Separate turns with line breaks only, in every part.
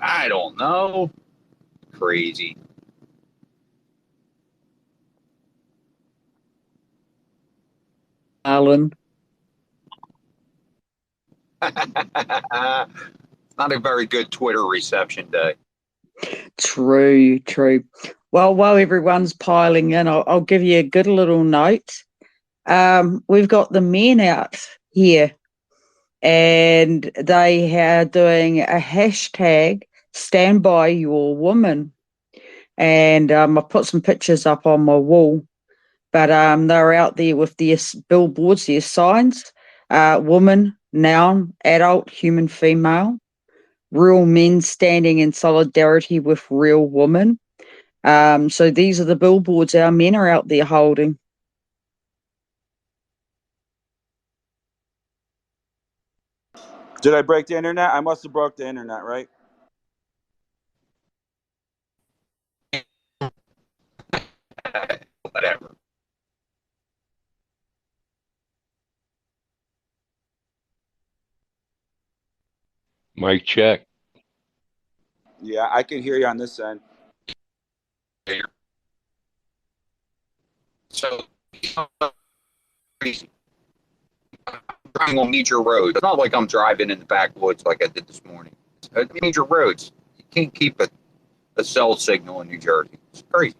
I don't know. Crazy.
Alan.
Not a very good Twitter reception day.
True, true. Well, while everyone's piling in, I'll give you a good little note. We've got the men out here, and they are doing a hashtag stand by your woman. And I put some pictures up on my wall, but they're out there with their billboards, their signs, woman, noun, adult, human, female, real men standing in solidarity with real women. So these are the billboards our men are out there holding.
Did I break the internet? I must have broke the internet, right?
Whatever.
Mic check.
Yeah, I can hear you on this end.
So, crazy. Driving on major roads. It's not like I'm driving in the backwoods like I did this morning. Major roads. You can't keep a cell signal in New Jersey. It's crazy.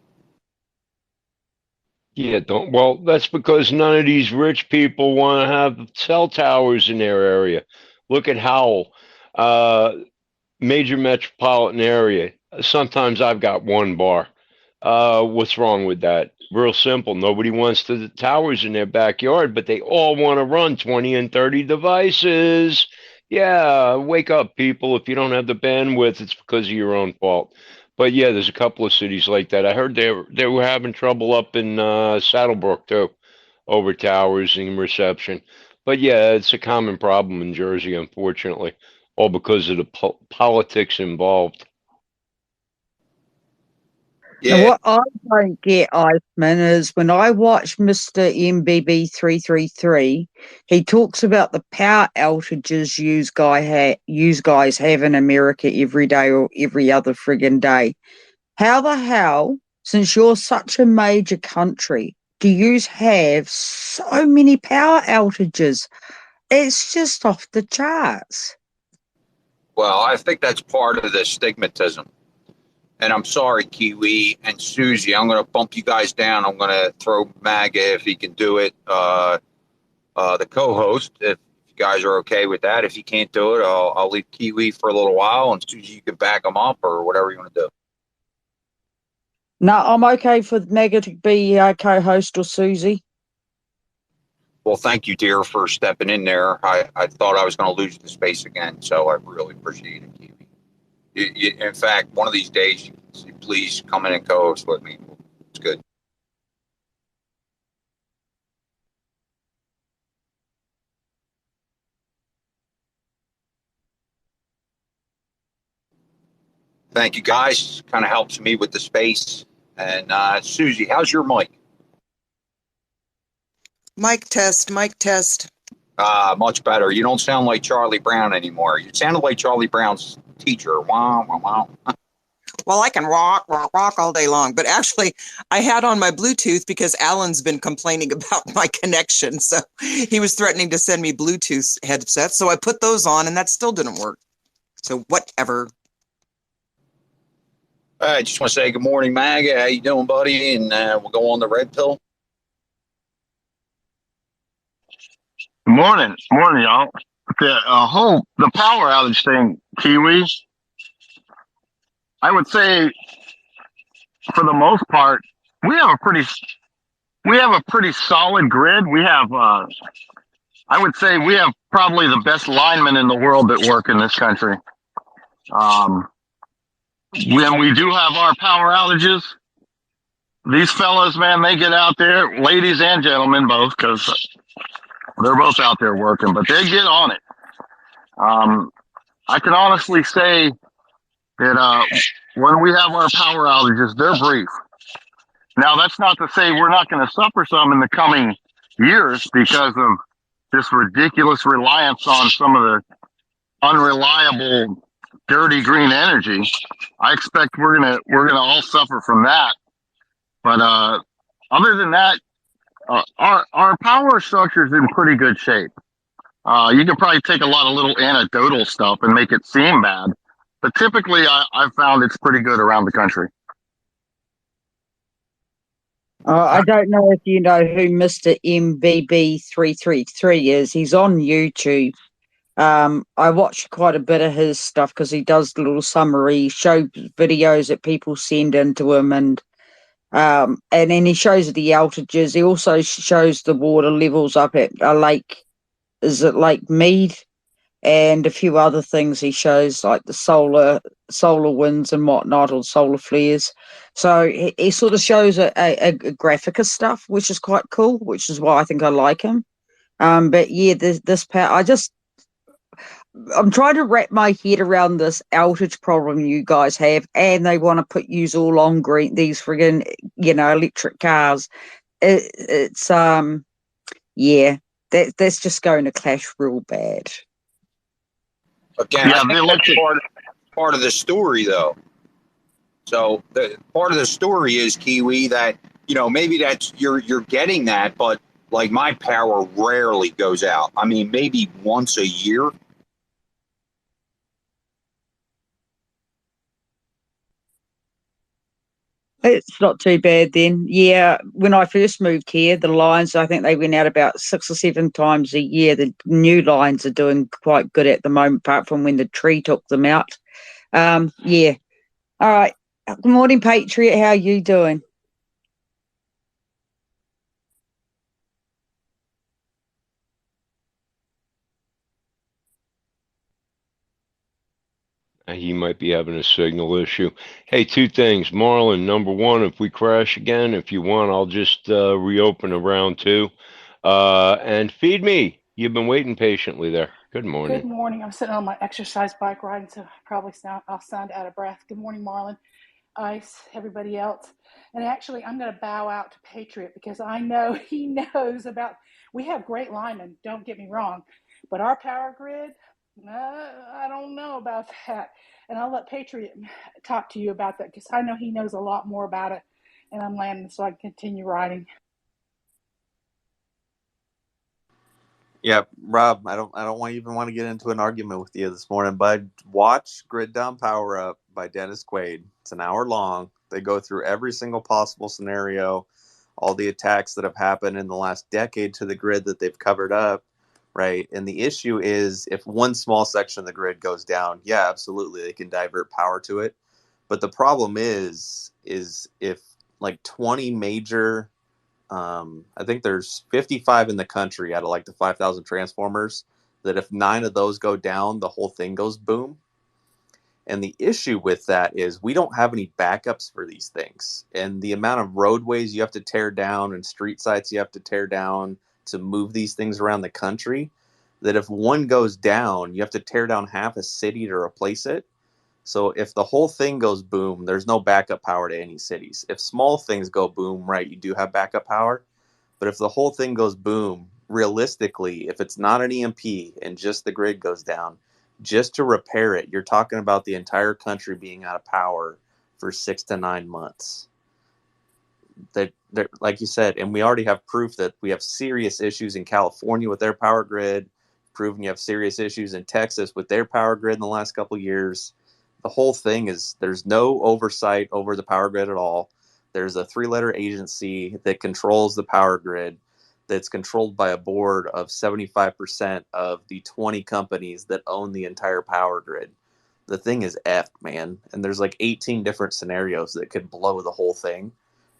Yeah, don't. Well, that's because none of these rich people want to have cell towers in their area. Look at Howell, major metropolitan area. Sometimes I've got one bar. What's wrong with that? Real simple. Nobody wants the towers in their backyard, but they all want to run 20 and 30 devices. Yeah, wake up, people. If you don't have the bandwidth, it's because of your own fault. But yeah, there's a couple of cities like that. I heard they were having trouble up in Saddlebrook too, over towers and reception. But yeah, it's a common problem in Jersey, unfortunately, all because of the politics involved.
Now,
Yeah.
what I don't get, Iceman, is when I watch Mr. MBB 333, he talks about the power outages you guys have in America every day or every other friggin' day. How the hell, since you're such a major country, do you have so many power outages? It's just off the charts.
Well, I think that's part of the stigmatism. And I'm sorry, Kiwi and Susie. I'm going to bump you guys down. I'm going to throw MAGA if he can do it. The co-host, if you guys are okay with that. If you can't do it, I'll leave Kiwi for a little while, and Susie, you can back him up or whatever you want to do.
No, I'm okay for Mega to be co-host or Susie.
Well, thank you, dear, for stepping in there. I thought I was going to lose the space again, so I really appreciate it, Kiwi. In fact, one of these days, you please come in and co-host with me. It's good. Thank you, guys. Kind of helps me with the space. And Susie, how's your mic?
Mic test, mic test.
Much better. You don't sound like Charlie Brown anymore. You sounded like Charlie Brown's teacher. Wow, wow, wow.
Well, I can rock, rock, rock all day long. But actually, I had on my Bluetooth because Alan's been complaining about my connection. So he was threatening to send me Bluetooth headsets. So I put those on and that still didn't work. So whatever.
I just want to say good morning, MAGA. How you doing, buddy? And we'll go on the red pill.
Morning, morning, y'all. The power outage thing, Kiwi. I would say, for the most part, we have a pretty solid grid. We have, I would say, we have probably the best linemen in the world that work in this country. When we do have our power outages, these fellas, man, they get out there, ladies and gentlemen both, because they're both out there working, but they get on it. I can honestly say that when we have our power outages, they're brief. Now, that's not to say we're not going to suffer some in the coming years because of this ridiculous reliance on some of the unreliable dirty green energy. I expect we're gonna all suffer from that. But other than that, our power structure is in pretty good shape. You can probably take a lot of little anecdotal stuff and make it seem bad, but typically I've found it's pretty good around the country.
I don't know if you know who Mr. MBB333 is. He's on YouTube. I watch quite a bit of his stuff because he does little summary show videos that people send into him, and then he shows the outages. He also shows the water levels up at a lake. Is it Lake Mead? And a few other things he shows, like the solar winds and whatnot, or solar flares. So he sort of shows a graphic of stuff, which is quite cool, which is why I think I like him. But yeah, this power, I'm trying to wrap my head around this outage problem you guys have, and they want to put yous all on green, these friggin', electric cars. It's yeah, that's just going to clash real bad.
Again,
Yeah,
I think that's part of the story, though. So the part of the story is, Kiwi, that maybe that's you're getting that, but like my power rarely goes out. I mean, maybe once a year.
It's not too bad then. Yeah, when I first moved here, the lines, I think they went out about 6 or 7 times a year. The new lines are doing quite good at the moment, apart from when the tree took them out. Yeah. All right. Good morning, Patriot. How are you doing?
He might be having a signal issue. Hey, 2 things. Marlon, number 1, if we crash again, if you want, I'll just reopen a round 2. And feed me. You've been waiting patiently there. Good morning.
Good morning. I'm sitting on my exercise bike riding, so I'll sound out of breath. Good morning, Marlon, Ice, everybody else. And actually, I'm going to bow out to Patriot because I know he knows about. We have great linemen, don't get me wrong, but our power grid, I don't know about that. And I'll let Patriot talk to you about that because I know he knows a lot more about it. And I'm landing so I can continue riding.
Yeah, Rob, I don't even want to get into an argument with you this morning, but watch Grid Down Power Up by Dennis Quaid. It's an hour long. They go through every single possible scenario, all the attacks that have happened in the last decade to the grid that they've covered up, right? And the issue is if one small section of the grid goes down, yeah, absolutely, they can divert power to it. But the problem is if like 20 major I think there's 55 in the country out of like the 5,000 transformers, that if 9 of those go down, the whole thing goes boom. And the issue with that is we don't have any backups for these things. And the amount of roadways you have to tear down and street sites you have to tear down to move these things around the country, that if one goes down, you have to tear down half a city to replace it. So if the whole thing goes boom, there's no backup power to any cities. If small things go boom, right, you do have backup power. But if the whole thing goes boom, realistically, if it's not an EMP and just the grid goes down, just to repair it, you're talking about the entire country being out of power for 6 to 9 months. That, like you said, and we already have proof that we have serious issues in California with their power grid, proven you have serious issues in Texas with their power grid in the last couple of years. The whole thing is there's no oversight over the power grid at all. There's a 3-letter agency that controls the power grid that's controlled by a board of 75% of the 20 companies that own the entire power grid. The thing is effed, man. And there's like 18 different scenarios that could blow the whole thing.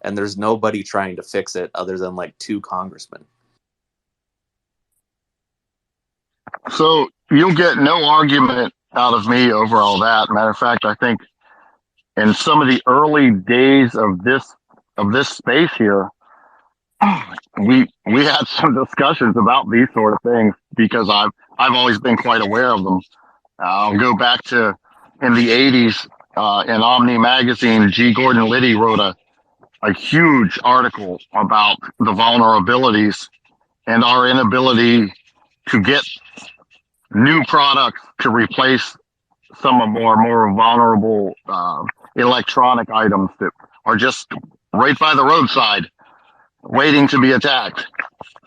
And there's nobody trying to fix it other than like 2 congressmen.
So you'll get no argument out of me over all that. Matter of fact, I think in some of the early days of this space here, we had some discussions about these sort of things because I've always been quite aware of them. I'll go back to in the 80s in Omni magazine. G. Gordon Liddy wrote a huge article about the vulnerabilities and our inability to get new products to replace some of our more vulnerable electronic items that are just right by the roadside waiting to be attacked.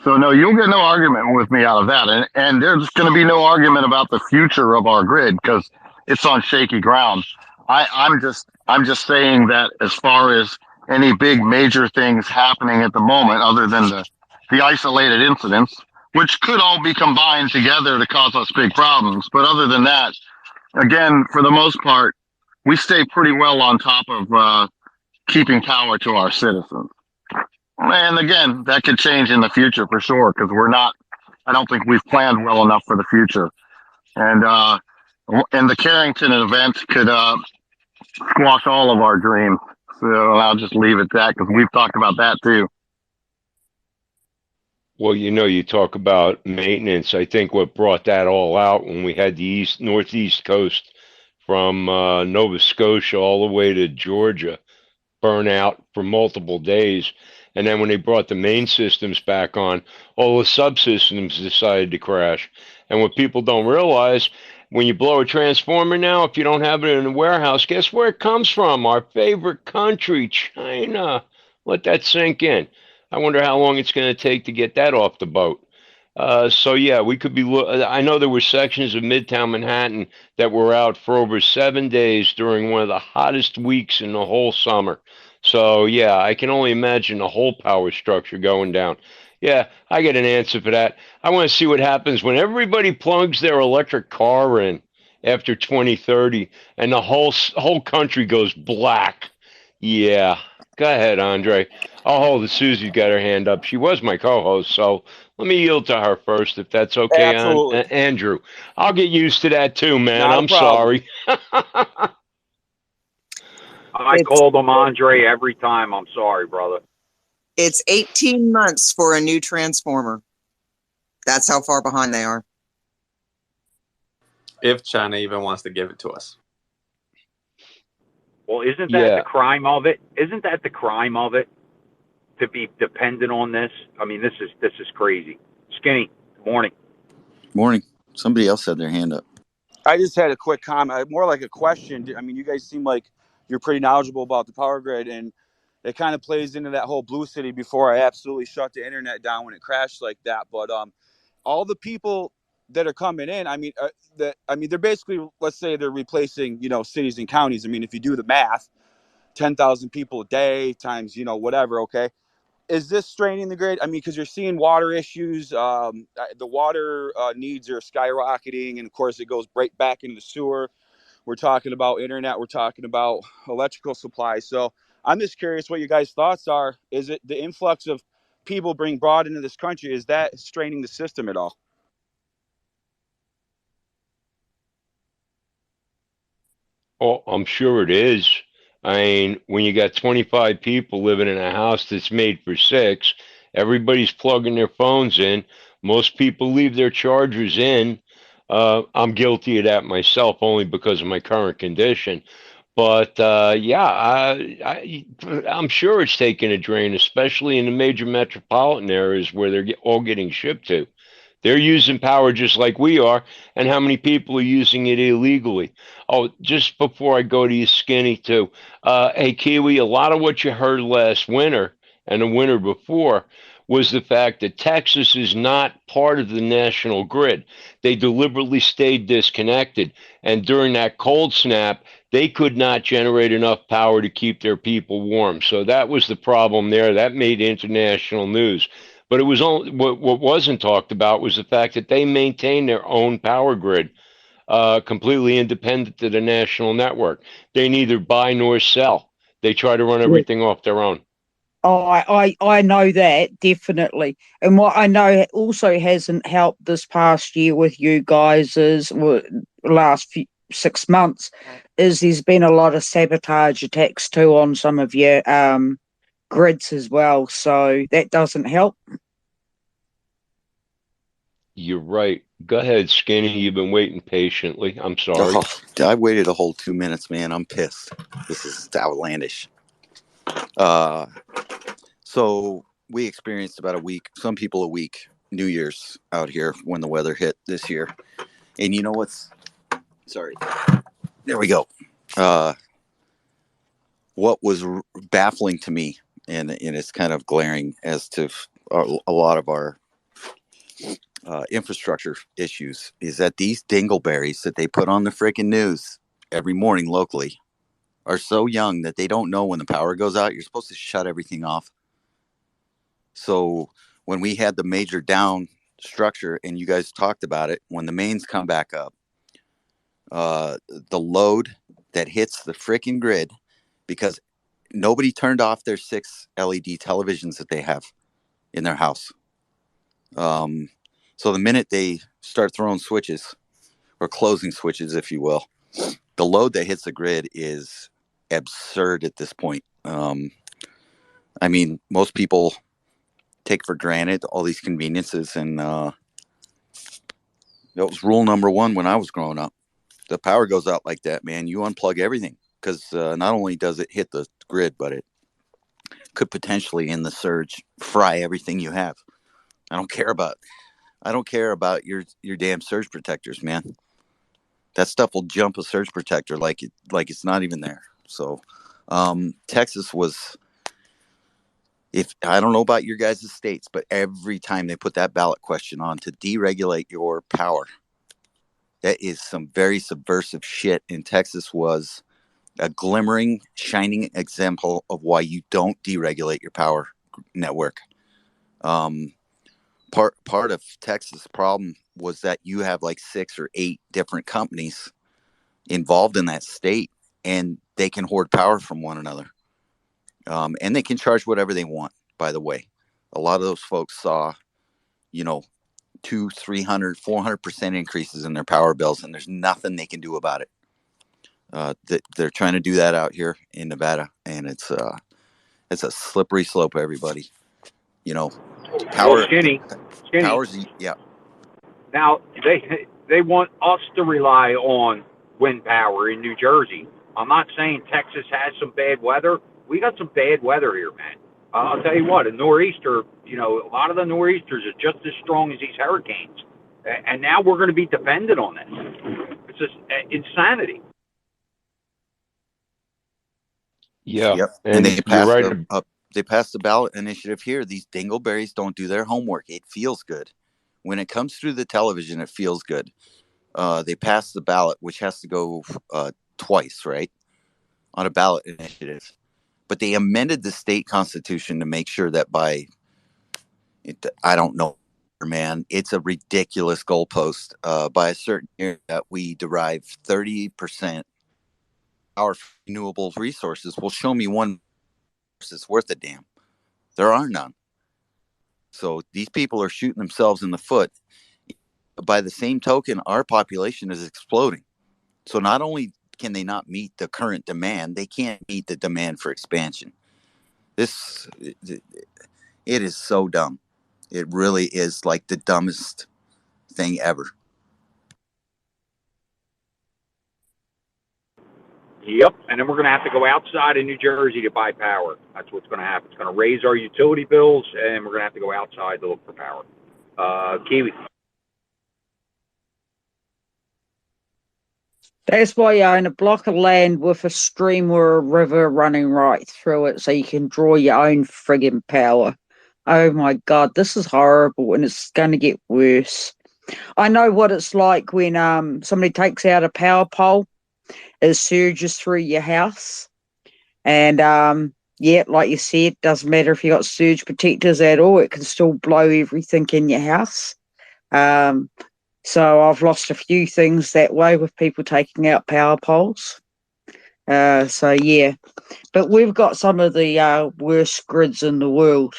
So no, you'll get no argument with me out of that. And there's going to be no argument about the future of our grid because it's on shaky ground. I'm just saying that as far as any big major things happening at the moment, other than the isolated incidents, which could all be combined together to cause us big problems. But other than that, again, for the most part, we stay pretty well on top of keeping power to our citizens. And again, that could change in the future for sure, because I don't think we've planned well enough for the future. And the Carrington event could squash all of our dreams. So I'll just leave it at that because we've talked about that too.
Well, you talk about maintenance. I think what brought that all out when we had the northeast coast from Nova Scotia all the way to Georgia burn out for multiple days. And then when they brought the main systems back on, all the subsystems decided to crash. And what people don't realize, when you blow a transformer now, if you don't have it in a warehouse, guess where it comes from? Our favorite country, China. Let that sink in. I wonder how long it's going to take to get that off the boat. So yeah, we could be. I know there were sections of Midtown Manhattan that were out for over 7 days during one of the hottest weeks in the whole summer. So yeah, I can only imagine the whole power structure going down. Yeah, I get an answer for that. I want to see what happens when everybody plugs their electric car in after 2030 and the whole country goes black. Yeah, go ahead, Andre. I'll hold it. Susie's got her hand up. She was my co-host, so let me yield to her first, if that's okay,
Absolutely.
Andrew. I'll get used to that too, man.
Not a
I'm
problem.
sorry.
I called him Andre every time. I'm sorry, brother.
It's 18 months for a new transformer. That's how far behind they are.
If China even wants to give it to us.
Well, isn't that the crime of it? Isn't that the crime of it? To be dependent on this? I mean, this is crazy. Skinny, good morning.
Morning. Somebody else had their hand up.
I just had a quick comment, more like a question. I mean, you guys seem like you're pretty knowledgeable about the power grid, and it kind of plays into that whole Blue City before I absolutely shut the internet down when it crashed like that. But all the people that are coming in, I mean, they're basically, let's say they're replacing, cities and counties. I mean, if you do the math, 10,000 people a day times, whatever. Okay. Is this straining the grid? I mean, because you're seeing water issues. The water needs are skyrocketing. And of course, it goes right back into the sewer. We're talking about internet. We're talking about electrical supply. So I'm just curious what you guys' thoughts are. Is it the influx of people being brought into this country? Is that straining the system at all?
Oh, I'm sure it is. I mean, when you got 25 people living in a house that's made for 6, everybody's plugging their phones in. Most people leave their chargers in. I'm guilty of that myself only because of my current condition. But yeah, I'm sure it's taking a drain, especially in the major metropolitan areas where they're all getting shipped to. They're using power just like we are, and how many people are using it illegally? Oh, just before I go to you, Skinny, too. Hey, Kiwi, a lot of what you heard last winter and the winter before was the fact that Texas is not part of the national grid. They deliberately stayed disconnected, and during that cold snap, they could not generate enough power to keep their people warm. So that was the problem there. That made international news. But it was only what wasn't talked about was the fact that they maintain their own power grid, completely independent of the national network. They neither buy nor sell. They try to run everything off their own.
Oh, I know that definitely. And what I know also hasn't helped this past year with you guys is last 6 months is there's been a lot of sabotage attacks too on some of your grids as well. So that doesn't help.
You're right. Go ahead, Skinny. You've been waiting patiently. I'm sorry.
Oh, I waited a whole 2 minutes, man. I'm pissed. This is outlandish. So we experienced about a week, some people a week, New Year's out here when the weather hit this year. And you know what's, sorry, There we go. What was baffling to me, and it's kind of glaring as to a lot of our infrastructure issues, is that these dingleberries that they put on the freaking news every morning locally are so young that they don't know when the power goes out. You're supposed to shut everything off. So when we had the major down structure and you guys talked about it, when the mains come back up, the load that hits the freaking grid, because nobody turned off their 6 LED televisions that they have in their house. So the minute they start throwing switches or closing switches, if you will, the load that hits the grid is absurd at this point. I mean, most people take for granted all these conveniences, and that was rule number 1 when I was growing up. The power goes out like that, man, you unplug everything, because not only does it hit the grid, but it could potentially, in the surge, fry everything you have. I don't care about your damn surge protectors, man. That stuff will jump a surge protector like it's not even there. So Texas was, if I don't know about your guys' states, but every time they put that ballot question on to deregulate your power, that is some very subversive shit. And Texas was a glimmering, shining example of why you don't deregulate your power network. Part of Texas' problem was that you have like 6 or 8 different companies involved in that state, and they can hoard power from one another. And they can charge whatever they want, by the way. A lot of those folks saw, 200, 300, 400% increases in their power bills, and there's nothing they can do about it. They're trying to do that out here in Nevada, and it's a slippery slope, everybody. Power.
Well, Skinny.
Powers, yeah.
Now they want us to rely on wind power in New Jersey. I'm not saying Texas has some bad weather. We got some bad weather here, man. I'll tell you what, a nor'easter. A lot of the nor'easters are just as strong as these hurricanes, and now we're going to be dependent on this. It's just insanity.
Yeah,
Yep. And they passed the ballot initiative here. These dingleberries don't do their homework. It feels good. When it comes through the television, it feels good. They passed the ballot, which has to go twice, right, on a ballot initiative. But they amended the state constitution to make sure that I don't know, man, it's a ridiculous goalpost. By a certain year that we derive 30% our renewable resources. Will show me one that's worth a damn. There are none. So these people are shooting themselves in the foot. By the same token, our population is exploding. So not only can they not meet the current demand, they can't meet the demand for expansion. It is so dumb. It really is like the dumbest thing ever.
Yep, and then we're going to have to go outside of New Jersey to buy power. That's what's going to happen. It's going to raise our utility bills, and we're going to have to go outside to look for power. Kiwi.
That's why you own a block of land with a stream or a river running right through it so you can draw your own friggin' power. Oh my God, this is horrible, and it's going to get worse. I know what it's like when somebody takes out a power pole. It surges through your house. And like you said, doesn't matter if you got surge protectors at all, it can still blow everything in your house. So I've lost a few things that way with people taking out power poles. So yeah, but we've got some of the worst grids in the world.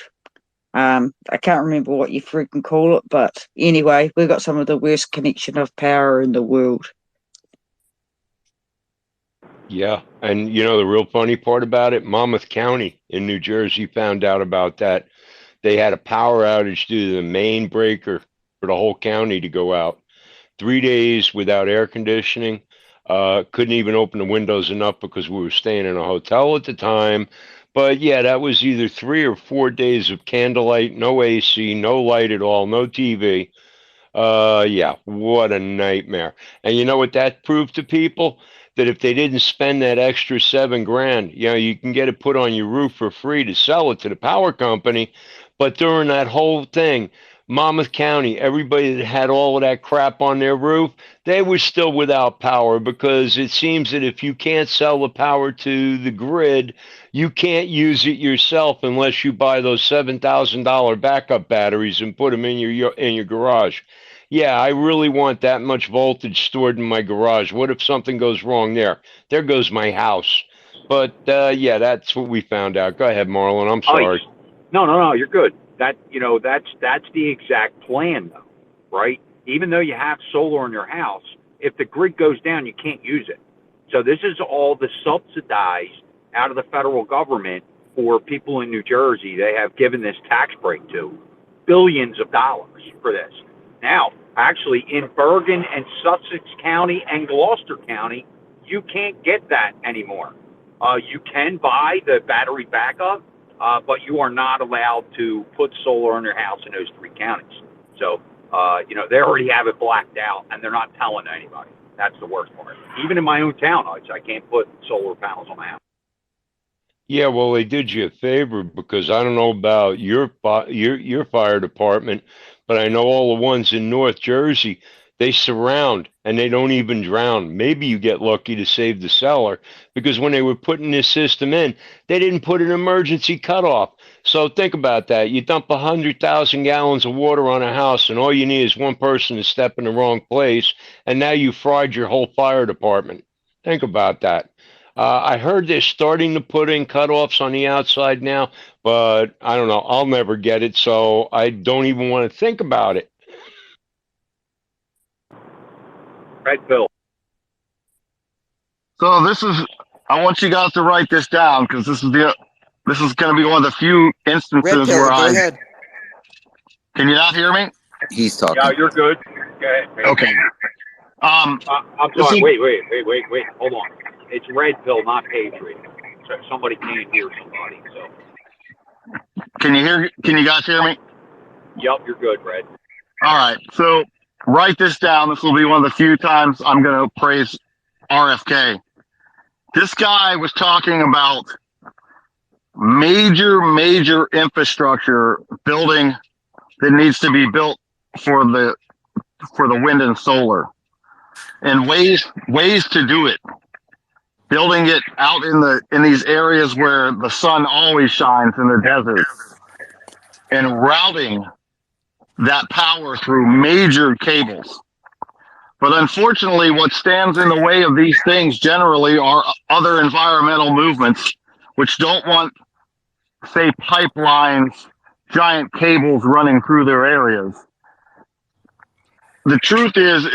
I can't remember what you freaking call it, but anyway, we've got some of the worst connection of power in the world.
Yeah, and the real funny part about it, Monmouth County in New Jersey found out about that. They had a power outage due to the main breaker for the whole county to go out. 3 days without air conditioning. Couldn't even open the windows enough because we were staying in a hotel at the time. But yeah, that was either 3 or 4 days of candlelight, no AC, no light at all, no TV. Yeah, what a nightmare. And you know what that proved to people? that if they didn't spend that extra $7,000, you can get it put on your roof for free to sell it to the power company. But during that whole thing, Monmouth County, everybody that had all of that crap on their roof, they were still without power, because it seems that if you can't sell the power to the grid, you can't use it yourself unless you buy those $7,000 backup batteries and put them in your garage. Yeah, I really want that much voltage stored in my garage. What if something goes wrong there? There goes my house. But yeah, that's what we found out. Go ahead, Marlon. I'm sorry.
No, you're good. That's the exact plan, though, right? Even though you have solar in your house, if the grid goes down, you can't use it. So this is all the subsidized out of the federal government for people in New Jersey. They have given this tax break to billions of dollars for this. Now, actually, in Bergen and Sussex County and Gloucester County, you can't get that anymore. You can buy the battery backup, but you are not allowed to put solar on your house in those 3 counties. So, they already have it blacked out, and they're not telling anybody. That's the worst part. Even in my own town, I can't put solar panels on my house.
Yeah, well, they did you a favor, because I don't know about your fire department, but I know all the ones in North Jersey, they surround and they don't even drown. Maybe you get lucky to save the seller, because when they were putting this system in, they didn't put an emergency cutoff. So think about that. You dump 100,000 gallons of water on a house, and all you need is one person to step in the wrong place, and now you fried your whole fire department. Think about that. I heard they're starting to put in cutoffs on the outside now, but I don't know. I'll never get it, so I don't even want to think about it.
Right, Bill?
So I want you guys to write this down, because this is going to be one of the few instances
Red
where
Pill, go ahead.
Can you not hear me?
He's talking.
Yeah, you're good. Go ahead.
Okay.
I'm sorry. Wait. Hold on. It's Red Pill, not Patriot. So somebody can't hear somebody. So.
Can you guys hear me?
Yep, you're good, Red.
All right. So write this down. This will be one of the few times I'm going to praise RFK. This guy was talking about major infrastructure building that needs to be built for the wind and solar, and ways to do it. Building it out in these areas where the sun always shines in the desert, and routing that power through major cables. But unfortunately, what stands in the way of these things generally are other environmental movements, which don't want, say, pipelines, giant cables running through their areas. The truth is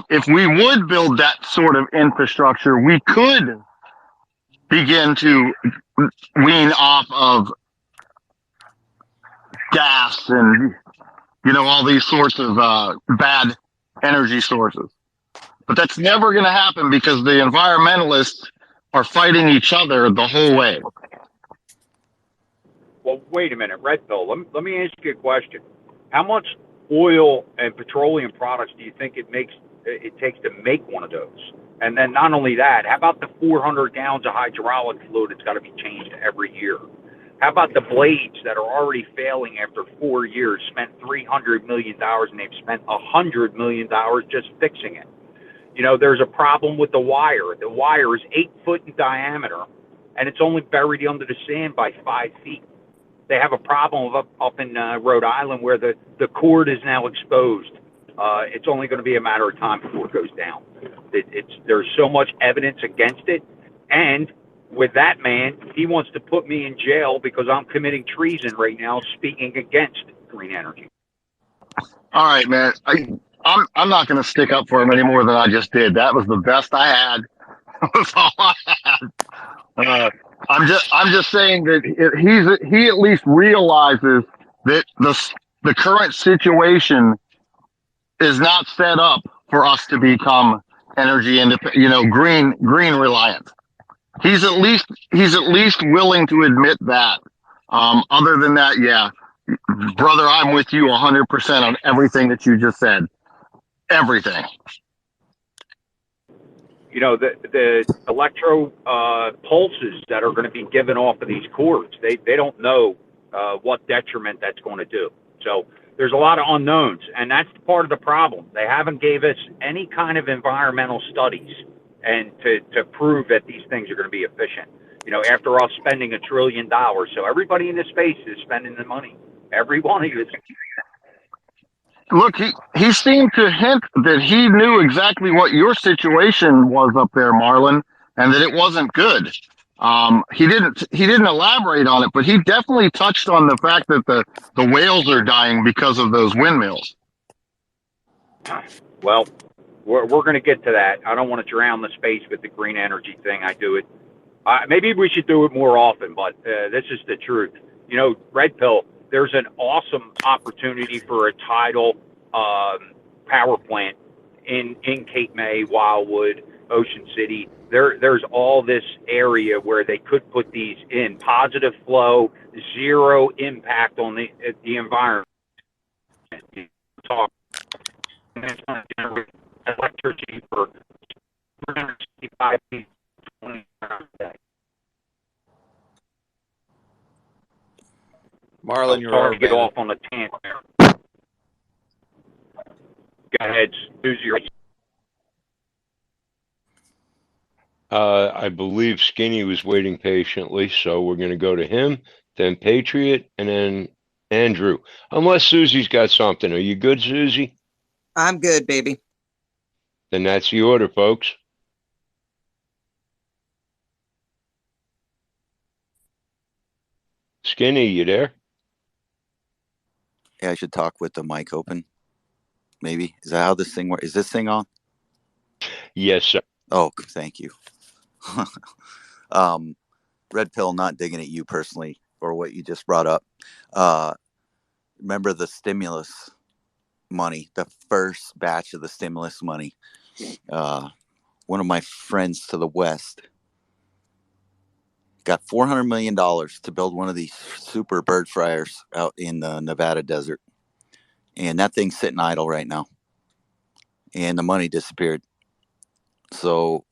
if we would build that sort of infrastructure, we could begin to wean off of gas and all these sorts of bad energy sources. But that's never going to happen, because the environmentalists are fighting each other the whole way.
Well, wait a minute, Red Pill. Let me ask you a question. How much oil and petroleum products do you think it takes to make one of those? And then not only that, how about the 400 gallons of hydraulic fluid that's got to be changed every year? How about the blades that are already failing after 4 years, spent $300 million, and they've spent $100 million just fixing it? There's a problem with the wire. The wire is 8 foot in diameter, and it's only buried under the sand by 5 feet. They have a problem up in Rhode Island where the cord is now exposed. It's only going to be a matter of time before it goes down. There's so much evidence against it. And with that man, he wants to put me in jail because I'm committing treason right now, speaking against green energy. All
right, man. I'm not going to stick up for him any more than I just did. That was the best I had. That was all I had. I'm just saying that he at least realizes that the current situation is not set up for us to become energy independent, green reliant. He's at least willing to admit that. Other than that, yeah, brother, I'm with you 100% on everything that you just said. Everything.
the electro pulses that are going to be given off of these cords. They don't know what detriment that's going to do. So there's a lot of unknowns, and that's part of the problem. They haven't gave us any kind of environmental studies and to prove that these things are going to be efficient. After all, spending $1 trillion, so everybody in this space is spending the money. Every one of you is.
Look, he seemed to hint that he knew exactly what your situation was up there, Marlon, and that it wasn't good. He didn't elaborate on it, but he definitely touched on the fact that the whales are dying because of those windmills.
Well, we're going to get to that. I don't want to drown the space with the green energy thing. I do it. Maybe we should do it more often, but this is the truth. Red Pill, there's an awesome opportunity for a tidal power plant in Cape May, Wildwood, Ocean City. There's all this area where they could put these in. Positive flow, zero impact on the environment. Talk. And it's going to generate electricity for 365 days, 20 hours a day.
Marlon, you're
sorry to get off on a tangent there. Go ahead, Susie.
I believe Skinny was waiting patiently, so we're going to go to him, then Patriot, and then Andrew. Unless Susie's got something. Are you good, Susie?
I'm good, baby.
Then that's the order, folks. Skinny, you there?
Yeah, I should talk with the mic open. Maybe. Is that how this thing works? Is this thing on?
Yes, sir.
Oh, thank you. Red Pill, not digging at you personally or what you just brought up. Remember the stimulus money, the first batch of the stimulus money. One of my friends to the west got $400 million to build one of these super bird fryers out in the Nevada desert. And that thing's sitting idle right now. And the money disappeared. So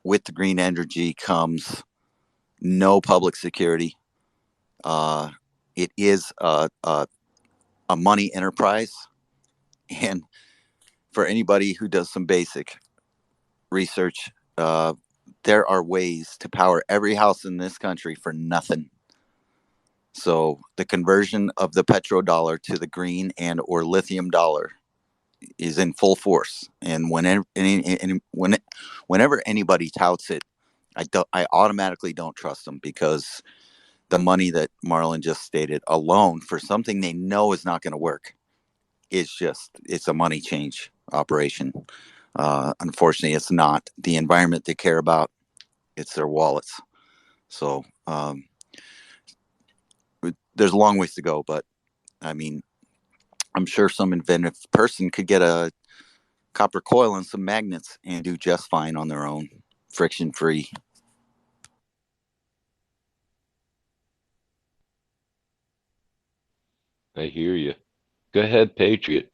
with the green energy comes no public security. It is a money enterprise. And for anybody who does some basic research, there are ways to power every house in this country for nothing. So the conversion of the petrodollar to the green and or lithium dollar is in full force. And whenever anybody touts it, I automatically don't trust them, because the money that Marlon just stated alone for something they know is not going to work, it's a money change operation. Unfortunately, it's not the environment they care about. It's their wallets. So there's a long ways to go, but I mean, I'm sure some inventive person could get a copper coil and some magnets and do just fine on their own, friction free.
I hear you. Go ahead, Patriot.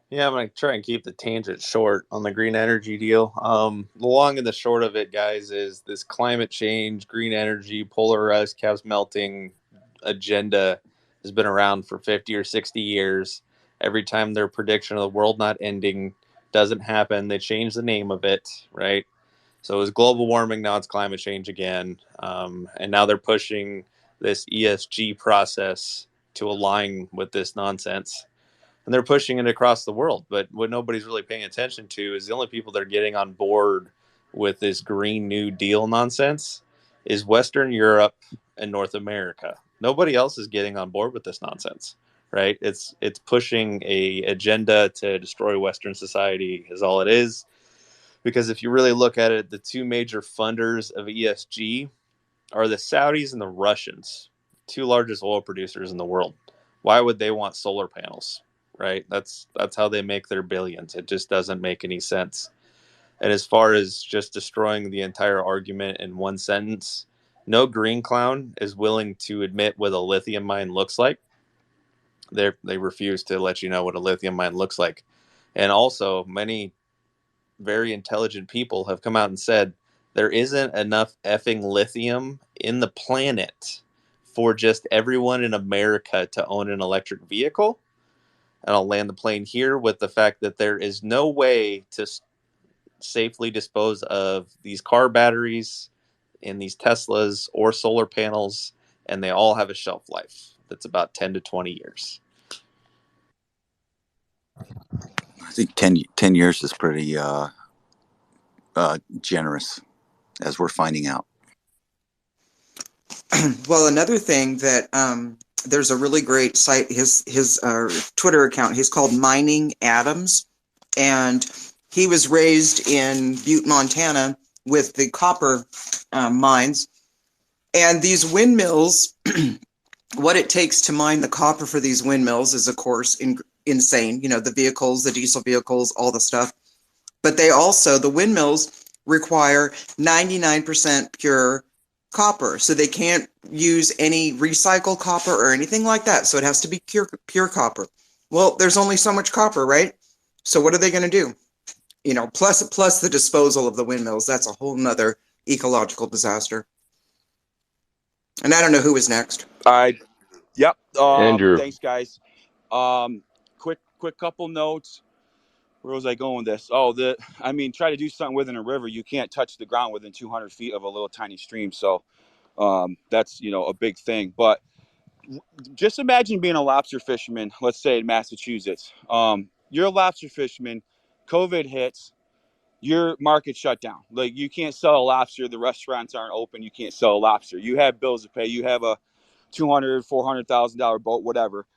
Yeah, I'm going to try and keep the tangent short on the green energy deal. The long and the short of it, guys, is this climate change, green energy, polar ice caps melting agenda has been around for 50 or 60 years. Every time their prediction of the world not ending doesn't happen, they change the name of it, right? So it was global warming, now it's climate change again. And now they're pushing this ESG process to align with this nonsense. And they're pushing it across the world. But what nobody's really paying attention to is the only people that are getting on board with this Green New Deal nonsense is Western Europe and North America. Nobody else is getting on board with this nonsense, right? It's pushing a agenda to destroy Western society is all it is. Because if you really look at it, the two major funders of ESG are the Saudis and the Russians, two largest oil producers in the world. Why would they want solar panels, right? That's how they make their billions. It just doesn't make any sense. And as far as just destroying the entire argument in one sentence, no green clown is willing to admit what a lithium mine looks like. They refuse to let you know what a lithium mine looks like. And also, many very intelligent people have come out and said there isn't enough effing lithium in the planet for just everyone in America to own an electric vehicle. And I'll land the plane here with the fact that there is no way to safely dispose of these car batteries in these Teslas or solar panels, and they all have a shelf life that's about 10 to 20 years.
I think 10 years is pretty generous, as we're finding out.
Well, another thing that there's a really great site, his Twitter account, he's called Mining Adams, and he was raised in Butte, Montana with the copper mines, and these windmills, what it takes to mine the copper for these windmills is, of course, insane. You know, the vehicles, the diesel vehicles, all the stuff. But they also, the windmills require 99% pure copper. So they can't use any recycled copper or anything like that. So it has to be pure copper. Well, there's only so much copper, right? So what are they going to do? You know, plus the disposal of the windmills. That's a whole nother ecological disaster. And I don't know who is next.
All right. Yep.
Andrew.
Thanks, guys. Quick couple notes. Where was I going with this? Oh, try to do something within a river. You can't touch the ground within 200 feet of a little tiny stream. So that's, a big thing. But just imagine being a lobster fisherman, let's say in Massachusetts. You're a lobster fisherman, COVID hits, your market shut down. Like, you can't sell a lobster. The restaurants aren't open. You can't sell a lobster. You have bills to pay. You have a $200,000, $400,000 boat, whatever.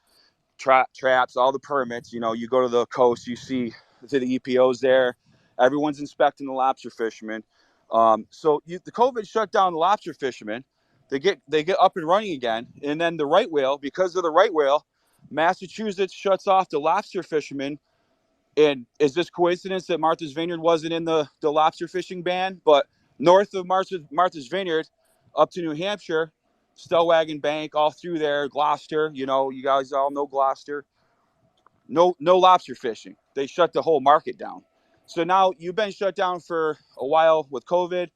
Traps, all the permits. You go to the coast, you see the EPOs there. Everyone's inspecting the lobster fishermen. So the COVID shut down the lobster fishermen. They get up and running again, and then the right whale, because of the right whale, Massachusetts shuts off the lobster fishermen. And is this coincidence that Martha's Vineyard wasn't in the lobster fishing ban? But north of Martha's Vineyard, up to New Hampshire, Stellwagen Bank, all through there, Gloucester, you guys all know Gloucester. No lobster fishing. They shut the whole market down. So now you've been shut down for a while with COVID.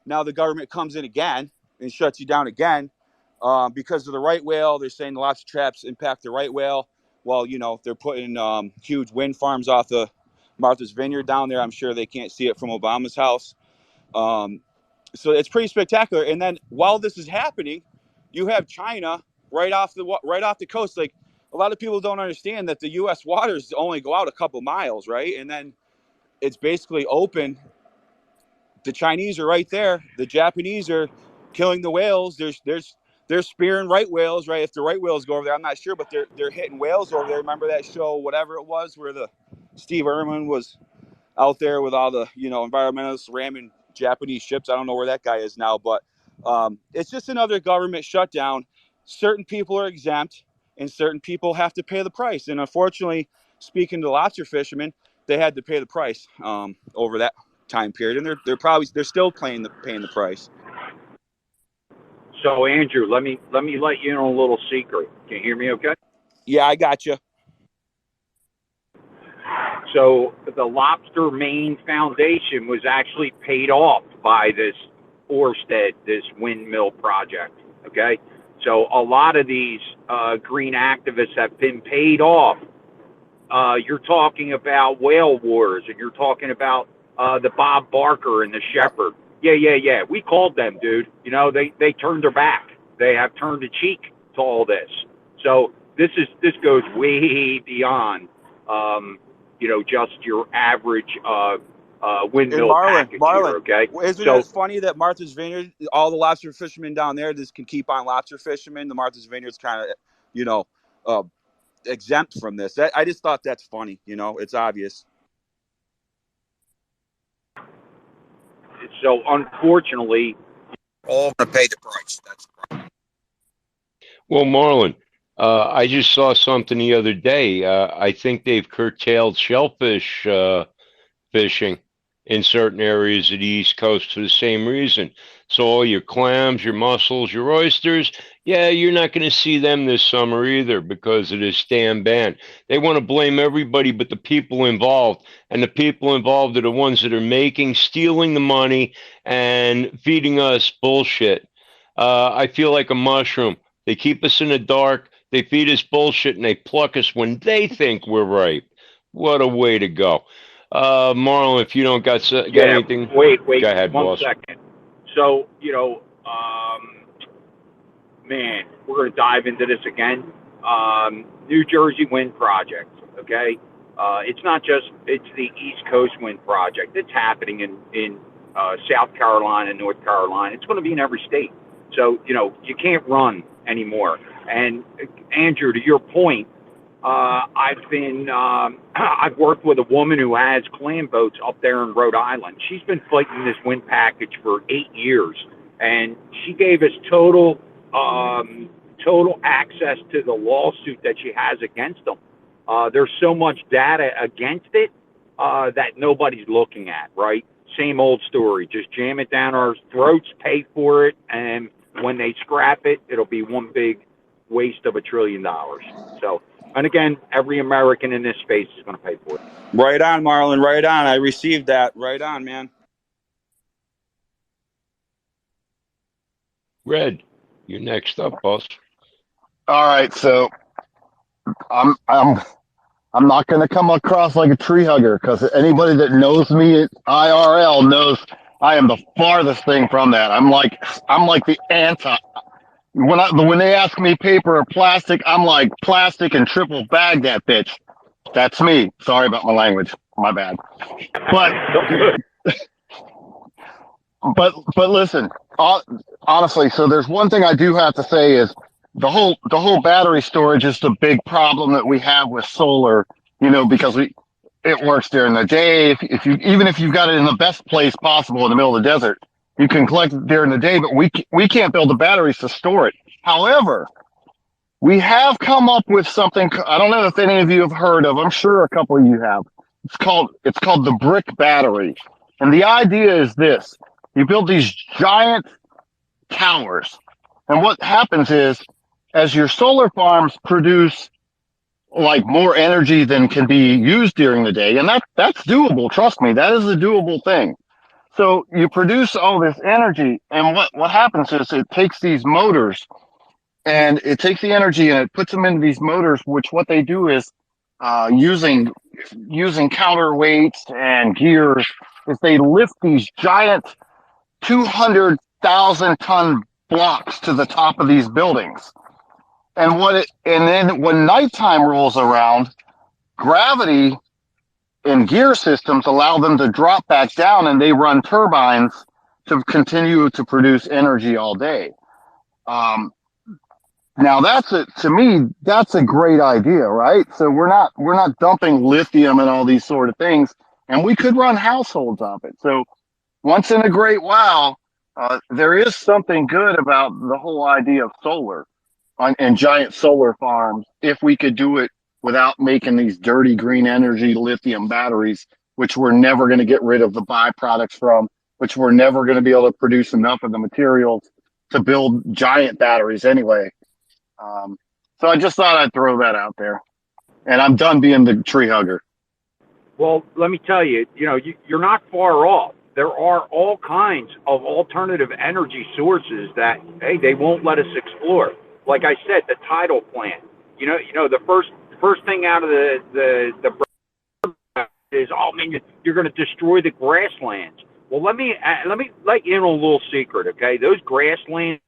Now the government comes in again and shuts you down again because of the right whale. They're saying the lobster traps impact the right whale. Well, they're putting huge wind farms off the Martha's Vineyard down there. I'm sure they can't see it from Obama's house. So it's pretty spectacular. And then while this is happening, you have China right off the coast. Like, a lot of people don't understand that the U.S. waters only go out a couple miles, right? And then it's basically open. The Chinese are right there. The Japanese are killing the whales. They're spearing right whales, right? If the right whales go over there, I'm not sure, but they're hitting whales over there. Remember that show, whatever it was, where the Steve Irwin was out there with all the environmentalists ramming Japanese ships? I don't know where that guy is now, but it's just another government shutdown. Certain people are exempt, and certain people have to pay the price. And unfortunately, speaking to lobster fishermen, they had to pay the price over that time period, and they're still paying the price.
So, Andrew, let me let you in on a little secret. Can you hear me okay?
Yeah, I got you.
So the Lobster Maine Foundation was actually paid off by this Orsted, this windmill project. Okay, so a lot of these green activists have been paid off. You're talking about whale wars, and you're talking about the Bob Barker and the Shepherd. Yeah. We called them, dude. They turned their back. They have turned a cheek to all this. So this goes way beyond, just your average windmill package here, okay?
Isn't it funny that Martha's Vineyard, all the lobster fishermen down there just can keep on lobster fishermen? The Martha's Vineyard's kind of, exempt from this. I just thought that's funny. It's obvious.
So unfortunately,
all going to pay the price. That's the problem.
Well, Marlon, I just saw something the other day. I think they've curtailed shellfish fishing in certain areas of the East Coast for the same reason. So all your clams, your mussels, your oysters, Yeah, you're not going to see them this summer either because of this damn ban. They want to blame everybody but the people involved. And the people involved are the ones that are making, stealing the money, and feeding us bullshit. I feel like a mushroom. They keep us in the dark, they feed us bullshit, and they pluck us when they think we're right. What a way to go. Marlon, if you don't got
Yeah,
anything,
wait
go ahead,
one
boss.
second. So, man, we're going to dive into this again. New Jersey Wind Project, okay? It's not just, it's the East Coast Wind Project. It's happening in South Carolina, North Carolina. It's going to be in every state. So, you can't run anymore. And Andrew, to your point, I've worked with a woman who has clam boats up there in Rhode Island. She's been fighting this wind package for 8 years, and she gave us total access to the lawsuit that she has against them. There's so much data against it that nobody's looking at, right? Same old story. Just jam it down our throats, pay for it, and when they scrap it, it'll be one big waste of $1 trillion. So, and again, every American in this space is going to pay for it.
Right on, Marlon. Right on. I received that. Right on, man.
Red, you're next up, boss.
All right, so I'm not going to come across like a tree hugger because anybody that knows me at IRL knows I am the farthest thing from that. I'm like the anti. When they ask me paper or plastic, I'm like plastic and triple bag that bitch. That's me. Sorry about my language. My bad. But listen, honestly, so there's one thing I do have to say is the whole battery storage is the big problem that we have with solar, because it works during the day. If you've got it in the best place possible in the middle of the desert, you can collect it during the day, but we can't build the batteries to store it. However, we have come up with something. I don't know if any of you have heard of. I'm sure a couple of you have. It's called the brick battery, and the idea is this: you build these giant towers, and what happens is, as your solar farms produce like more energy than can be used during the day, and that's doable. Trust me, that is a doable thing. So you produce all this energy, and what happens is it takes these motors, and it takes the energy and it puts them into these motors, which what they do is using counterweights and gears, is they lift these giant 200,000-ton blocks to the top of these buildings. And then when nighttime rolls around, gravity and gear systems allow them to drop back down, and they run turbines to continue to produce energy all day. Now to me, that's a great idea, right? So we're not dumping lithium and all these sort of things, and we could run households off it. So once in a great while, there is something good about the whole idea of solar and giant solar farms if we could do it without making these dirty green energy lithium batteries, which we're never going to get rid of the byproducts from, which we're never going to be able to produce enough of the materials to build giant batteries anyway. So I just thought I'd throw that out there, and I'm done being the tree hugger.
Well, let me tell you, you're not far off. There are all kinds of alternative energy sources that, hey, they won't let us explore. Like I said, the tidal plant. The first thing out of the is, oh man, you're going to destroy the grasslands. Well, let me let you in on a little secret, okay? Those grasslands,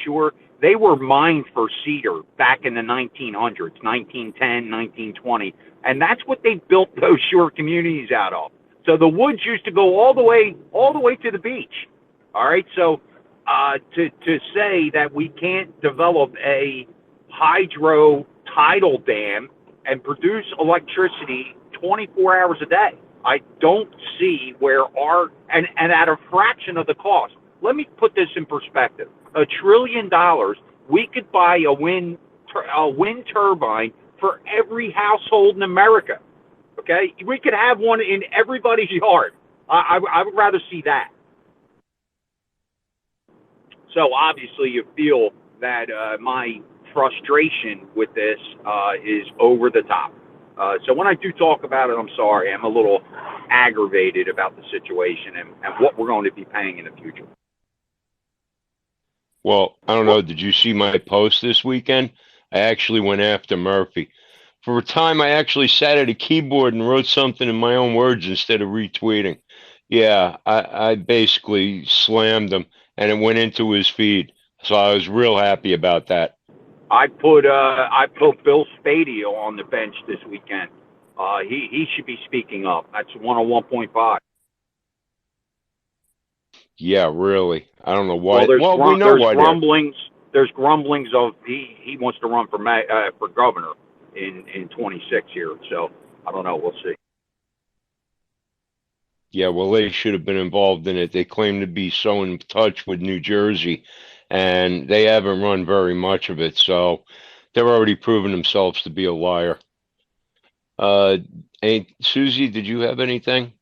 sure, they were mined for cedar back in the 1900s, 1910, 1920, and that's what they built those shore communities out of. So the woods used to go all the way to the beach. All right, so to say that we can't develop a hydro tidal dam and produce electricity 24 hours a day, I don't see where and at a fraction of the cost. Let me put this in perspective. $1 trillion, we could buy a wind turbine for every household in America. Okay, we could have one in everybody's yard. I would rather see that. So obviously, you feel that my frustration with this is over the top. So when I do talk about it, I'm sorry. I'm a little aggravated about the situation and what we're going to be paying in the future.
Well, I don't know. Did you see my post this weekend? I actually went after Murphy. For a time, I actually sat at a keyboard and wrote something in my own words instead of retweeting. Yeah, I basically slammed him, and it went into his feed. So I was real happy about that.
I put Bill Spadio on the bench this weekend. He should be speaking up. That's 101.5.
Yeah, really. I don't know
Well,
why. Well, we know why.
There's grumblings of he wants to run for governor in 26 here. So I don't know. We'll see.
Yeah, well, they should have been involved in it. They claim to be so in touch with New Jersey, and they haven't run very much of it. So they're already proven themselves to be a liar. Susie, did you have anything?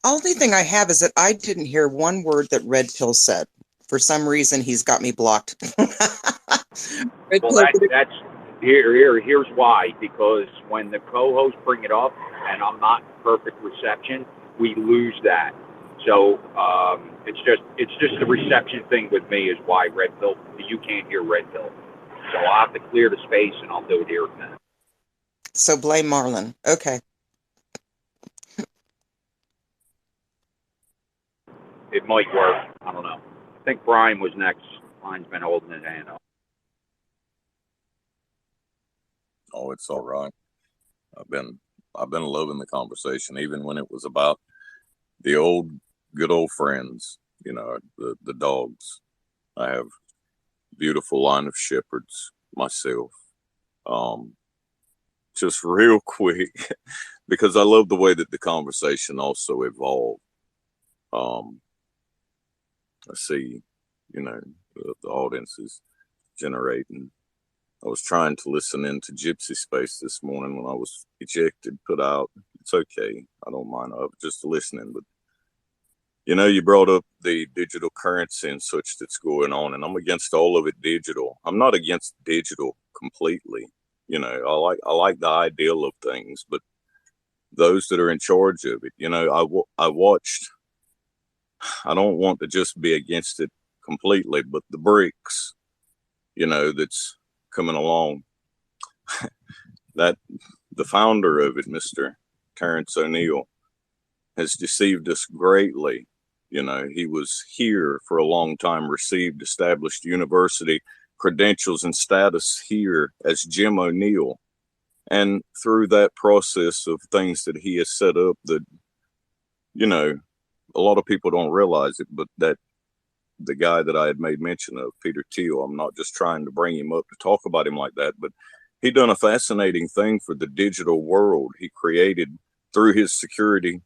Only thing I have is that I didn't hear one word that Red Pill said. For some reason, he's got me blocked.
Well, that's here's why. Because when the co-hosts bring it up, and I'm not perfect reception, we lose that. So it's just the reception thing with me is why Red Pill. You can't hear Red Pill. So I'll have to clear the space, and I'll do it here in a minute.
So blame Marlon. Okay.
It might work. I don't know. I think Brian was next. Brian's been holding his hand up.
Oh, it's all right. I've been loving the conversation, even when it was about the good old friends. You know, the dogs. I have a beautiful line of shepherds myself. Just real quick, because I love the way that the conversation also evolved. I see, you know, the audience is generating. I was trying to listen into Gypsy Space this morning when I was ejected, put out. It's okay. I don't mind. I was just listening. But, you know, you brought up the digital currency and such that's going on, and I'm against all of it digital. I'm not against digital completely. You know, I like the ideal of things, but those that are in charge of it, you know, I watched. I don't want to just be against it completely, but the BRICS, you know, that's coming along, that the founder of it, Mr. Terrence O'Neill, has deceived us greatly. You know, he was here for a long time, received established university credentials and status here as Jim O'Neill. And through that process of things that he has set up that, you know, a lot of people don't realize it, but that the guy that I had made mention of, Peter Thiel, I'm not just trying to bring him up to talk about him like that, but he done a fascinating thing for the digital world. He created, through his security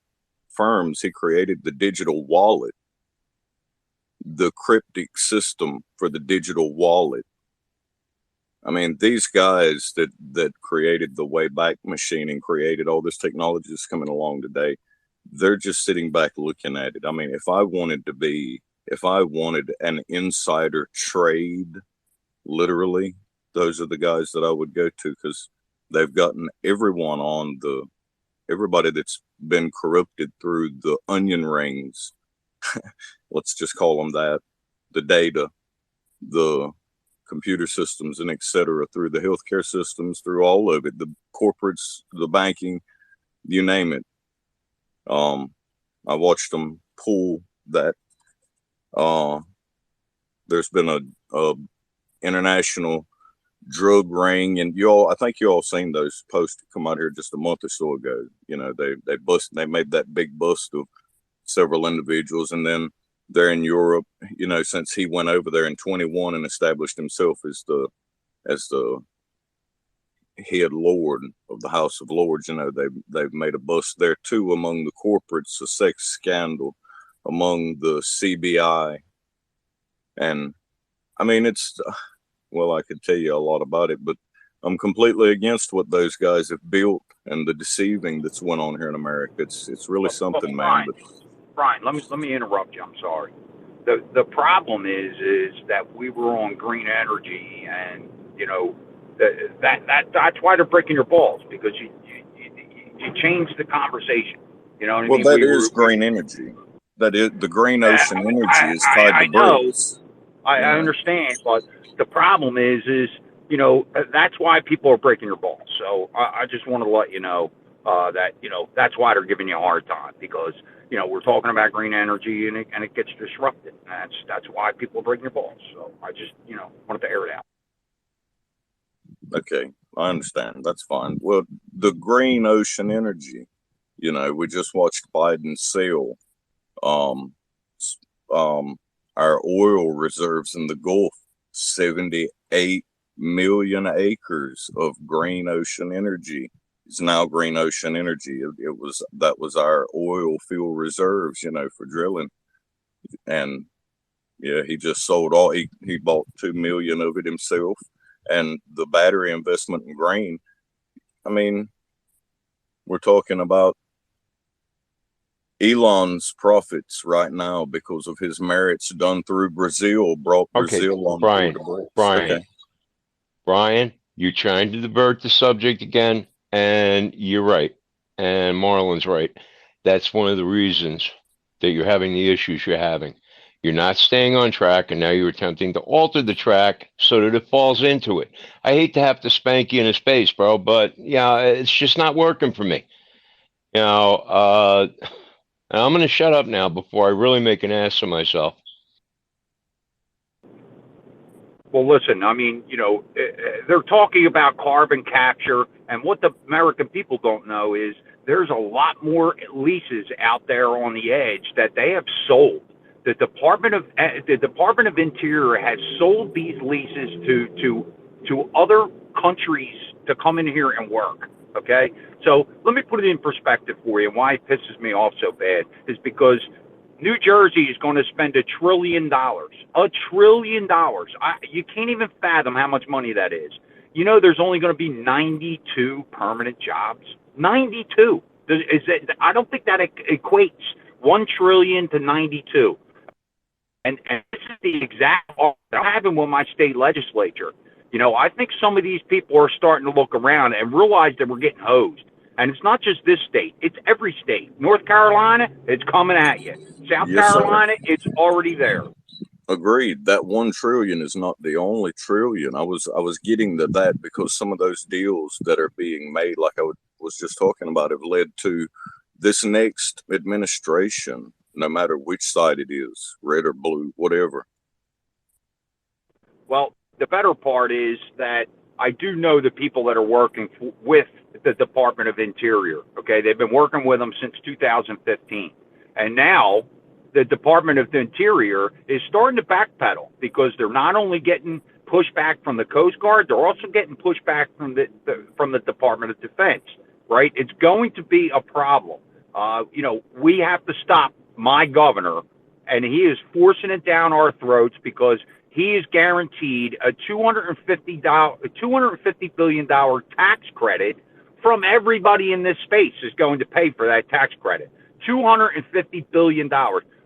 firms, he created the digital wallet, the cryptic system for the digital wallet. I mean, these guys that created the Wayback Machine and created all this technology that's coming along today, they're just sitting back looking at it. I mean, if I wanted an insider trade, literally, those are the guys that I would go to, because they've gotten everybody that's been corrupted through the onion rings, let's just call them that, the data, the computer systems, and etc., through the healthcare systems, through all of it, the corporates, the banking, you name it. I watched them pull that. There's been a international drug ring, and I think you all seen those posts come out here just a month or so ago. You know, they made that big bust of several individuals, and then they're in Europe, you know, since he went over there in 21 and established himself as the head lord of the House of Lords. You know, they've made a bust there too among the corporates, a sex scandal among the CBI. And I mean, well, I could tell you a lot about it, but I'm completely against what those guys have built and the deceiving that's went on here in America. It's really something, man.
Brian, let me interrupt you. I'm sorry. the problem is that we were on green energy, and that's why they're breaking your balls, because you changed the conversation. You know what I
Well,
mean?
that is green energy. That is the green ocean energy is tied
I
to
know,
breeze.
I understand, but the problem is that's why people are breaking your balls. So I just want to let you know that that's why they're giving you a hard time, because we're talking about green energy, and it gets disrupted. And that's why people are breaking your balls. So I just wanted to air it out.
Okay, I understand. That's fine. Well, the green ocean energy, we just watched Biden sell um, our oil reserves in the Gulf, 78 million acres of green ocean energy is now green ocean energy. That was our oil field reserves, for drilling. And yeah, he just sold all, he bought 2 million of it himself. And the battery investment in grain, I mean, we're talking about Elon's profits right now because of his merits done through Brazil, brought Brazil on board the BRICS.
Brian, Brian, you're trying to divert the subject again, and you're right. And Marlon's right. That's one of the reasons that you're having the issues you're having. You're not staying on track, and now you're attempting to alter the track so that it falls into it. I hate to have to spank you in his face, bro, but it's just not working for me. And I'm going to shut up now before I really make an ass of myself.
Well, listen, I mean, they're talking about carbon capture, and what the American people don't know is there's a lot more leases out there on the edge that they have sold. The Department of Interior has sold these leases to other countries to come in here and work. Okay, so let me put it in perspective for you. And why it pisses me off so bad is because New Jersey is going to spend $1 trillion. $1 trillion. You can't even fathom how much money that is. There's only going to be 92 permanent jobs. 92. I don't think that equates 1 trillion to 92. And this is the exact that happened with my state legislature. I think some of these people are starting to look around and realize that we're getting hosed. And it's not just this state, it's every state. North Carolina, it's coming at you. South Carolina, it's already there.
Agreed. That 1 trillion is not the only trillion. I was getting to that because some of those deals that are being made, like I was just talking about, have led to this next administration, no matter which side it is, red or blue, whatever.
Well, the better part is that I do know the people that are working with the Department of Interior. Okay, they've been working with them since 2015, and now the Department of the Interior is starting to backpedal because they're not only getting pushback from the Coast Guard, they're also getting pushback from the Department of Defense. Right? It's going to be a problem. We have to stop my governor, and he is forcing it down our throats because he is guaranteed a $250 billion tax credit from everybody in this space is going to pay for that tax credit. $250 billion.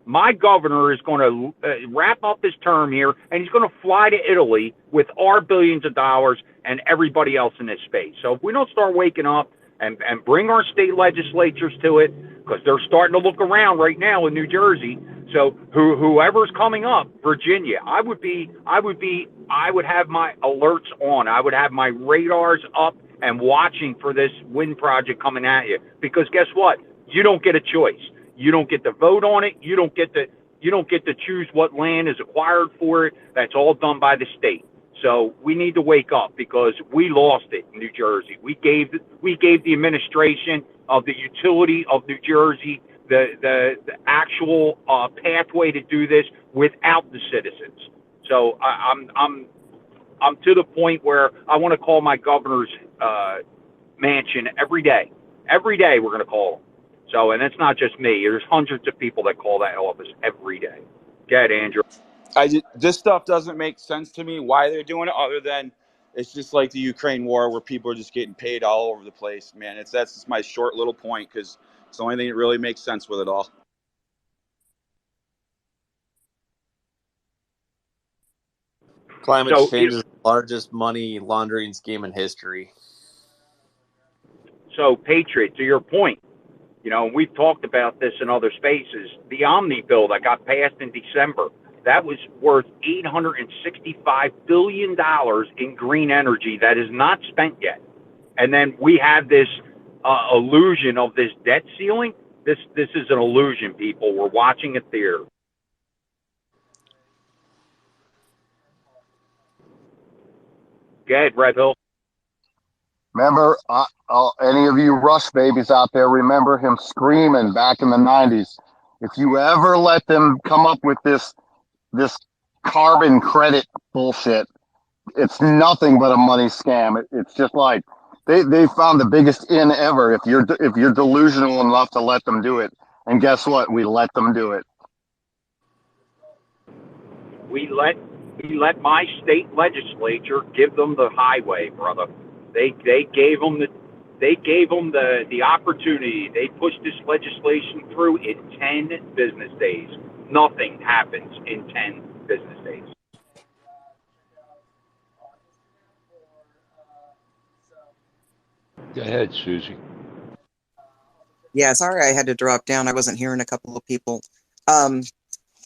My governor is going to wrap up his term here, and he's going to fly to Italy with our billions of dollars and everybody else in this space. So if we don't start waking up and bring our state legislatures to it, because they're starting to look around right now in New Jersey. So whoever's coming up, Virginia, I would have my alerts on. I would have my radars up and watching for this wind project coming at you. Because guess what? You don't get a choice. You don't get to vote on it. You don't get to choose what land is acquired for it. That's all done by the state. So we need to wake up because we lost it in New Jersey. We gave the administration of the utility of New Jersey the actual pathway to do this without the citizens. So I'm to the point where I want to call my governor's mansion every day. Every day we're going to call him. So, and it's not just me. There's hundreds of people that call that office every day. Go ahead, Andrew.
This stuff doesn't make sense to me why they're doing it, other than it's just like the Ukraine war where people are just getting paid all over the place, man. That's just my short little point, because it's the only thing that really makes sense with it all.
Climate
So,
change is the largest money laundering scheme in history.
so Patriot, to your point, we've talked about this in other spaces. The Omni bill that got passed in December, that was worth $865 billion in green energy that is not spent yet. And then we have this illusion of this debt ceiling. This is an illusion, people. We're watching a theater. Go ahead, Red Hill.
Remember, any of you Rush babies out there, remember him screaming back in the 90s. If you ever let them come up with this carbon credit bullshit, it's nothing but a money scam. It's just like they found the biggest in ever if you're delusional enough to let them do it. And guess what? We let them do it.
We let my state legislature give them the highway, brother. They gave them the opportunity. They pushed this legislation through in 10 business days. Nothing happens in 10 business days.
Go ahead, Susie.
Yeah, sorry I had to drop down. I wasn't hearing a couple of people.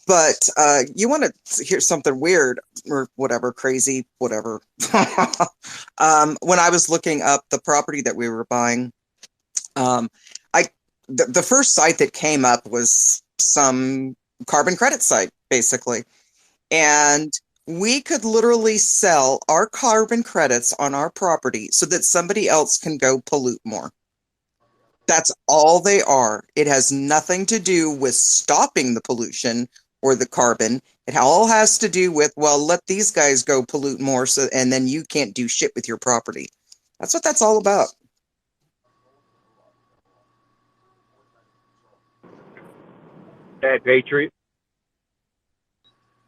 But you want to hear something weird or whatever, crazy, whatever. When I was looking up the property that we were buying, the first site that came up was some carbon credit site, basically. And we could literally sell our carbon credits on our property so that somebody else can go pollute more. That's all they are. It has nothing to do with stopping the pollution or the carbon. It all has to do with, well, let these guys go pollute more, and then you can't do shit with your property. That's what that's all about.
Hey, Patriot.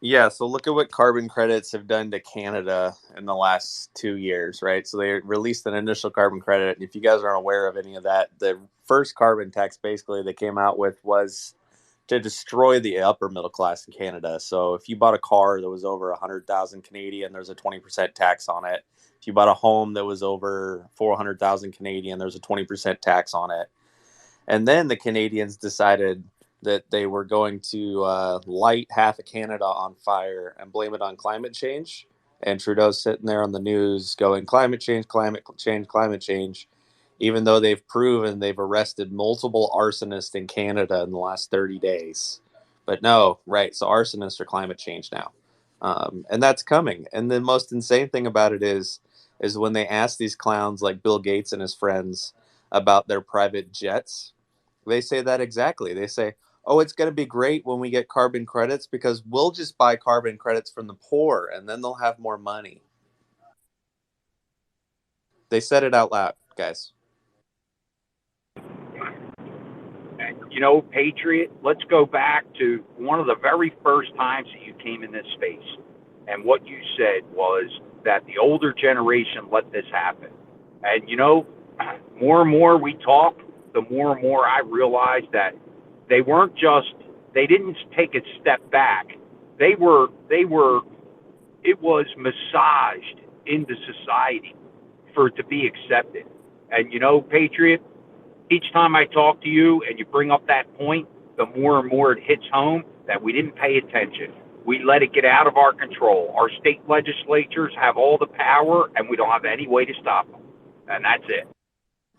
Yeah, so look at what carbon credits have done to Canada in the last 2 years, right? So they released an initial carbon credit. If you guys aren't aware of any of that, the first carbon tax basically they came out with was to destroy the upper middle class in Canada. So if you bought a car that was over 100,000 Canadian, there's a 20% tax on it. If you bought a home that was over 400,000 Canadian, there's a 20% tax on it. And then the Canadians decided that they were going to light half of Canada on fire and blame it on climate change. And Trudeau's sitting there on the news going, climate change, climate change, climate change, even though they've proven they've arrested multiple arsonists in Canada in the last 30 days. But no, right, so arsonists are climate change now. And that's coming. And the most insane thing about it is when they ask these clowns like Bill Gates and his friends about their private jets, they say that exactly. They say, oh, it's going to be great when we get carbon credits because we'll just buy carbon credits from the poor and then they'll have more money. They said it out loud, guys.
Patriot, let's go back to one of the very first times that you came in this space. And what you said was that the older generation let this happen. And, more and more we talk, the more and more I realize that they didn't take a step back. It was massaged into society for it to be accepted. And, Patriot, each time I talk to you and you bring up that point, the more and more it hits home that we didn't pay attention. We let it get out of our control. Our state legislatures have all the power and we don't have any way to stop them. And that's it.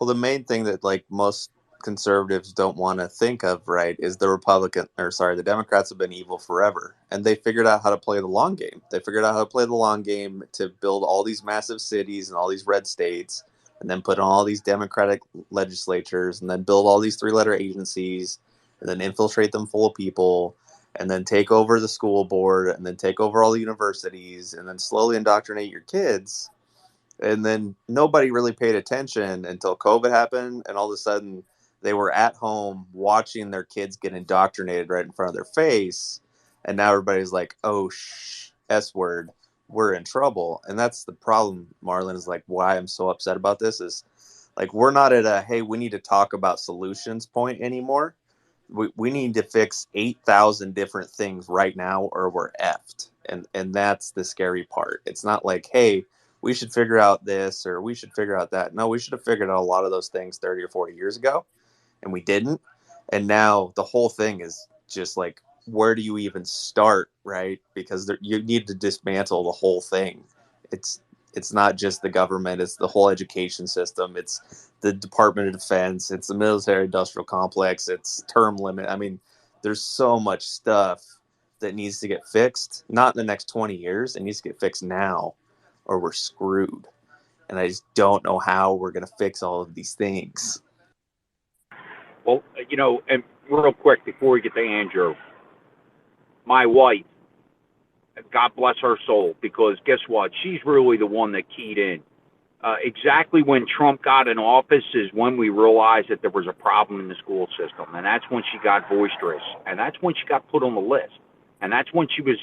Well, the main thing that most conservatives don't want to think of, right, is the Democrats have been evil forever. And they figured out how to play the long game. They figured out how to play the long game to build all these massive cities and all these red states and then put on all these Democratic legislatures and then build all these three-letter agencies and then infiltrate them full of people and then take over the school board and then take over all the universities and then slowly indoctrinate your kids. And then nobody really paid attention until COVID happened, and all of a sudden they were at home watching their kids get indoctrinated right in front of their face. And now everybody's like, oh, S word, we're in trouble. And that's the problem, Marlon, is why I'm so upset about this is we're not at a, hey, we need to talk about solutions point anymore. We need to fix 8,000 different things right now or we're effed. And that's the scary part. It's not like, hey, we should figure out this or we should figure out that. No, we should have figured out a lot of those things 30 or 40 years ago, and we didn't. And now the whole thing is just like, where do you even start, right? Because you need to dismantle the whole thing. It's not just the government, it's the whole education system, it's the Department of Defense, it's the military industrial complex, it's term limit. I mean, there's so much stuff that needs to get fixed, not in the next 20 years. It needs to get fixed now, or we're screwed. And I just don't know how we're going to fix all of these things.
Well, and real quick before we get to Andrew, my wife, God bless her soul, because guess what? She's really the one that keyed in. Exactly when Trump got in office is when we realized that there was a problem in the school system. And that's when she got boisterous. And that's when she got put on the list. And that's when she was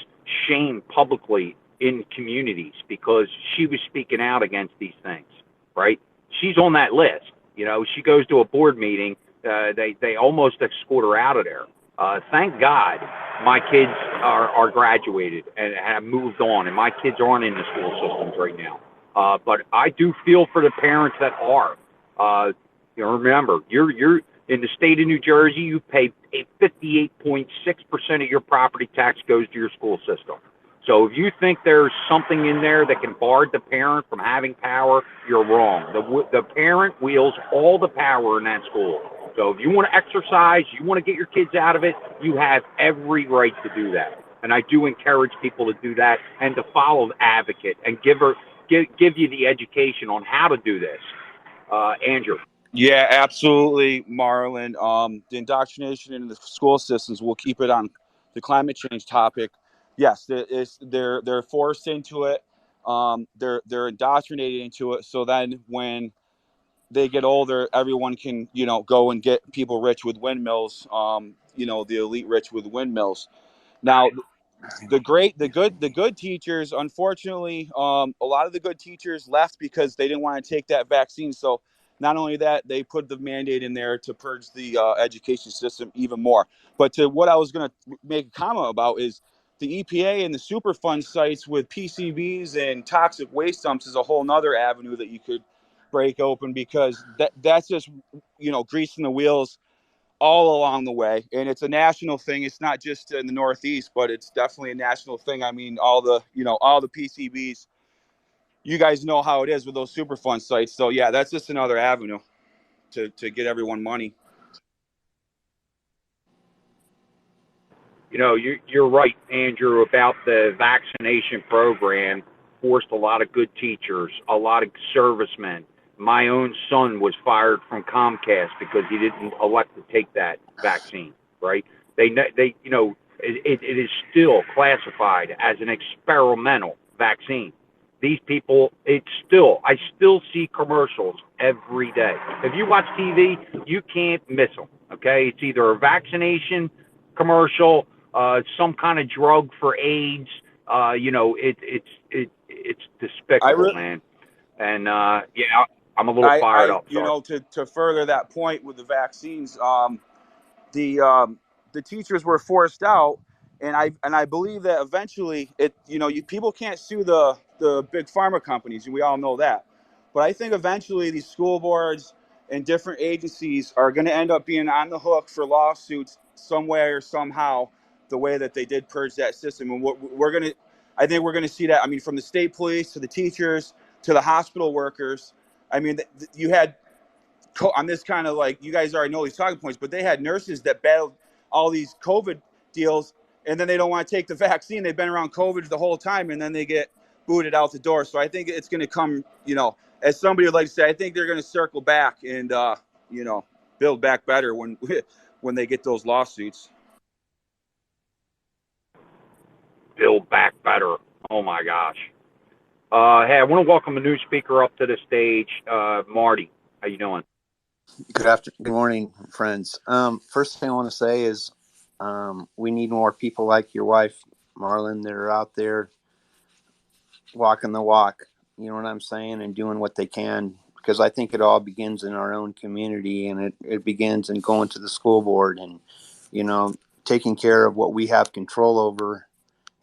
shamed publicly in communities because she was speaking out against these things, right? She's on that list. She goes to a board meeting. They almost escort her out of there. Thank God my kids are graduated and have moved on, and my kids aren't in the school systems right now. But I do feel for the parents that are. Remember, you're in the state of New Jersey, you pay 58.6% of your property tax goes to your school system. So if you think there's something in there that can bar the parent from having power, you're wrong. The parent wields all the power in that school. So if you want to exercise, you want to get your kids out of it, you have every right to do that. And I do encourage people to do that and to follow the advocate and give you the education on how to do this. Andrew.
Yeah, absolutely, Marlon. The indoctrination in the school systems, we'll keep it on the climate change topic. Yes, they're forced into it. They're indoctrinated into it. So then when they get older, everyone can, go and get people rich with windmills, the elite rich with windmills. Now, the good teachers, unfortunately, a lot of the good teachers left because they didn't want to take that vaccine. So not only that, they put the mandate in there to purge the education system even more. But to what I was going to make a comment about is the EPA and the Superfund sites with PCBs and toxic waste dumps is a whole nother avenue that you could break open, because that's just, greasing the wheels all along the way. And it's a national thing. It's not just in the Northeast, but it's definitely a national thing. I mean, all the PCBs, you guys know how it is with those Superfund sites. So yeah, that's just another avenue to get everyone money.
You're right, Andrew, about the vaccination program forced a lot of good teachers, a lot of servicemen. My own son was fired from Comcast because he didn't elect to take that vaccine, right? It is still classified as an experimental vaccine. These people, I still see commercials every day. If you watch TV, you can't miss them, okay? It's either a vaccination commercial, some kind of drug for AIDS. It's despicable, man. And I'm a little fired up. Sorry.
To further that point with the vaccines, the teachers were forced out, and I believe that eventually people can't sue the big pharma companies, and we all know that. But I think eventually these school boards and different agencies are going to end up being on the hook for lawsuits some way or somehow, the way that they did purge that system. And I think we're going to see that. I mean, from the state police to the teachers to the hospital workers. I mean, you had on this kind of, like, you guys already know these talking points, but they had nurses that battled all these COVID deals, and then they don't want to take the vaccine. They've been around COVID the whole time, and then they get booted out the door. So I think it's going to come, as somebody would like to say, I think they're going to circle back and, build back better when they get those lawsuits.
Build back better. Oh my gosh. Hey, I want to welcome a new speaker up to the stage. Marty, how you doing?
Good morning, friends. First thing I want to say is we need more people like your wife, Marlon, that are out there walking the walk, you know what I'm saying, and doing what they can, because I think it all begins in our own community, and it begins in going to the school board and, taking care of what we have control over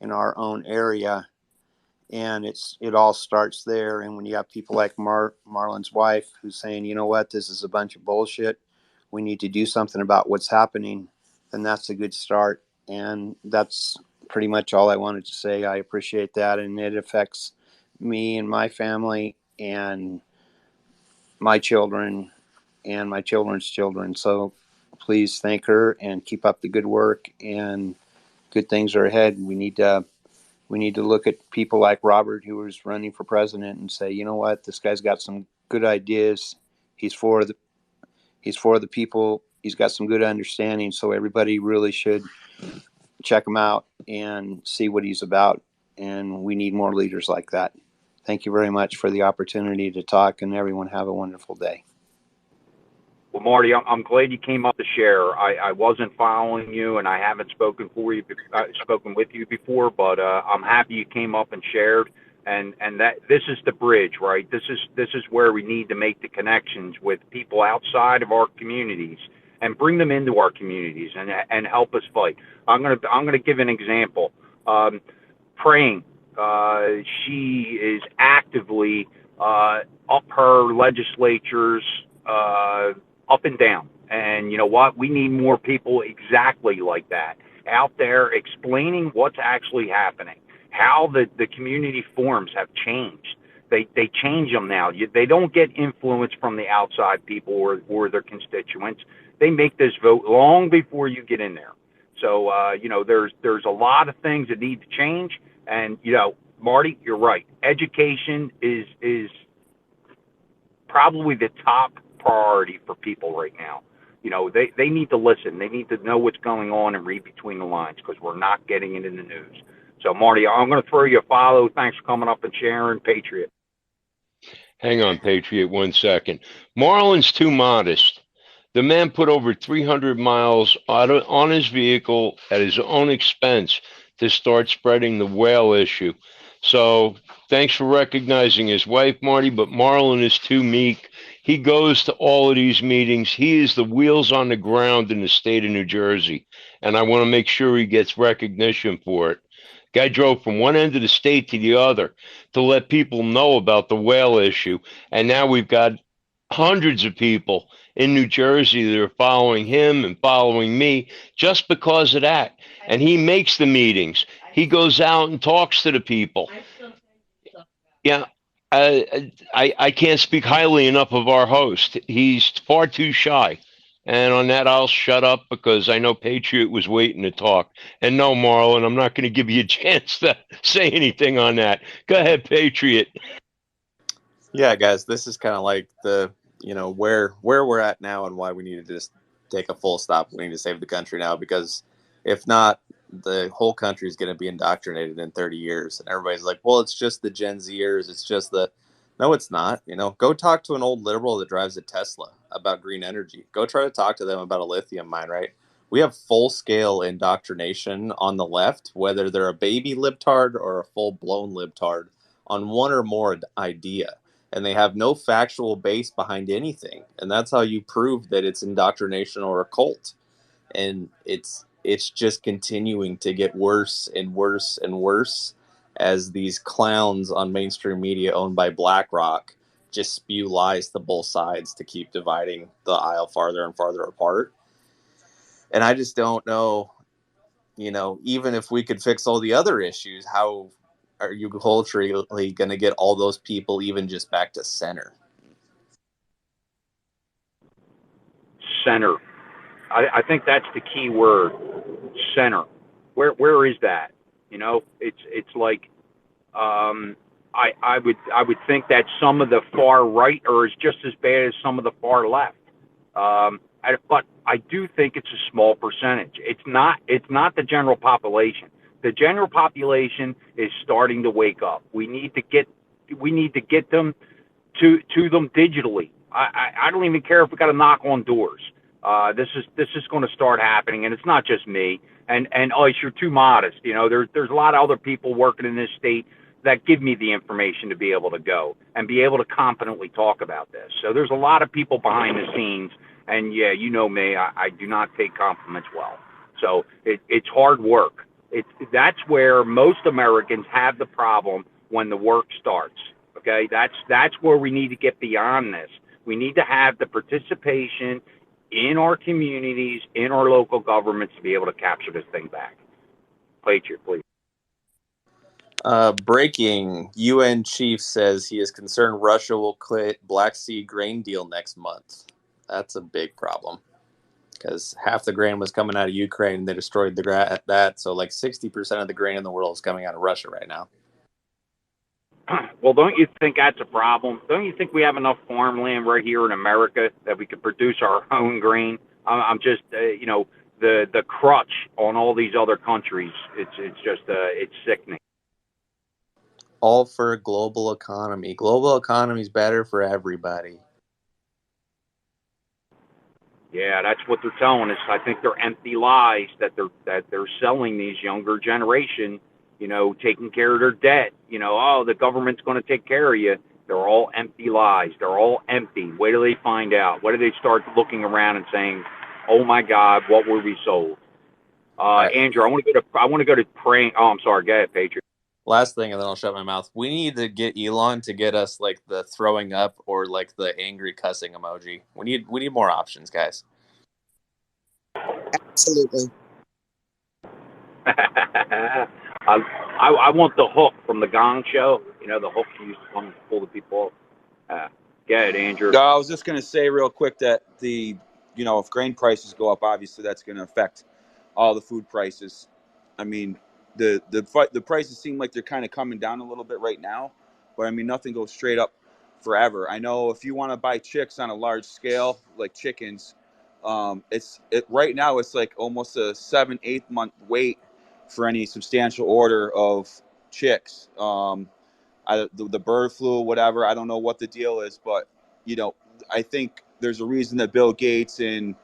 in our own area. And it all starts there. And when you have people like Marlon's wife who's saying, you know what, this is a bunch of bullshit, we need to do something about what's happening, then that's a good start. And that's pretty much all I wanted to say. I appreciate that, and it affects me and my family and my children and my children's children. So please thank her and keep up the good work, and good things are ahead. We need to look at people like Robert, who was running for president, and say, you know what, this guy's got some good ideas. He's for the people. He's got some good understanding. So everybody really should check him out and see what he's about. And we need more leaders like that. Thank you very much for the opportunity to talk, and everyone have a wonderful day.
Well, Marty, I'm glad you came up to share. I wasn't following you, and I haven't spoken with you before, but I'm happy you came up and shared. And that this is the bridge, right? This is where we need to make the connections with people outside of our communities and bring them into our communities and help us fight. I'm gonna give an example. Praying, she is actively up her legislatures. Up and down. And you know what? We need more people exactly like that out there explaining what's actually happening, how the community forums have changed. They change them now. They don't get influence from the outside people or their constituents. They make this vote long before you get in there. So, there's a lot of things that need to change. And, Marty, you're right. Education is probably the top priority for people right now. They need to listen. They need to know what's going on and read between the lines, because we're not getting it in the news. So, Marty, I'm going to throw you a follow. Thanks for coming up and sharing. Patriot.
Hang on, Patriot, 1 second. Marlon's too modest. The man put over 300 miles on his vehicle at his own expense to start spreading the whale issue. So thanks for recognizing his wife, Marty, but Marlon is too meek. He goes to all of these meetings. He is the wheels on the ground in the state of New Jersey, and I want to make sure he gets recognition for it. Guy drove from one end of the state to the other to let people know about the whale issue, and now we've got hundreds of people in New Jersey that are following him and following me just because of that. And he makes the meetings. He goes out and talks to the people. Yeah, I can't speak highly enough of our host. He's far too shy. And on that, I'll shut up because I know Patriot was waiting to talk. And no, Marlon, I'm not going to give you a chance to say anything on that. Go ahead, Patriot.
Yeah, guys, this is kind of like the, where we're at now and why we need to just take a full stop. We need to save the country now, because if not, the whole country is going to be indoctrinated in 30 years. And everybody's like, well, it's just the Gen Zers. It's just no, it's not. Go talk to an old liberal that drives a Tesla about green energy. Go try to talk to them about a lithium mine, right? We have full-scale indoctrination on the left, whether they're a baby libtard or a full-blown libtard, on one or more idea. And they have no factual base behind anything. And that's how you prove that it's indoctrination or a cult. And it's just continuing to get worse and worse and worse as these clowns on mainstream media owned by BlackRock just spew lies to both sides to keep dividing the aisle farther and farther apart. And I just don't know, even if we could fix all the other issues, how are you culturally going to get all those people even just back to center?
Center. I think that's the key word. Center. Where is that? It's like I would think that some of the far right are just as bad as some of the far left. But I do think it's a small percentage. It's not the general population. The general population is starting to wake up. We need to get them to them digitally. I don't even care if we got to knock on doors. This is going to start happening, and it's not just me. And you're too modest. There's a lot of other people working in this state that give me the information to be able to go and be able to confidently talk about this. So there's a lot of people behind the scenes, and yeah, me, I do not take compliments well. So it's hard work. That's where most Americans have the problem when the work starts. Okay, that's where we need to get beyond this. We need to have the participation in our communities, in our local governments to be able to capture this thing back. Patriot, please.
Breaking. UN chief says he is concerned Russia will quit Black Sea grain deal next month. That's a big problem because half the grain was coming out of Ukraine and they destroyed that. So like 60% of the grain in the world is coming out of Russia right now.
Well, don't you think that's a problem? Don't you think we have enough farmland right here in America that we could produce our own grain? I'm just, the crutch on all these other countries. It's just, it's sickening.
All for a global economy. Global economy is better for everybody.
Yeah, that's what they're telling us. I think they're empty lies that they're selling these younger generation. Taking care of their debt. The government's going to take care of you. They're all empty lies. They're all empty. Wait till they find out. Wait till they start looking around and saying, "Oh my God, what were we sold?" Andrew, I want to go to praying. Oh, I'm sorry. Go ahead, Patriot.
Last thing, and then I'll shut my mouth. We need to get Elon to get us like the throwing up or like the angry cussing emoji. We need more options, guys.
Absolutely.
I want the hook from the Gong Show. The hook you used to come and pull the people up. Go ahead, Andrew.
No, I was just going to say real quick that if grain prices go up, obviously that's going to affect all the food prices. I mean, the prices seem like they're kind of coming down a little bit right now, but I mean, nothing goes straight up forever. I know if you want to buy chicks on a large scale, like chickens, right now it's like almost a 7-8 month wait for any substantial order of chicks. The bird flu, whatever. I don't know what the deal is, but I think there's a reason that Bill Gates and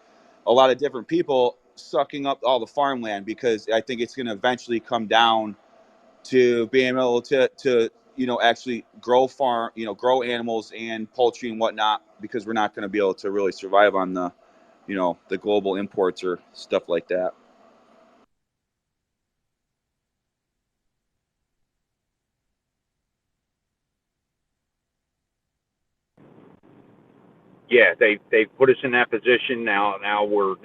a lot of different people sucking up all the farmland, because I think it's going to eventually come down to being able to actually grow grow animals and poultry and whatnot, because we're not going to be able to really survive on the global imports or stuff like that.
Yeah, they put us in that position. Now we're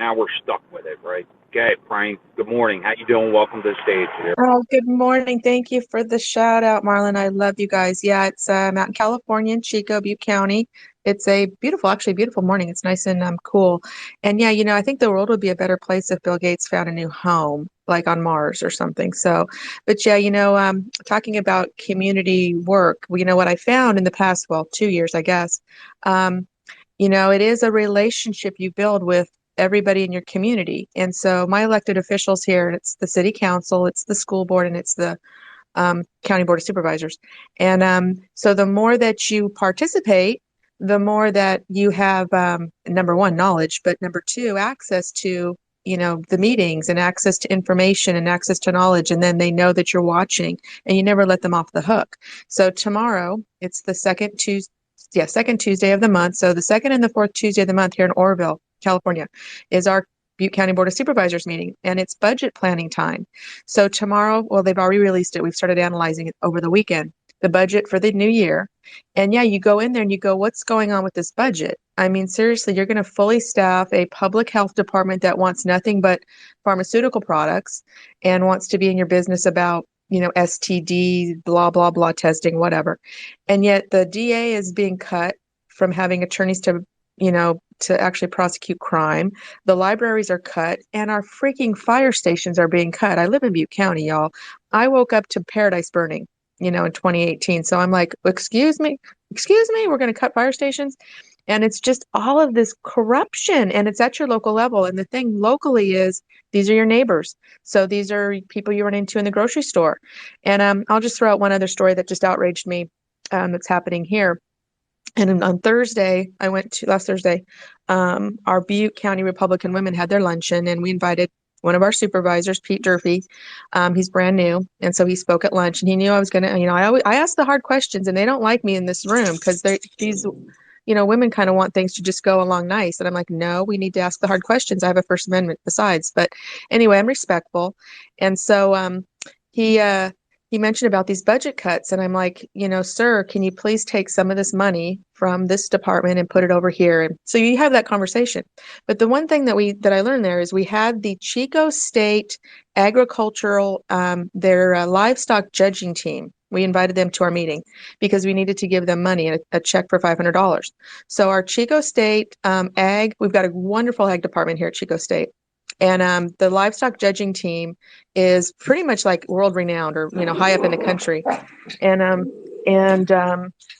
stuck with it, right? Okay, Frank. Good morning. How you doing? Welcome to the stage here.
Oh, good morning. Thank you for the shout out, Marlon. I love you guys. Yeah, it's I'm out in California in Chico, Butte County. It's a beautiful morning. It's nice and cool. And yeah, I think the world would be a better place if Bill Gates found a new home, like on Mars or something. So, but yeah, talking about community work, what I found in the past, 2 years, I guess. It is a relationship you build with everybody in your community. And so my elected officials here, it's the city council, it's the school board, and it's the county board of supervisors. And so the more that you participate, the more that you have, number one, knowledge, but number two, access to, the meetings and access to information and access to knowledge. And then they know that you're watching and you never let them off the hook. So tomorrow, it's the second Tuesday of the month. So the second and the fourth Tuesday of the month here in Oroville, California, is our Butte County Board of Supervisors meeting, and it's budget planning time. So tomorrow, they've already released it. We've started analyzing it over the weekend, the budget for the new year. And yeah, you go in there and you go, what's going on with this budget? I mean, seriously, you're going to fully staff a public health department that wants nothing but pharmaceutical products and wants to be in your business about STD, blah, blah, blah, testing, whatever. And yet the DA is being cut from having attorneys to actually prosecute crime. The libraries are cut, and our freaking fire stations are being cut. I live in Butte County, y'all. I woke up to paradise burning, in 2018. So I'm like, excuse me, we're going to cut fire stations. And it's just all of this corruption, and it's at your local level. And the thing locally is these are your neighbors. So these are people you run into in the grocery store. And I'll just throw out one other story that just outraged me that's happening here. And on Thursday, last Thursday, our Butte County Republican women had their luncheon, and we invited one of our supervisors, Pete Durfee. He's brand new, and so he spoke at lunch, and he knew I was going to, I ask the hard questions, and they don't like me in this room because women kind of want things to just go along nice. And I'm like, no, we need to ask the hard questions. I have a First Amendment besides. But anyway, I'm respectful. And so he he mentioned about these budget cuts, and I'm like, sir, can you please take some of this money from this department and put it over here? And so you have that conversation. But the one thing that I learned there is we had the Chico State agricultural their livestock judging team. We invited them to our meeting because we needed to give them money, a check for $500. So our Chico State we've got a wonderful ag department here at Chico State. And the livestock judging team is pretty much like world renowned, or high up in the country. And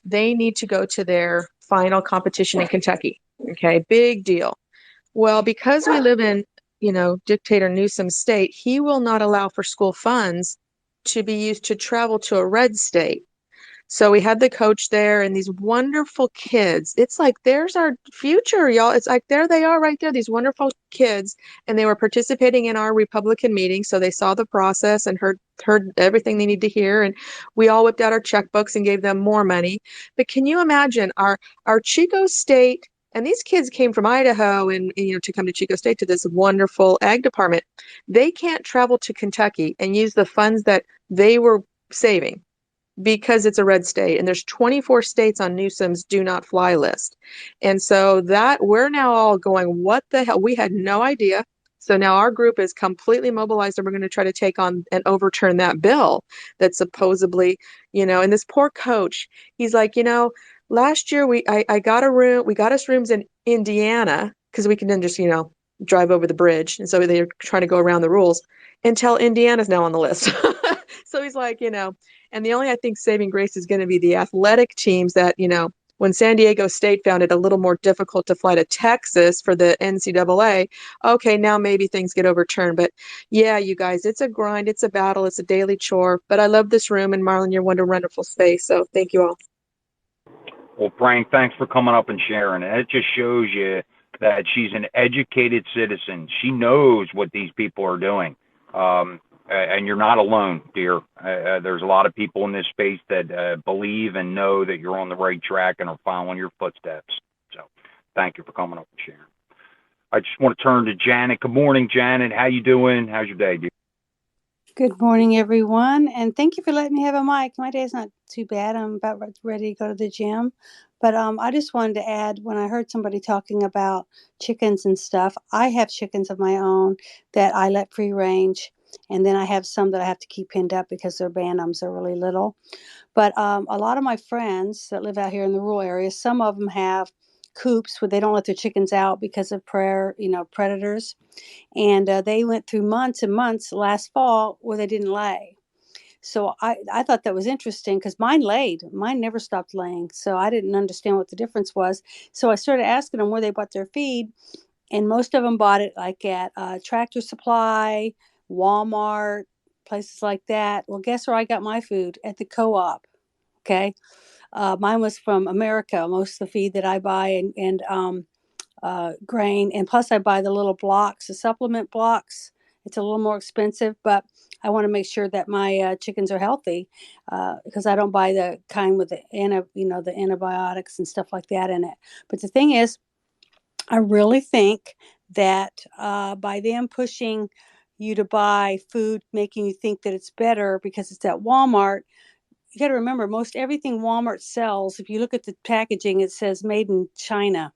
they need to go to their final competition in Kentucky. Okay, big deal. Well, because we live in dictator Newsom's state, he will not allow for school funds to be used to travel to a red state. So we had the coach there and these wonderful kids. It's like, there's our future, y'all. It's like, there they are right there, these wonderful kids. And they were participating in our Republican meeting. So they saw the process and heard everything they need to hear. And we all whipped out our checkbooks and gave them more money. But can you imagine our Chico State, and these kids came from Idaho and to come to Chico State to this wonderful ag department. They can't travel to Kentucky and use the funds that they were saving, because it's a red state, and there's 24 states on Newsom's do not fly list. And so that we're now all going, what the hell? We had no idea. So now our group is completely mobilized, and we're going to try to take on and overturn that bill that supposedly, and this poor coach, he's like, last year I got we got us rooms in Indiana because we can then just, drive over the bridge. And so they're trying to go around the rules until Indiana's now on the list. So he's like, and the only, I think, saving grace is going to be the athletic teams that, when San Diego State found it a little more difficult to fly to Texas for the NCAA, okay, now maybe things get overturned. But yeah, you guys, it's a grind, it's a battle, it's a daily chore. But I love this room, and Marlon, you're wonderful space. So thank you all.
Well, Frank, thanks for coming up and sharing. And it just shows you that she's an educated citizen. She knows what these people are doing. And you're not alone, dear. There's a lot of people in this space that believe and know that you're on the right track and are following your footsteps. So thank you for coming up and sharing. I just want to turn to Janet. Good morning, Janet. How you doing? How's your day, dear?
Good morning, everyone, and thank you for letting me have a mic. My day's not too bad. I'm about ready to go to the gym. But I just wanted to add, when I heard somebody talking about chickens and stuff, I have chickens of my own that I let free range. And then I have some that I have to keep pinned up because they're bantams. They're really little. But a lot of my friends that live out here in the rural areas, some of them have coops where they don't let their chickens out because of predators. And they went through months and months last fall where they didn't lay. So I thought that was interesting because mine laid. Mine never stopped laying. So I didn't understand what the difference was. So I started asking them where they bought their feed. And most of them bought it like at Tractor Supply, Walmart, places like that. Well, guess where I got my food? At the co-op. Okay. Mine was from America. Most of the feed that I buy and grain. And plus I buy the little blocks, the supplement blocks. It's a little more expensive, but I want to make sure that my chickens are healthy because I don't buy the kind with the antibiotics and stuff like that in it. But the thing is, I really think that by them pushing you to buy food, making you think that it's better because it's at Walmart, you got to remember most everything Walmart sells, if you look at the packaging, it says made in China.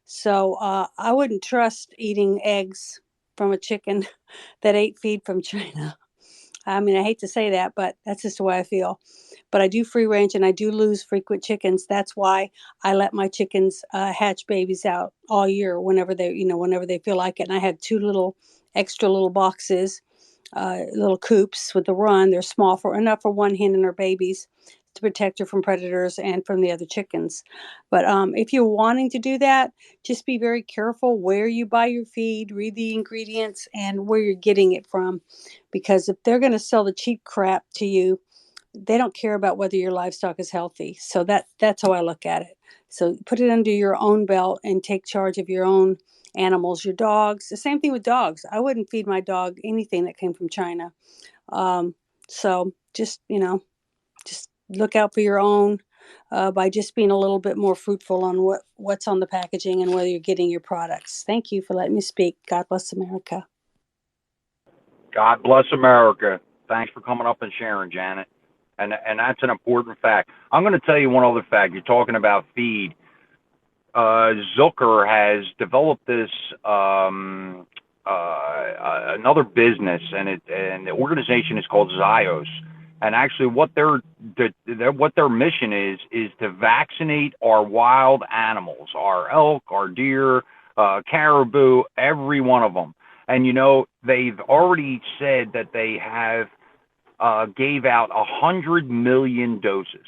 So I wouldn't trust eating eggs from a chicken that ate feed from China. I mean, I hate to say that, but that's just the way I feel. But I do free range and I do lose frequent chickens. That's why I let my chickens hatch babies out all year whenever they feel like it. And I have two extra little boxes, little coops with the run. They're small enough for one hen and her babies to protect her from predators and from the other chickens. But if you're wanting to do that, just be very careful where you buy your feed, read the ingredients and where you're getting it from. Because if they're going to sell the cheap crap to you, they don't care about whether your livestock is healthy. So that's how I look at it. So put it under your own belt and take charge of your own animals, your dogs. The same thing with dogs. I wouldn't feed my dog anything that came from China. So just look out for your own by just being a little bit more fruitful on what's on the packaging and whether you're getting your products. Thank you for letting me speak. God bless America.
God bless America. Thanks for coming up and sharing, Janet. And that's an important fact. I'm going to tell you one other fact. You're talking about feed. Zucker has developed this another business, and the organization is called Zios. And actually, what their mission is to vaccinate our wild animals, our elk, our deer, caribou, every one of them. And they've already said that they have gave out 100 million doses.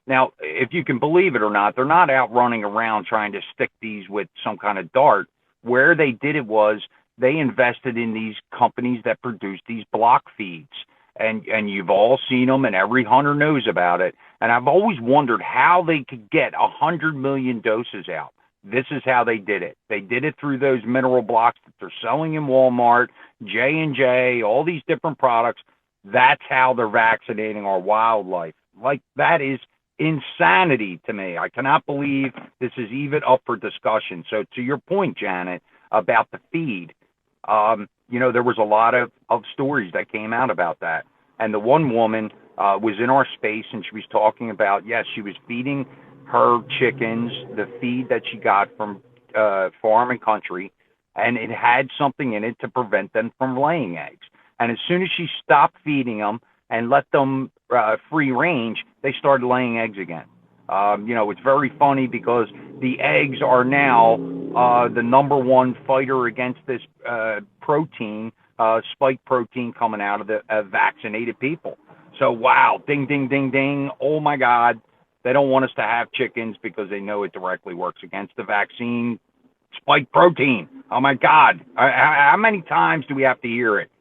Now, if you can believe it or not, they're not out running around trying to stick these with some kind of dart. Where they did it was they invested in these companies that produce these block feeds. And you've all seen them, and every hunter knows about it. And I've always wondered how they could get 100 million doses out. This is how they did it. They did it through those mineral blocks that they're selling in Walmart, J&J, all these different products. That's how they're vaccinating our wildlife. Like, that is insanity to me. I cannot believe this is even up for discussion. So to your point, Janet, about the feed, there was a lot of stories that came out about that. And the one woman was in our space, and she was talking about, yes, she was feeding her chickens the feed that she got from Farm and Country, and it had something in it to prevent them from laying eggs. And as soon as she stopped feeding them and let them free range, they started laying eggs again. It's very funny because the eggs are now the number one fighter against this protein, spike protein coming out of the vaccinated people. So, wow, ding, ding, ding, ding. Oh, my God. They don't want us to have chickens because they know it directly works against the vaccine spike protein. Oh, my God. How many times do we have to hear it?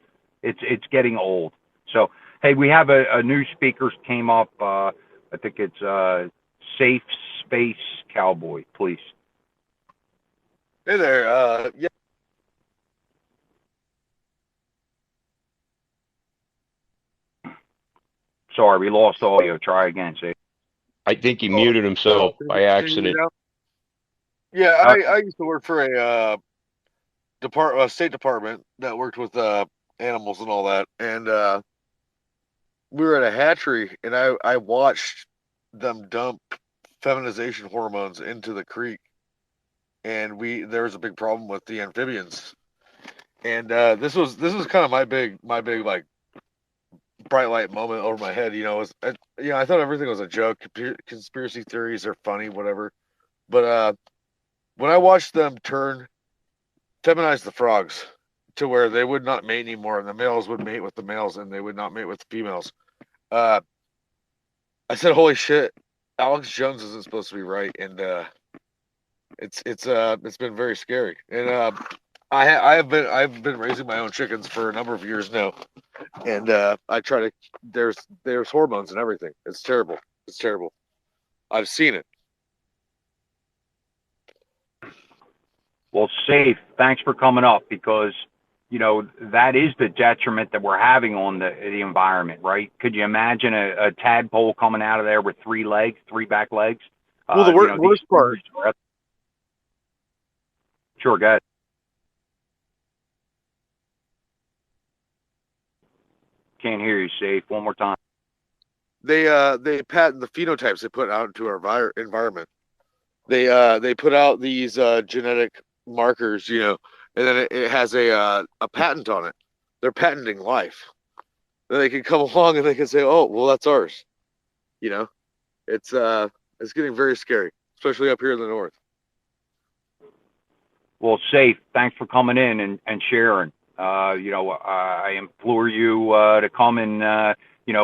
It's getting old. So, hey, we have a new speaker came up. I think it's Safe Space Cowboy, please.
Hey there. Yeah.
Sorry, we lost audio. Try again, Safe.
I think he muted himself by accident.
Yeah, I used to work for a State Department that worked with animals and all that, and we were at a hatchery, and I watched them dump feminization hormones into the creek, and there was a big problem with the amphibians, and this was kind of my big like bright light moment over my head. I thought everything was a joke. Conspiracy theories are funny, whatever, but when I watched them feminize the frogs to where they would not mate anymore, and the males would mate with the males, and they would not mate with the females. I said, "Holy shit! Alex Jones isn't supposed to be right," and it's been very scary. And I've been raising my own chickens for a number of years now, and I try to. There's hormones and everything. It's terrible. It's terrible. I've seen it.
Well, Safe, thanks for coming up, because that is the detriment that we're having on the environment, right? Could you imagine a tadpole coming out of there with three back legs?
Well, the worst part.
Sure, go ahead. Can't hear you, Safe. One more time.
They patent the phenotypes they put out into our environment. They put out these genetic markers, and then it has a patent on it. They're patenting life. Then they can come along and they can say, "Oh, well, that's ours." It's getting very scary, especially up here in the north.
Well, Safe, thanks for coming in and sharing. I implore you to come and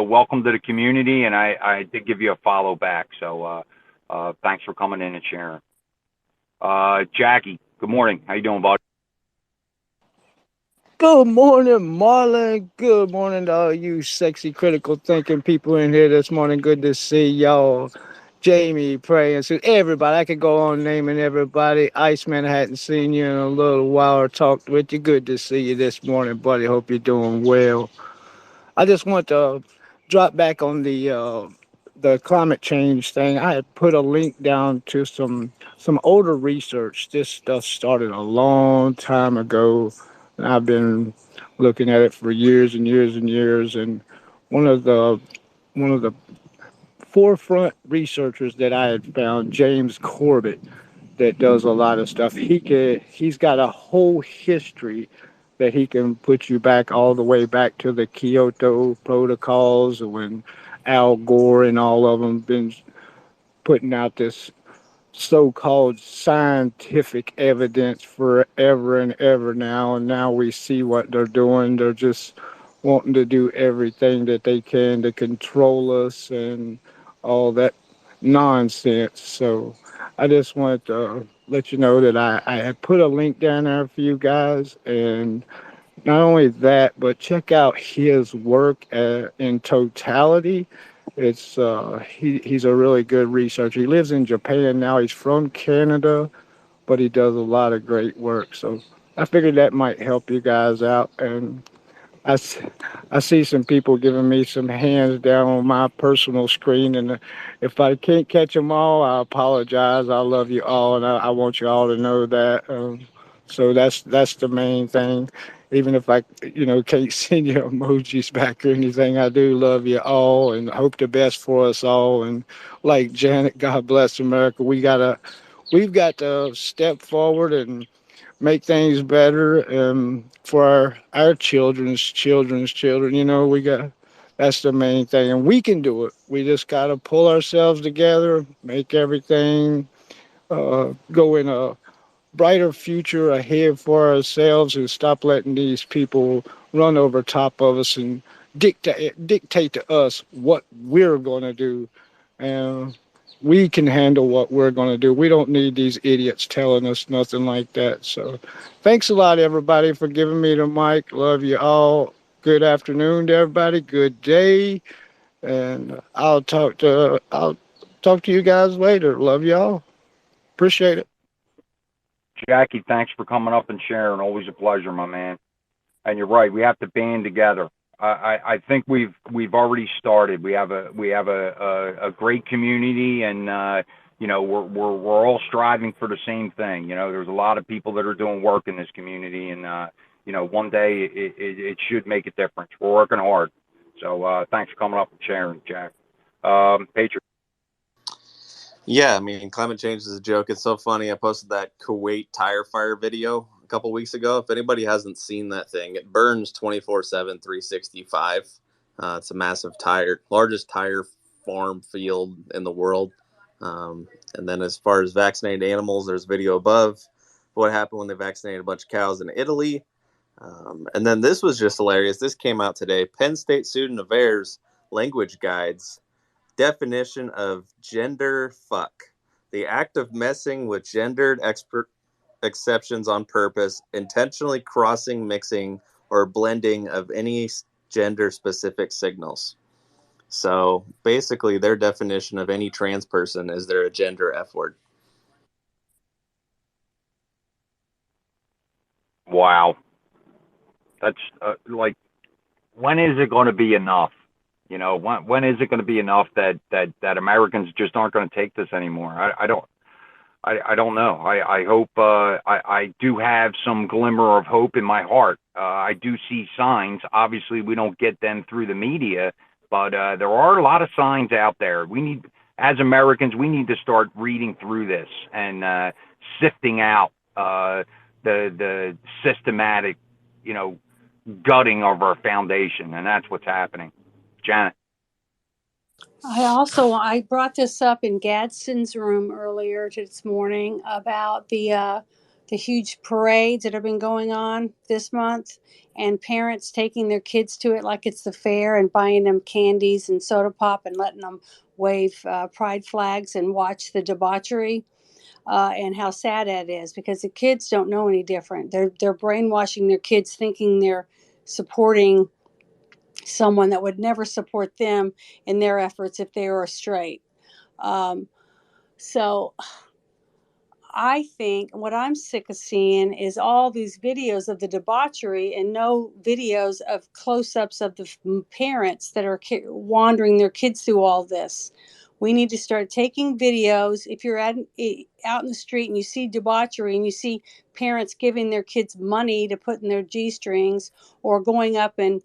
welcome to the community, and I did give you a follow back. So thanks for coming in and sharing. Jackie, good morning. How you doing, bud?
Good morning, Marlon. Good morning to all you sexy, critical thinking people in here this morning. Good to see y'all. Jamie, praying. So everybody, I could go on naming everybody. Iceman, I hadn't seen you in a little while or talked with you. Good to see you this morning, buddy. Hope you're doing well. I just want to drop back on the the climate change thing, I had put a link down to some older research. This stuff started a long time ago, and I've been looking at it for years and years and years. And one of the one of the forefront researchers that I had found, James Corbett, that does a lot of stuff. He's got a whole history that he can put you back all the way back to the Kyoto protocols when Al Gore and all of them been putting out this so-called scientific evidence forever and ever now, and now we see what they're doing. They're just wanting to do everything that they can to control us and all that nonsense. So I just wanted to let you know that I had put a link down there for you guys, and not only that, but check out his work in totality. He's a really good researcher. He lives in Japan now. He's from Canada, but he does a lot of great work. So I figured that might help you guys out. And I, s- I see some people giving me some hands down on my personal screen, and if I can't catch them all, I apologize. I love you all, and I want you all to know that. So that's the main thing. Even if I, can't send you emojis back or anything, I do love you all and hope the best for us all. And like Janet, God bless America. We've got to step forward and make things better for our children's children. That's the main thing, and we can do it. We just got to pull ourselves together, make everything go in a brighter future ahead for ourselves, and stop letting these people run over top of us and dictate to us what we're going to do. And we can handle what we're going to do. We don't need these idiots telling us nothing like that. So thanks a lot, everybody, for giving me the mic. Love you all. Good afternoon to everybody. Good day. And I'll talk to you guys later. Love y'all. Appreciate it.
Jackie, thanks for coming up and sharing. Always a pleasure, my man. And you're right. We have to band together. I think we've already started. We have a great community, and we're all striving for the same thing. There's a lot of people that are doing work in this community, and one day it should make a difference. We're working hard. So thanks for coming up and sharing, Jack. Patriot.
Yeah, I mean, climate change is a joke. It's so funny. I posted that Kuwait tire fire video a couple weeks ago. If anybody hasn't seen that thing, it burns 24/7, 365. It's a massive largest tire farm field in the world. And then as far as vaccinated animals, there's video above what happened when they vaccinated a bunch of cows in Italy. And then this was just hilarious. This came out today. Penn State student affairs language guides. Definition of gender fuck: the act of messing with gendered exceptions on purpose, intentionally crossing, mixing, or blending of any gender specific signals. So basically, their definition of any trans person is they're a gender F word.
Wow, that's like, when is it going to be enough? When is it going to be enough that Americans just aren't going to take this anymore? I don't know. I hope I do have some glimmer of hope in my heart. I do see signs. Obviously, we don't get them through the media, but there are a lot of signs out there. As Americans, we need to start reading through this and sifting out the systematic, gutting of our foundation, and that's what's happening. Janet.
I brought this up in Gadsden's room earlier this morning about the huge parades that have been going on this month, and parents taking their kids to it like it's the fair and buying them candies and soda pop and letting them wave pride flags and watch the debauchery. And how sad that is, because the kids don't know any different. They're brainwashing their kids, thinking they're supporting someone that would never support them in their efforts if they were straight. So I think what I'm sick of seeing is all these videos of the debauchery and no videos of close-ups of the parents that are wandering their kids through all this. We need to start taking videos. If you're out in the street and you see debauchery and you see parents giving their kids money to put in their G-strings, or going up and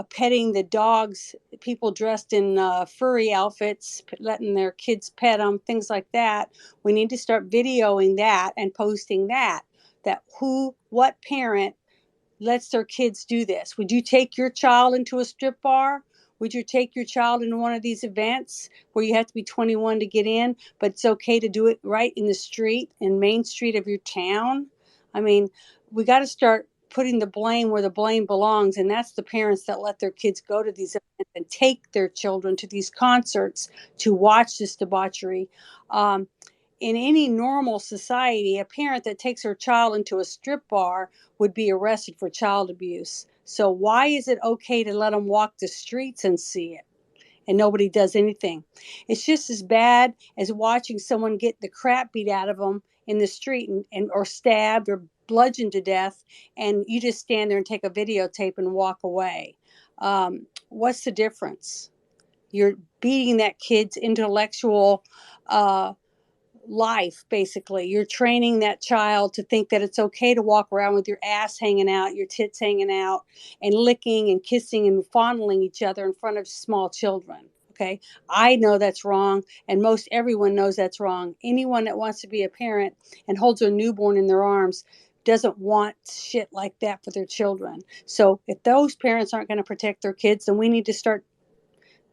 petting the dogs, people dressed in furry outfits, letting their kids pet them, things like that. We need to start videoing that and posting that. What parent lets their kids do this? Would you take your child into a strip bar? Would you take your child into one of these events where you have to be 21 to get in, but it's okay to do it right in the street, in Main Street of your town? I mean, we got to start putting the blame where the blame belongs, and that's the parents that let their kids go to these events and take their children to these concerts to watch this debauchery. In any normal society, a parent that takes her child into a strip bar would be arrested for child abuse. So why is it okay to let them walk the streets and see it and nobody does anything? It's just as bad as watching someone get the crap beat out of them in the street and or stabbed or bludgeoned to death, and you just stand there and take a videotape and walk away. What's the difference? You're beating that kid's intellectual life. Basically, you're training that child to think that it's okay to walk around with your ass hanging out, your tits hanging out, and licking and kissing and fondling each other in front of small children. Okay, I know that's wrong, and most everyone knows that's wrong. Anyone that wants to be a parent and holds a newborn in their arms doesn't want shit like that for their children. So if those parents aren't going to protect their kids, then we need to start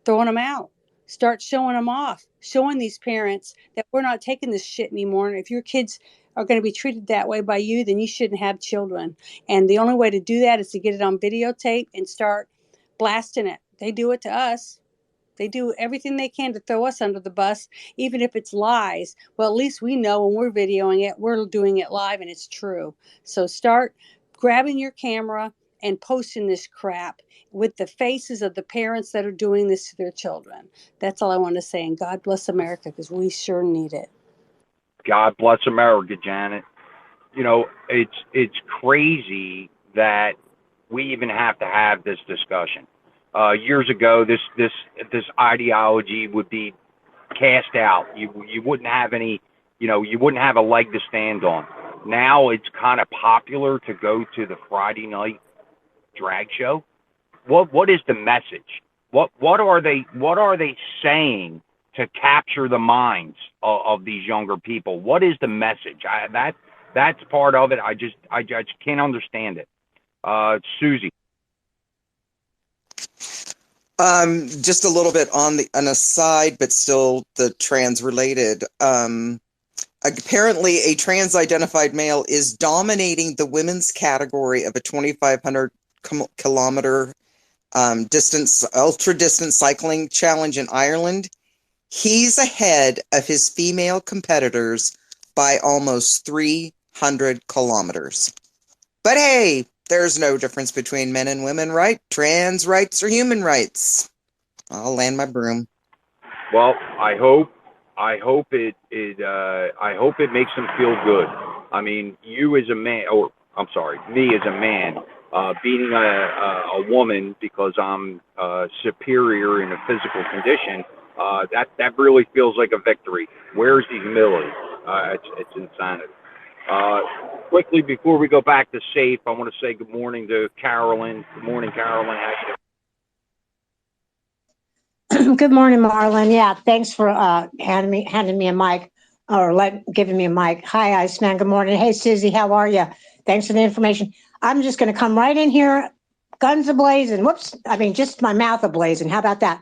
throwing them out. Start showing them off, showing these parents that we're not taking this shit anymore. And if your kids are going to be treated that way by you, then you shouldn't have children. And the only way to do that is to get it on videotape and start blasting it. They do it to us. They do everything they can to throw us under the bus, even if it's lies. Well, at least we know when we're videoing it, we're doing it live and it's true. So start grabbing your camera and posting this crap with the faces of the parents that are doing this to their children. That's all I want to say. And God bless America, because we sure need it.
God bless America, Janet. You know, it's crazy that we even have to have this discussion. Years ago, this ideology would be cast out. You wouldn't have any, you wouldn't have a leg to stand on. Now it's kind of popular to go to the Friday night drag show. What is the message? What are they saying to capture the minds of these younger people? What is the message? That's part of it. I just can't understand it. Susie.
Just a little bit on an aside, but still the trans related. Apparently a trans identified male is dominating the women's category of a 2,500 kilometer distance, ultra distance cycling challenge in Ireland. He's ahead of his female competitors by almost 300 kilometers. But hey, there's no difference between men and women, right? Trans rights are human rights. I'll land my broom.
Well, I hope it makes them feel good. I mean, you as a man, or I'm sorry, me as a man, beating a woman because I'm superior in a physical condition, that really feels like a victory. Where's the humility? It's insanity. Quickly, before we go back to safe, I want to say good morning to Carolyn. Good morning, Carolyn. How you
doing? Good morning, Marlon. Yeah, thanks for handing me a mic, or giving me a mic. Hi, Iceman. Good morning. Hey, Susie, how are you? Thanks for the information. I'm just going to come right in here, guns ablazing. Whoops, I mean, just my mouth ablazing. How about that?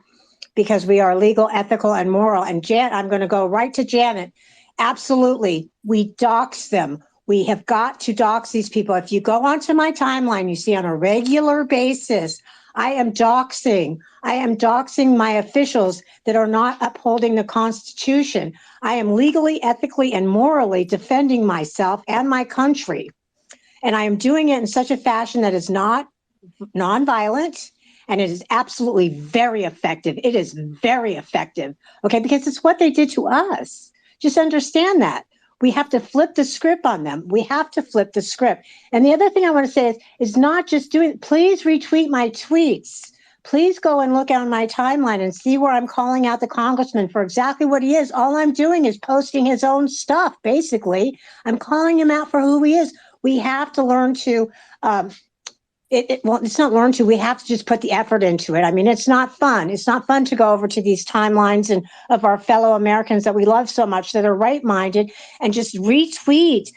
Because we are legal, ethical, and moral. And I'm going to go right to Janet. Absolutely, we dox them. We have got to dox these people. If you go onto my timeline, you see on a regular basis, I am doxing my officials that are not upholding the Constitution. I am legally, ethically, and morally defending myself and my country. And I am doing it in such a fashion that is not nonviolent, and it is absolutely very effective. It is very effective, okay, because it's what they did to us. Just understand that. We have to flip the script on them. We have to flip the script. And the other thing I want to say is not just doing, please retweet my tweets. Please go and look on my timeline and see where I'm calling out the congressman for exactly what he is. All I'm doing is posting his own stuff, basically. I'm calling him out for who he is. We have to learn to, well, it's not learn to, we have to just put the effort into it. I mean, it's not fun. It's not fun to go over to these timelines and of our fellow Americans that we love so much that are right-minded and just retweet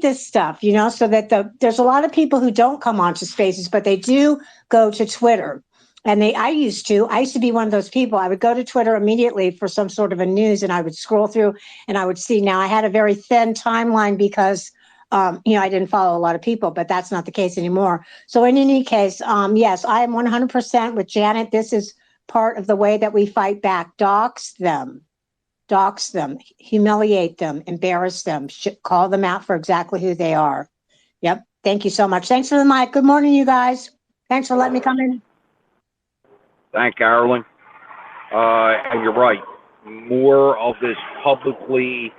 this stuff, so that there's a lot of people who don't come onto spaces, but they do go to Twitter. And I used to be one of those people. I would go to Twitter immediately for some sort of a news, and I would scroll through and I would see. Now I had a very thin timeline because, I didn't follow a lot of people, but that's not the case anymore. So in any case, yes, I am 100% with Janet. This is part of the way that we fight back. Dox them, humiliate them, embarrass them, call them out for exactly who they are. Yep. Thank you so much. Thanks for the mic. Good morning, you guys. Thanks for letting me come in.
Thank Carolyn. And you're right. More of this publicly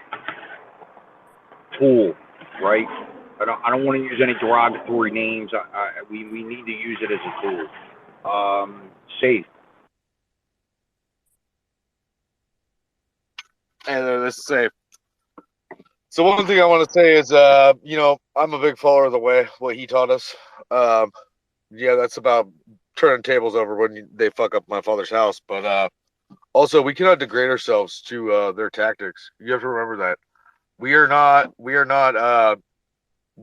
tool, right? I don't want to use any derogatory names. We need to use it as a tool. Safe.
And this is safe. So one thing I want to say is, I'm a big follower of the way, what he taught us. Yeah, that's about turning tables over when they fuck up my father's house. But also, we cannot degrade ourselves to their tactics. You have to remember that we are not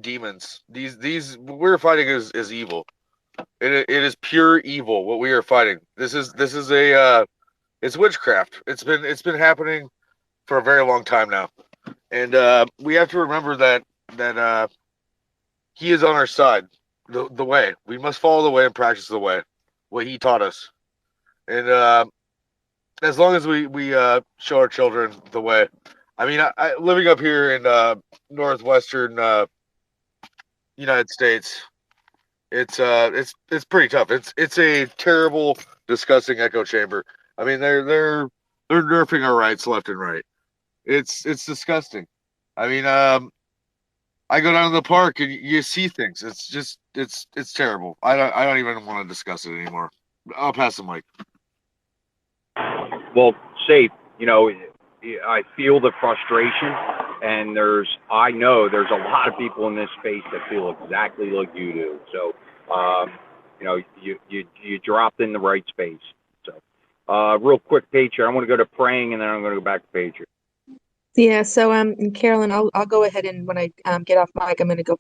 demons. These we're fighting is evil. It is pure evil. What we are fighting. This is it's witchcraft. It's been happening for a very long time now, and we have to remember that he is on our side. The way we must follow the way and practice the way, what he taught us, and as long as we show our children the way. I mean, I living up here in northwestern United States, it's pretty tough. It's a terrible, disgusting echo chamber. I mean, they're nerfing our rights left and right. It's disgusting. I mean, I go down to the park and you see things. It's just it's terrible. I don't even want to discuss it anymore. I'll pass the mic.
Well, Safe, I feel the frustration, and I know there's a lot of people in this space that feel exactly like you do. So, you dropped in the right space. So, real quick, Patriot, I want to go to praying, and then I'm going to go back to Patriot.
Yeah, so Carolyn, I'll go ahead and when I get off mic, I'm going to go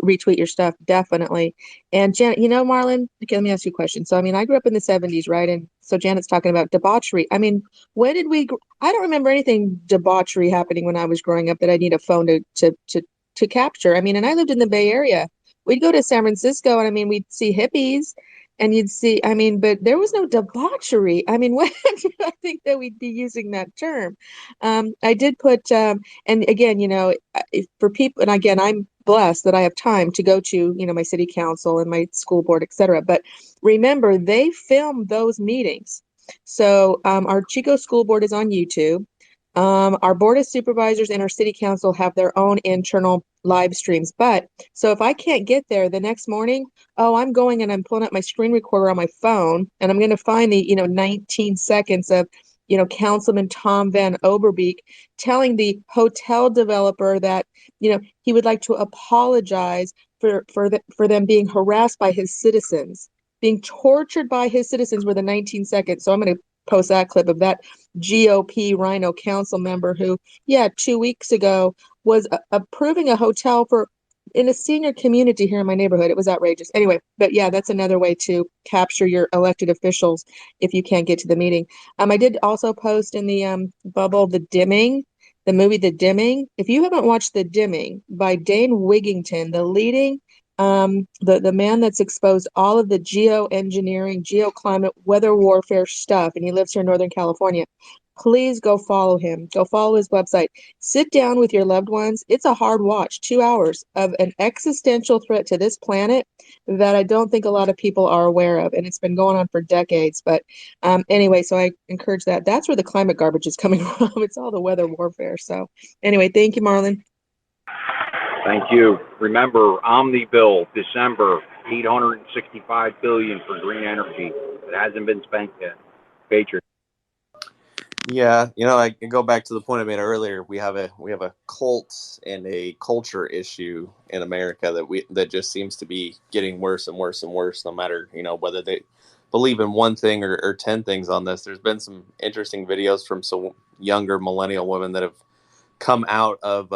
retweet your stuff, definitely. And Janet, Marlon, okay, let me ask you a question. So, I mean, I grew up in the 70s, right? And so Janet's talking about debauchery. I mean, when did I don't remember anything debauchery happening when I was growing up that I need a phone to capture. I mean, and I lived in the Bay Area. We'd go to San Francisco and I mean, we'd see hippies and you'd see, I mean, but there was no debauchery. I mean, when did I think that we'd be using that term? I did put, and again, for people, and again, I'm blessed that I have time to go to, my city council and my school board, et cetera. But remember, they film those meetings. So our Chico School Board is on YouTube. Our Board of Supervisors and our City Council have their own internal live streams. But so if I can't get there the next morning, I'm going and I'm pulling up my screen recorder on my phone and I'm going to find the, 19 seconds of, Councilman Tom Van Oberbeek telling the hotel developer that, he would like to apologize for them being harassed by his citizens, being tortured by his citizens were the 19 seconds. So I'm going to post that clip of that GOP Rhino council member who, 2 weeks ago was approving a hotel in a senior community here in my neighborhood. It was outrageous. Anyway, but that's another way to capture your elected officials if you can't get to the meeting. I did also post in the bubble the movie The Dimming. If you haven't watched The Dimming by Dane Wigington, the leading the man that's exposed all of the geoengineering, geoclimate, weather warfare stuff, and he lives here in Northern California. please go follow him. Go follow his website. Sit down with your loved ones. It's a hard watch, 2 hours of an existential threat to this planet that I don't think a lot of people are aware of. And it's been going on for decades. But anyway, so I encourage that. That's where the climate garbage is coming from. It's all the weather warfare. So anyway, thank you, Marlon.
Thank you. Remember, Omnibill, December, $865 billion for green energy. It hasn't been spent yet. Patriot.
Yeah, I can go back to the point I made earlier. We have a cult and a culture issue in America that just seems to be getting worse and worse and worse, no matter, whether they believe in one thing or 10 things on this. There's been some interesting videos from some younger millennial women that have come out of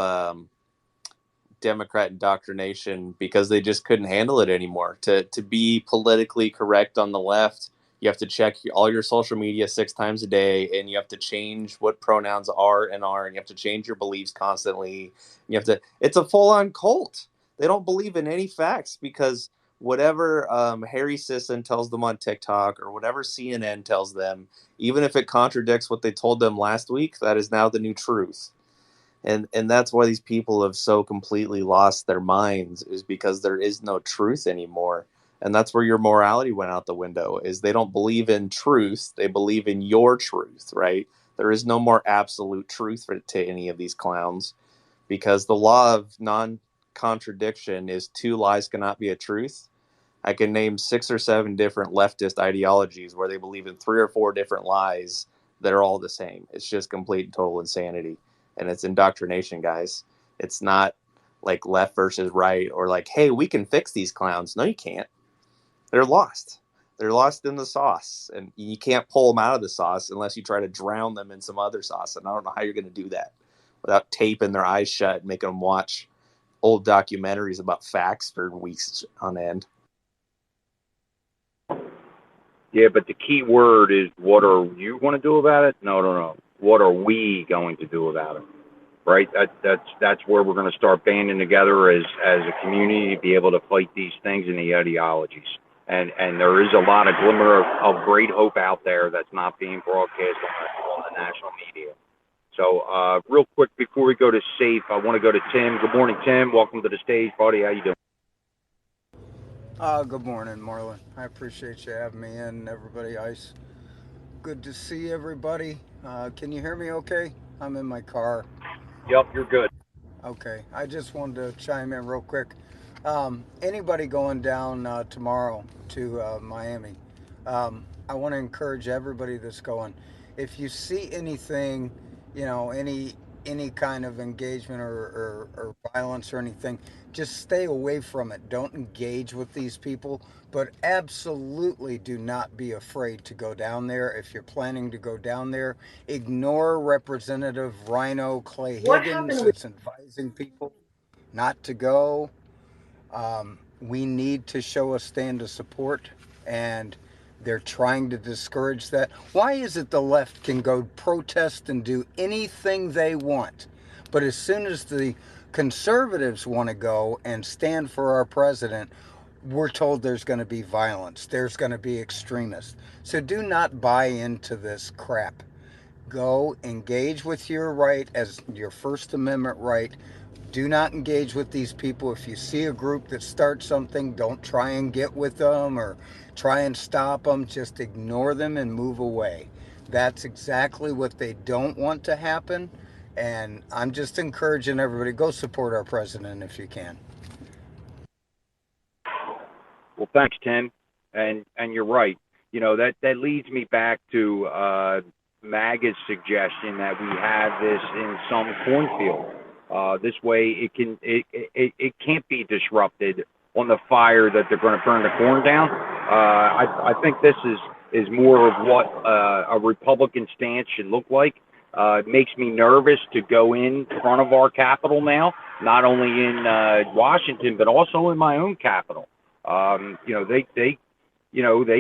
Democrat indoctrination because they just couldn't handle it anymore. To be politically correct on the left, you have to check all your social media 6 times a day, and you have to change what pronouns are, and you have to change your beliefs constantly. It's a full-on cult. They don't believe in any facts because whatever Harry Sisson tells them on TikTok or whatever CNN tells them, even if it contradicts what they told them last week, that is now the new truth. And that's why these people have so completely lost their minds, is because there is no truth anymore. And that's where your morality went out the window, is they don't believe in truth. They believe in your truth, right? There is no more absolute truth to any of these clowns, because the law of non-contradiction is 2 lies cannot be a truth. I can name 6 or 7 different leftist ideologies where they believe in 3 or 4 different lies that are all the same. It's just complete and total insanity. And it's indoctrination, guys. It's not like left versus right, or like, hey, we can fix these clowns. No, you can't. They're lost. They're lost in the sauce. And you can't pull them out of the sauce unless you try to drown them in some other sauce. And I don't know how you're going to do that without taping their eyes shut and making them watch old documentaries about facts for weeks on end.
Yeah, but the key word is, what are you going to do about it? No. What are we going to do about it? Right? That's where we're going to start banding together as a community to be able to fight these things and the ideologies. And there is a lot of glimmer of great hope out there that's not being broadcast on the national media. So real quick, before we go to safe, I want to go to Tim. Good morning, Tim. Welcome to the stage, buddy. How you doing?
Good morning, Marlon. I appreciate you having me in, everybody. Ice. Good to see everybody. Can you hear me okay? I'm in my car.
Yep, you're good.
Okay. I just wanted to chime in real quick. Anybody going down tomorrow to Miami, I want to encourage everybody that's going. If you see anything, any kind of engagement or violence or anything, just stay away from it. Don't engage with these people, but absolutely do not be afraid to go down there. If you're planning to go down there, ignore Representative Rhino Clay Higgins that's advising people not to go. We need to show a stand of support, and they're trying to discourage that. Why is it the left can go protest and do anything they want, but as soon as the conservatives want to go and stand for our president, we're told there's going to be violence, there's going to be extremists. So do not buy into this crap. Go engage with your right as your First Amendment right. Do not engage with these people. If you see a group that starts something, don't try and get with them or try and stop them. Just ignore them and move away. That's exactly what they don't want to happen. And I'm just encouraging everybody, go support our president if you can.
Well, thanks, Tim. And you're right. That leads me back to MAGA's suggestion that we have this in some cornfield. This way, it can't be disrupted on the fire that they're going to burn the corn down. I think this is more of what a Republican stance should look like. It makes me nervous to go in front of our capital now, not only in Washington but also in my own capital. They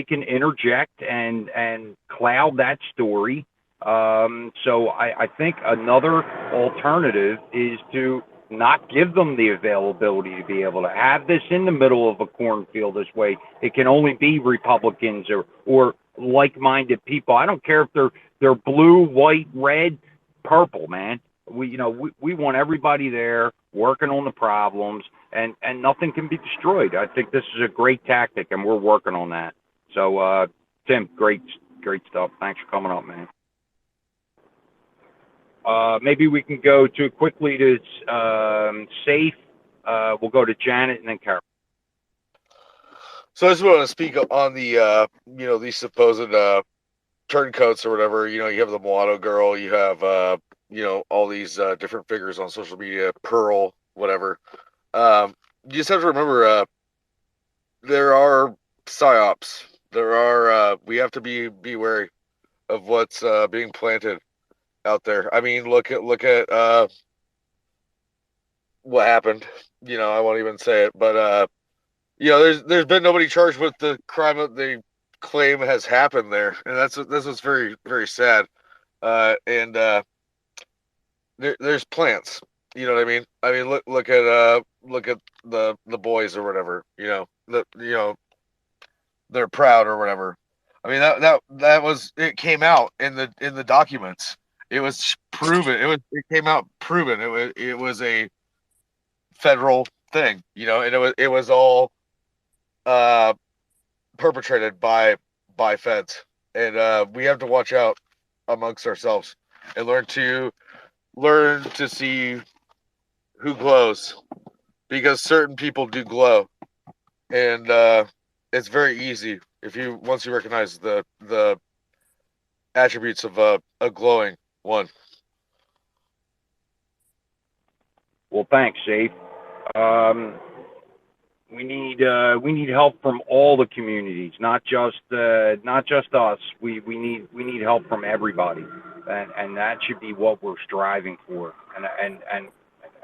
can interject and cloud that story. So I think another alternative is to not give them the availability to be able to have this in the middle of a cornfield this way. It can only be Republicans or like-minded people. I don't care if they're blue, white, red, purple, man. We want everybody there working on the problems, and nothing can be destroyed. I think this is a great tactic, and we're working on that. So, Tim, great stuff. Thanks for coming up, man. Maybe we can go to quickly to Safe. We'll go to Janet and then Carol.
So I just want to speak on the, these supposed turncoats or whatever. You have the mulatto girl, you have, all these different figures on social media, Pearl, whatever. You just have to remember, there are psyops. We have to be wary of what's being planted out there. I mean, look at what happened. I won't even say it, but there's been nobody charged with the crime that they claim has happened there, and that's what's very, very sad. And there's plants. You know what I mean? I mean, look at the boys or whatever. They're proud or whatever. I mean, that was, it came out in the documents. It was proven. It came out proven. It was a federal thing, and it was all perpetrated by feds, and we have to watch out amongst ourselves and learn to see who glows, because certain people do glow, and it's very easy once you recognize the attributes of a glowing one.
Well, thanks, Safe. We need help from all the communities, not just us. We need help from everybody, and that should be what we're striving for. And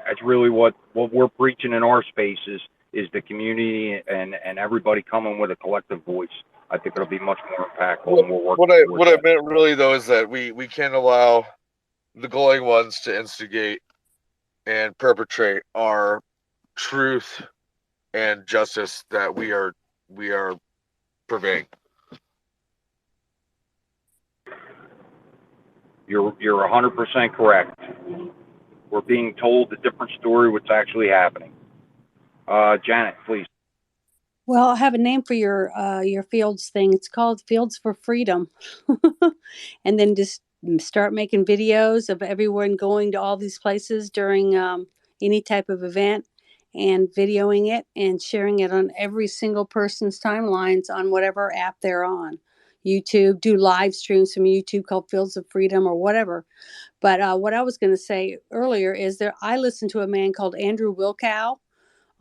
that's really what we're preaching in our spaces is the community and everybody coming with a collective voice. I think it'll be much more impactful, and we're working.
What I meant really though is that we can't allow the glowing ones to instigate and perpetrate our truth and justice that we are purveying.
You're 100% correct. We're being told a different story what's actually happening. Janet, please.
Well, I have a name for your fields thing. It's called Fields for Freedom. And then just start making videos of everyone going to all these places during any type of event and videoing it and sharing it on every single person's timelines on whatever app they're on. YouTube, do live streams from YouTube called Fields of Freedom or whatever. But what I was going to say earlier is I listen to a man called Andrew Wilkow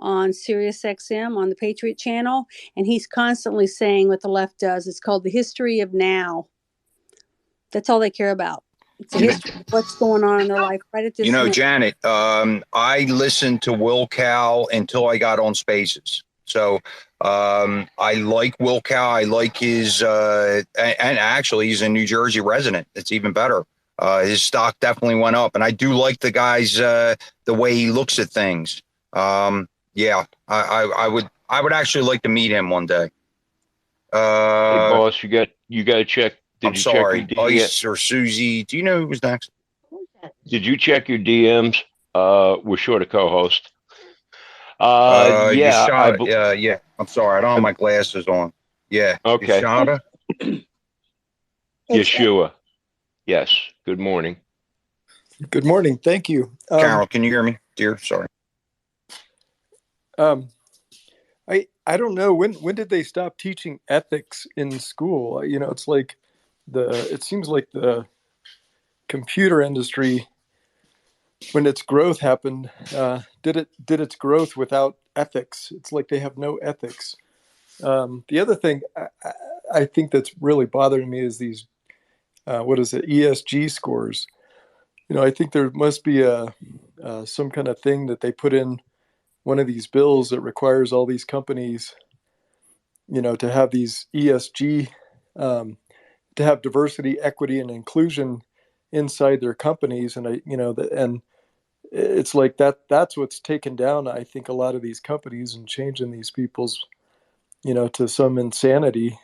on Sirius XM on the Patriot Channel, and he's constantly saying what the left does. It's called the history of now. That's all they care about. It's a history of what's going on in their life right at this minute.
Janet, I listened to Will Cal until I got on Spaces. So I like Will Cal. I like his, and actually he's a New Jersey resident. It's even better. His stock definitely went up, and I do like the guy's the way he looks at things. Yeah, I would actually like to meet him one day.
Hey, boss, you got to check.
I'm sorry, Ice or Susie. Do you know who was next?
Did you check your DMs? We're short a co-host. Yeah,
yeah. I'm sorry, I don't have my glasses on. Yeah.
Okay.
Yashada?
Yeshua. Yes. Good morning.
Good morning. Thank you.
Carol, can you hear me, dear? Sorry.
I don't know when did they stop teaching ethics in school? It's like it seems like the computer industry, when its growth happened, did its growth without ethics. It's like they have no ethics. The other thing I think that's really bothering me is these ESG scores. I think there must be some kind of thing that they put in one of these bills that requires all these companies, to have these ESG, to have diversity, equity, and inclusion inside their companies. And and it's like that's what's taken down, I think, a lot of these companies and changing these people's, to some insanity.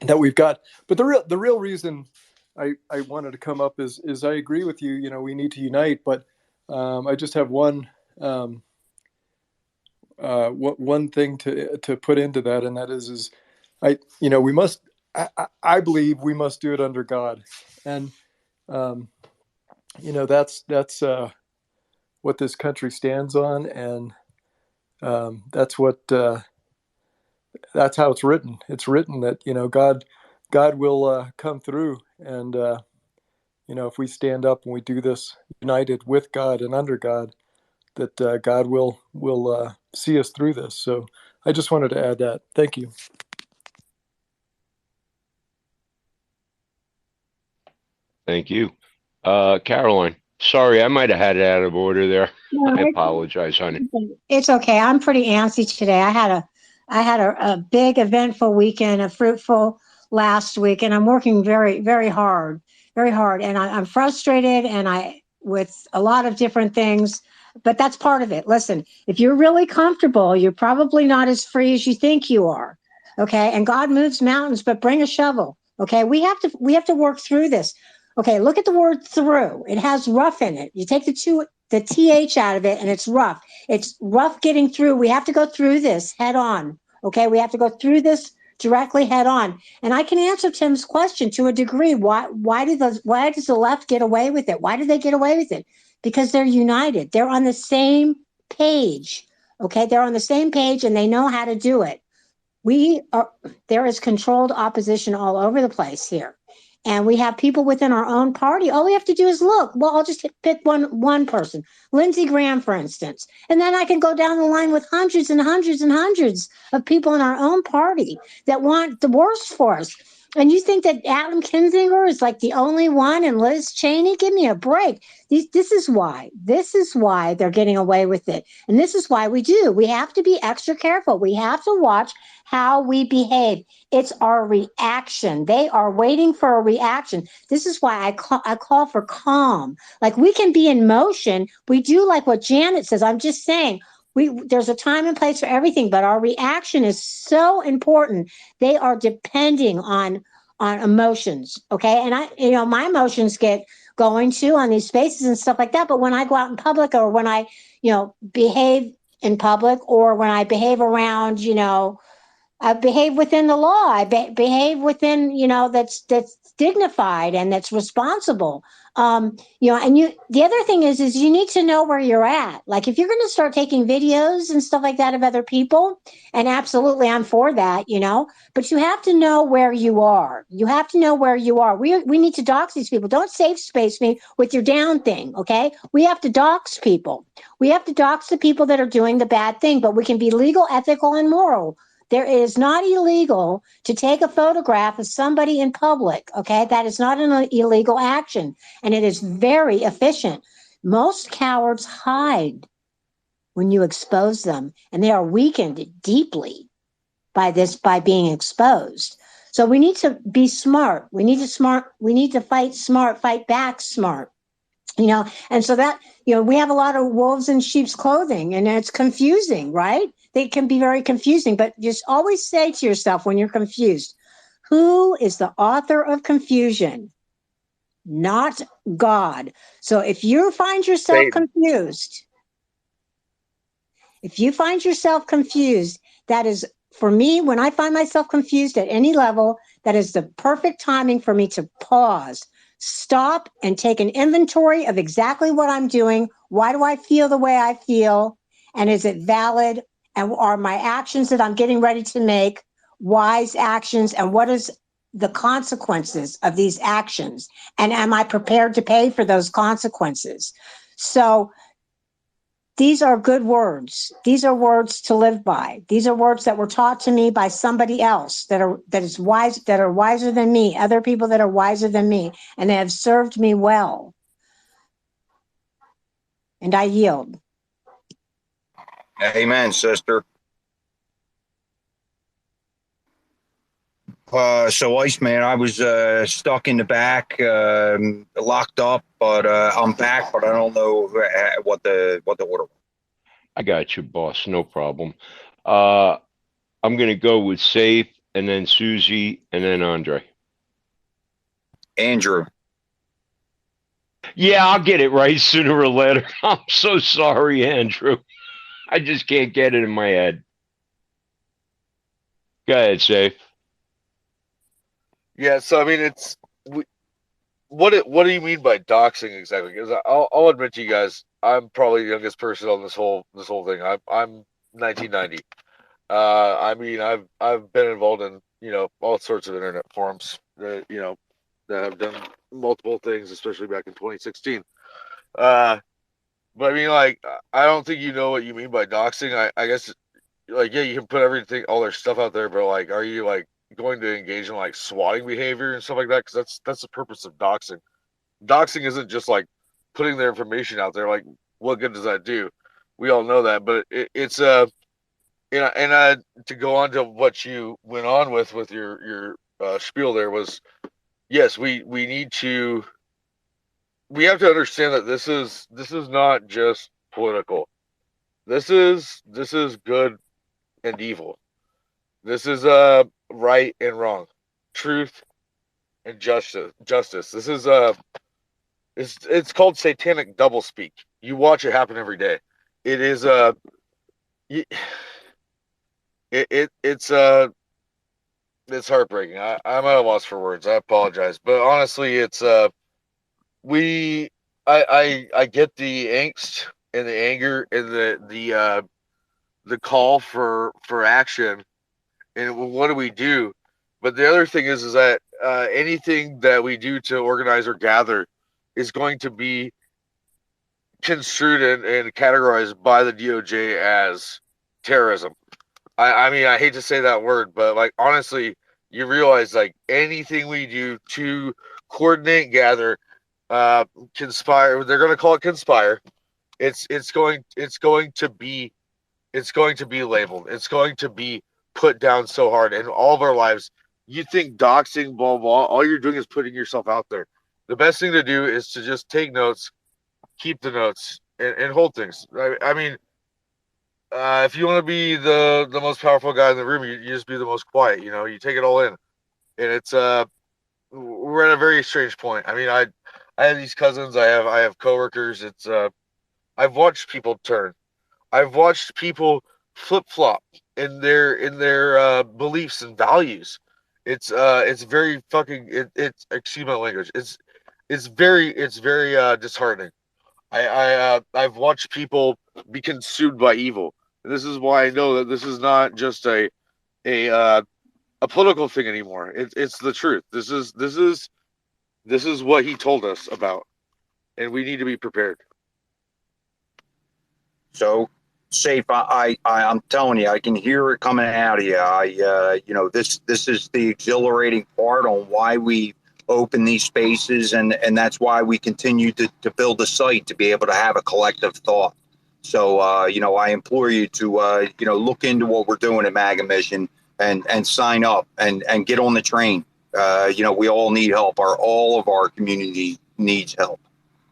that we've got. But the real reason I wanted to come up is I agree with you. You know, we need to unite, but I just have one thing to put into that, and that is we must. I believe we must do it under God, and that's what this country stands on, and that's how it's written. It's written that God will come through, and if we stand up and we do this united with God and under God, that God will see us through this. So I just wanted to add that. Thank you.
Thank you. Caroline, sorry, I might have had it out of order there.
No,
I apologize, honey.
it's okay. I'm pretty antsy today. I had a big eventful weekend, a fruitful last week, and I'm working very, very hard, very hard. And I'm frustrated and with a lot of different things, but that's part of it. Listen, if you're really comfortable, you're probably not as free as you think you are. Okay. And God moves mountains, but bring a shovel. Okay. We have to work through this. Okay. Look at the word through. It has rough in it. You take the th out of it, and it's rough. It's rough getting through. We have to go through this head on. Okay, we have to go through this directly head on. And I can answer Tim's question to a degree. Why does the left get away with it? Why do they get away with it? Because they're united. They're on the same page. Okay, they're on the same page, and they know how to do it. There is controlled opposition all over the place here. And we have people within our own party. All we have to do is look. Well, I'll just pick one person, Lindsey Graham, for instance. And then I can go down the line with hundreds and hundreds and hundreds of people in our own party that want the worst for us. And you think that Adam Kinzinger is like the only one, and Liz Cheney? Give me a break. This is why. This is why they're getting away with it. And this is why we have to be extra careful. We have to watch how we behave. It's our reaction. They are waiting for a reaction. This is why I call for calm. Like, we can be in motion. We do like what Janet says. I'm just saying, there's a time and place for everything, but our reaction is so important. They are depending on emotions. Okay. And my emotions get going too on these spaces and stuff like that. But when I go out in public, or when I, behave in public, or when I behave around, I behave within the law. I behave within, that's dignified and that's responsible. The other thing is you need to know where you're at. Like, if you're going to start taking videos and stuff like that of other people, and absolutely I'm for that, but you have to know where you are. You have to know where you are. We need to dox these people. Don't safe space me with your down thing. Okay. We have to dox people. We have to dox the people that are doing the bad thing, but we can be legal, ethical, and moral. There is not illegal to take a photograph of somebody in public. Okay. That is not an illegal action, and it is very efficient. Most cowards hide when you expose them, and they are weakened deeply by being exposed. So we need to be smart. We need to fight smart, fight back smart. And so that, we have a lot of wolves in sheep's clothing, and it's confusing, right? They can be very confusing, but just always say to yourself when you're confused, who is the author of confusion? Not God. So if you find yourself confused, that is, for me, when I find myself confused at any level, that is the perfect timing for me to pause, stop, and take an inventory of exactly what I'm doing. Why do I feel the way I feel? And is it valid? And are my actions that I'm getting ready to make wise actions? And what is the consequences of these actions? And am I prepared to pay for those consequences? So these are good words. These are words to live by. These are words that were taught to me by somebody else that are wiser than me, other people that are wiser than me, and they have served me well. And I yield.
Amen, sister. So Iceman, I was stuck in the back, locked up, but I'm back, but I don't know what the order was.
I got you, boss. No problem. I'm going to go with safe, and then Susie, and then Andre.
Andrew.
Yeah, I'll get it right sooner or later. I'm so sorry, Andrew. I just can't get it in my head. Go ahead, Safe.
Yeah, so I mean, what do you mean by doxing exactly? Because I'll admit to you guys, I'm probably the youngest person on this whole thing. I'm 1990. I mean, I've been involved in all sorts of internet forums that that have done multiple things, especially back in 2016. But I mean, like, I don't think you know what you mean by doxing. I guess, like, yeah, you can put everything, all their stuff out there, but like, are you like going to engage in like swatting behavior and stuff like that? Because that's the purpose of doxing. Doxing isn't just like putting their information out there. Like, what good does that do? We all know that, but it's to go on to what you went on with your spiel there was, yes, we have to understand that this is not just political. This is good and evil. This is right and wrong, truth and justice. This is it's called satanic doublespeak. You watch it happen every day. It is it's heartbreaking. I'm at a loss for words. I apologize, but honestly, it's we I get the angst and the anger and the call for action, and what do we do? But the other thing is that anything that we do to organize or gather is going to be construed and categorized by the DOJ as terrorism. I mean, I hate to say that word, but like, honestly, you realize like anything we do to coordinate, gather, conspire, they're going to call it conspire. It's going to be labeled. It's going to be put down so hard in all of our lives. You think doxing, blah blah, all you're doing is putting yourself out there. The best thing to do is to just take notes, keep the notes, and hold things. I mean, if you want to be the most powerful guy in the room, you just be the most quiet. You take it all in, and it's we're at a very strange point. I mean, I have these cousins, I have coworkers. It's I've watched people turn. I've watched people flip flop in their beliefs and values. It's very fucking it's excuse my language. It's very disheartening. I've watched people be consumed by evil. And this is why I know that this is not just a a political thing anymore. It's the truth. This is what he told us about, and we need to be prepared.
So, Safe, I'm telling you, I can hear it coming out of you. This is the exhilarating part on why we open these spaces, and that's why we continue to build a site to be able to have a collective thought. So, I implore you to, look into what we're doing at MAGA Mission and sign up and get on the train. We all need help. All of our community needs help.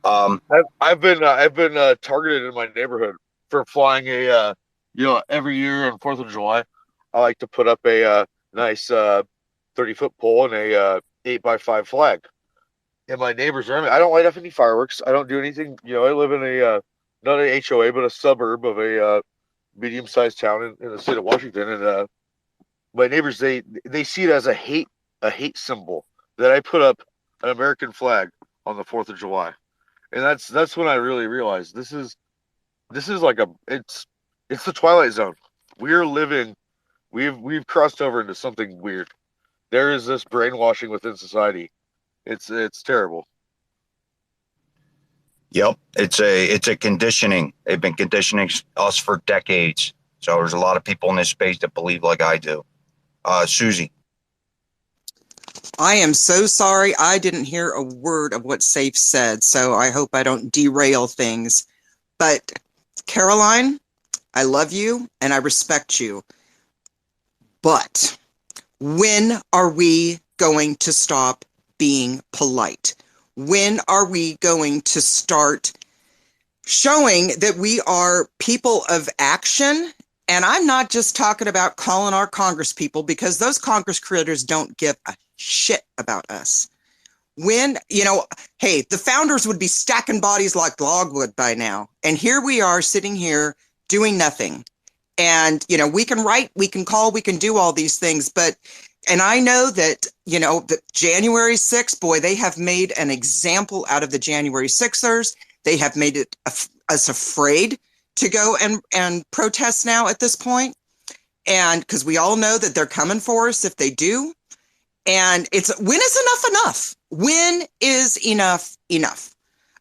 I've been targeted in my neighborhood for flying a every year on 4th of July. I like to put up a nice 30-foot pole and a 8x5 flag. And my neighbors are. I don't light up any fireworks. I don't do anything. I live in a not an HOA but a suburb of a medium-sized town in the state of Washington. And my neighbors they see it as a hate symbol that I put up an American flag on the 4th of July. And that's when I really realized this is like it's the Twilight Zone. We've crossed over into something weird. There is this brainwashing within society. It's terrible.
Yep, it's a conditioning. They've been conditioning us for decades. So there's a lot of people in this space that believe like I do. Susie.
I am so sorry. I didn't hear a word of what Safe said, so I hope I don't derail things. But Caroline, I love you and I respect you. But when are we going to stop being polite? When are we going to start showing that we are people of action And I'm not just talking about calling our Congress people, because those Congress critters don't give a shit about us. When, hey, the founders would be stacking bodies like logwood by now. And here we are sitting here doing nothing. And, we can write, we can call, we can do all these things. And I know that, that January 6th, boy, they have made an example out of the January 6ers. They have made us afraid to go and protest now at this point. And because we all know that they're coming for us if they do. And when is enough enough? When is enough enough?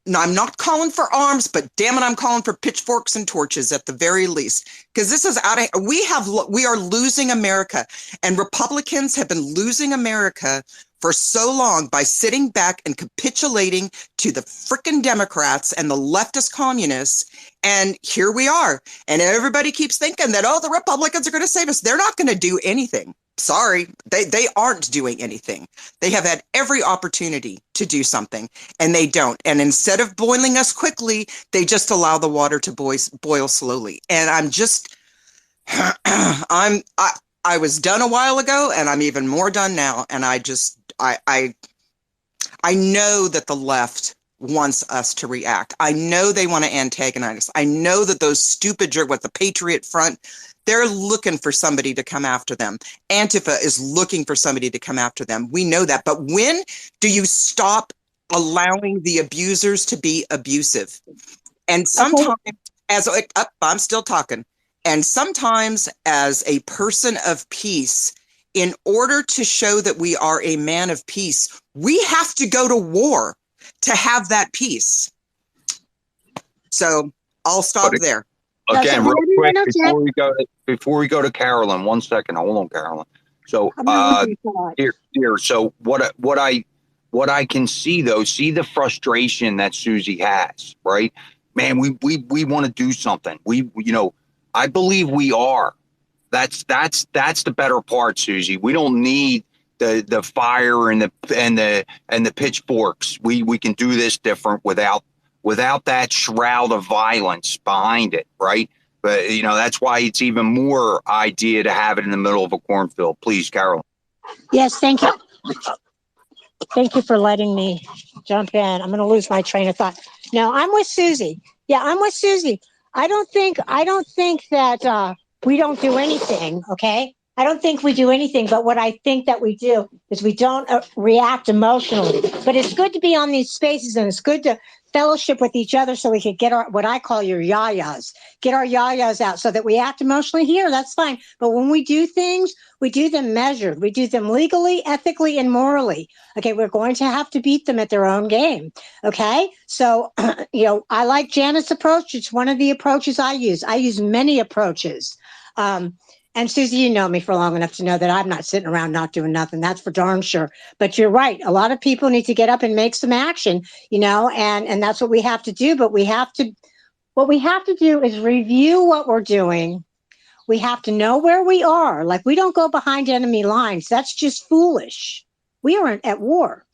No, I'm not calling for arms, but damn it, I'm calling for pitchforks and torches at the very least. Because this is we are losing America. And Republicans have been losing America for so long by sitting back and capitulating to the frickin' Democrats and the leftist communists. And here we are. And everybody keeps thinking that, the Republicans are going to save us. They're not going to do anything. Sorry, they aren't doing anything. They have had every opportunity to do something, and they don't. And instead of boiling us quickly, they just allow the water to boil slowly. And I'm just, I was done a while ago, and I'm even more done now. And I know that the left wants us to react. I know they want to antagonize us. I know that those stupid with the Patriot Front, they're looking for somebody to come after them. Antifa is looking for somebody to come after them. We know that. But when do you stop allowing the abusers to be abusive? And sometimes, I'm still talking. And sometimes as a person of peace, in order to show that we are a man of peace, we have to go to war to have that peace. So I'll stop there.
Again, real quick, before we go to Carolyn, 1 second. Hold on, Carolyn. So here. So what I can see though, see the frustration that Susie has, right? Man, we want to do something. I believe we are. That's the better part, Susie. We don't need the fire and the pitchforks. We can do this different without that shroud of violence behind it, right? But, that's why it's even more idea to have it in the middle of a cornfield. Please, Carol.
Yes, thank you. Thank you for letting me jump in. I'm going to lose my train of thought. No, I'm with Susie. Yeah, I'm with Susie. I don't think that we don't do anything, okay? I don't think we do anything, but what I think that we do is we don't react emotionally. But it's good to be on these spaces, and it's good to fellowship with each other so we could get what I call your yayas, get our yayas out so that we act emotionally here. That's fine. But when we do things, we do them measured. We do them legally, ethically, and morally. Okay, we're going to have to beat them at their own game. Okay, so, I like Janet's approach. It's one of the approaches I use. I use many approaches. And Susie, you know me for long enough to know that I'm not sitting around not doing nothing. That's for darn sure. But you're right. A lot of people need to get up and make some action, and that's what we have to do. But what we have to do is review what we're doing. We have to know where we are. Like, we don't go behind enemy lines. That's just foolish. We are at war.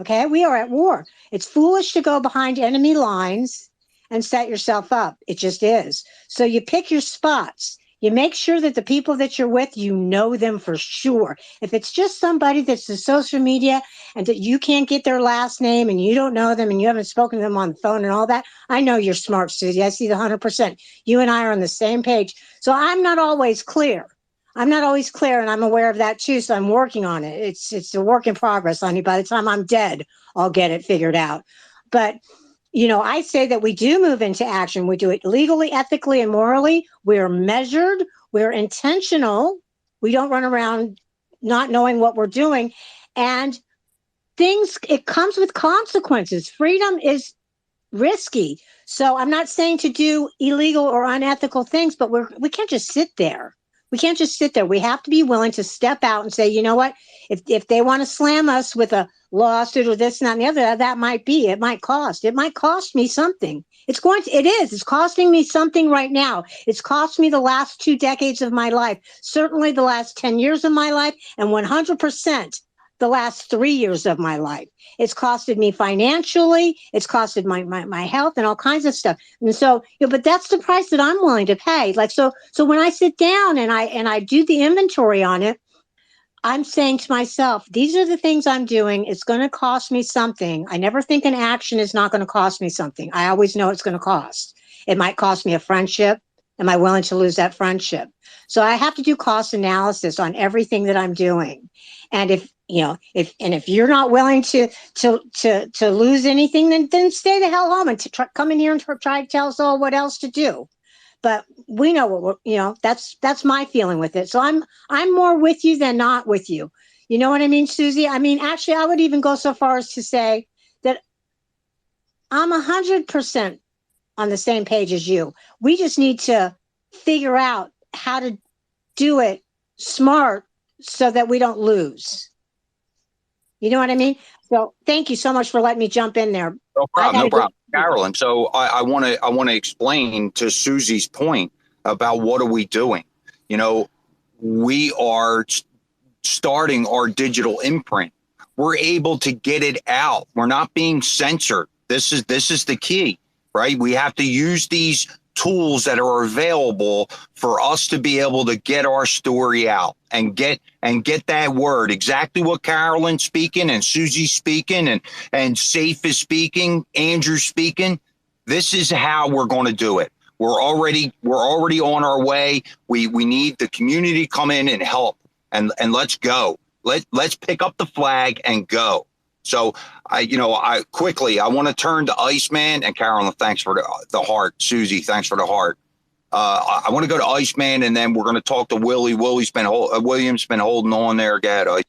Okay, we are at war. It's foolish to go behind enemy lines and set yourself up. It just is. So you pick your spots. You make sure that the people that you're with, you know them for sure. If it's just somebody that's the social media and that you can't get their last name and you don't know them and you haven't spoken to them on the phone and all that, I know you're smart, Susie. I see the 100%. You and I are on the same page. So I'm not always clear. And I'm aware of that too. So I'm working on it. It's a work in progress, honey. By the time I'm dead, I'll get it figured out. But I say that we do move into action. We do it legally, ethically, and morally. We're measured. We're intentional. We don't run around not knowing what we're doing. And it comes with consequences. Freedom is risky. So I'm not saying to do illegal or unethical things, but we can't just sit there. We can't just sit there. We have to be willing to step out and say, you know what? If they want to slam us with a lawsuit or this and that and the other, that might be. It might cost me something. It's costing me something right now. It's cost me the last 2 decades of my life, certainly the last 10 years of my life, and 100%. the last 3 years of my life. It's costed me financially. It's costed my health and all kinds of stuff. And so, but that's the price that I'm willing to pay. Like, so when I sit down and I do the inventory on it, I'm saying to myself, these are the things I'm doing. It's going to cost me something. I never think an action is not going to cost me something. I always know it's going to cost. It might cost me a friendship. Am I willing to lose that friendship? So I have to do cost analysis on everything that I'm doing. And if you're not willing to lose anything, then stay the hell home and come in here and try to tell us all what else to do. But we know what that's my feeling with it. So I'm more with you than not with you. You know what I mean, Susie? I mean, actually, I would even go so far as to say that I'm 100% on the same page as you. We just need to figure out how to do it smart so that we don't lose. You know what I mean? So thank you so much for letting me jump in there.
No problem. No problem. Carolyn, so I want to explain to Susie's point about what are we doing. We are starting our digital imprint. We're able to get it out. We're not being censored. This is the key, right? We have to use these tools that are available for us to be able to get our story out and get that word, exactly what Carolyn's speaking and Susie's speaking and Safe is speaking, Andrew's speaking. This is how we're going to do it. We're already on our way. We need the community to come in and help and let's go. Let's pick up the flag and go. So I want to turn to Iceman and Carolyn. Thanks for the heart. Susie, thanks for the heart. I want to go to Iceman and then we're going to talk to Willie. William's been holding on there. Go ahead,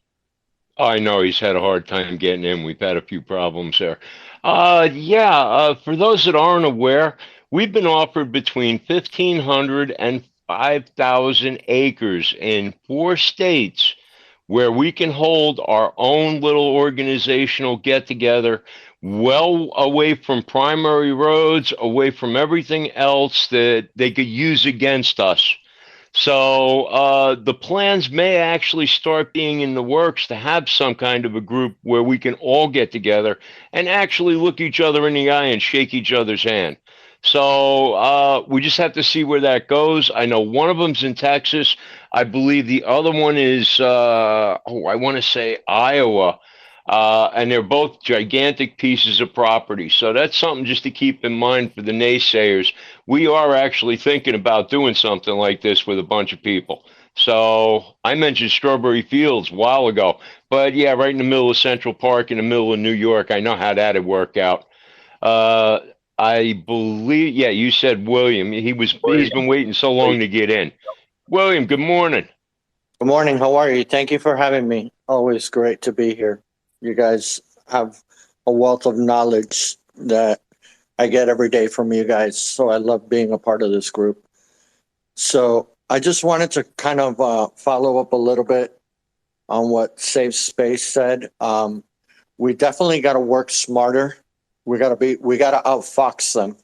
I know he's had a hard time getting in. We've had a few problems there. For those that aren't aware, we've been offered between 1,500 and 5,000 acres in 4 states where we can hold our own little organizational get-together well away from primary roads, away from everything else that they could use against us. So the plans may actually start being in the works to have some kind of a group where we can all get together and actually look each other in the eye and shake each other's hand. So we just have to see where that goes. I know one of them's in Texas. I believe the other one is, I want to say Iowa. And they're both gigantic pieces of property. So that's something just to keep in mind for the naysayers. We are actually thinking about doing something like this with a bunch of people. So I mentioned Strawberry Fields a while ago, but yeah, right in the middle of Central Park in the middle of New York. I know how that'd work out. I believe, yeah, you said William. He's been waiting so long to get in. William, good morning.
Good morning. How are you? Thank you for having me. Always great to be here. You guys have a wealth of knowledge that I get every day from you guys. So I love being a part of this group. So I just wanted to kind of follow up a little bit on what Safe Space said. We definitely got to work smarter. We got to outfox them.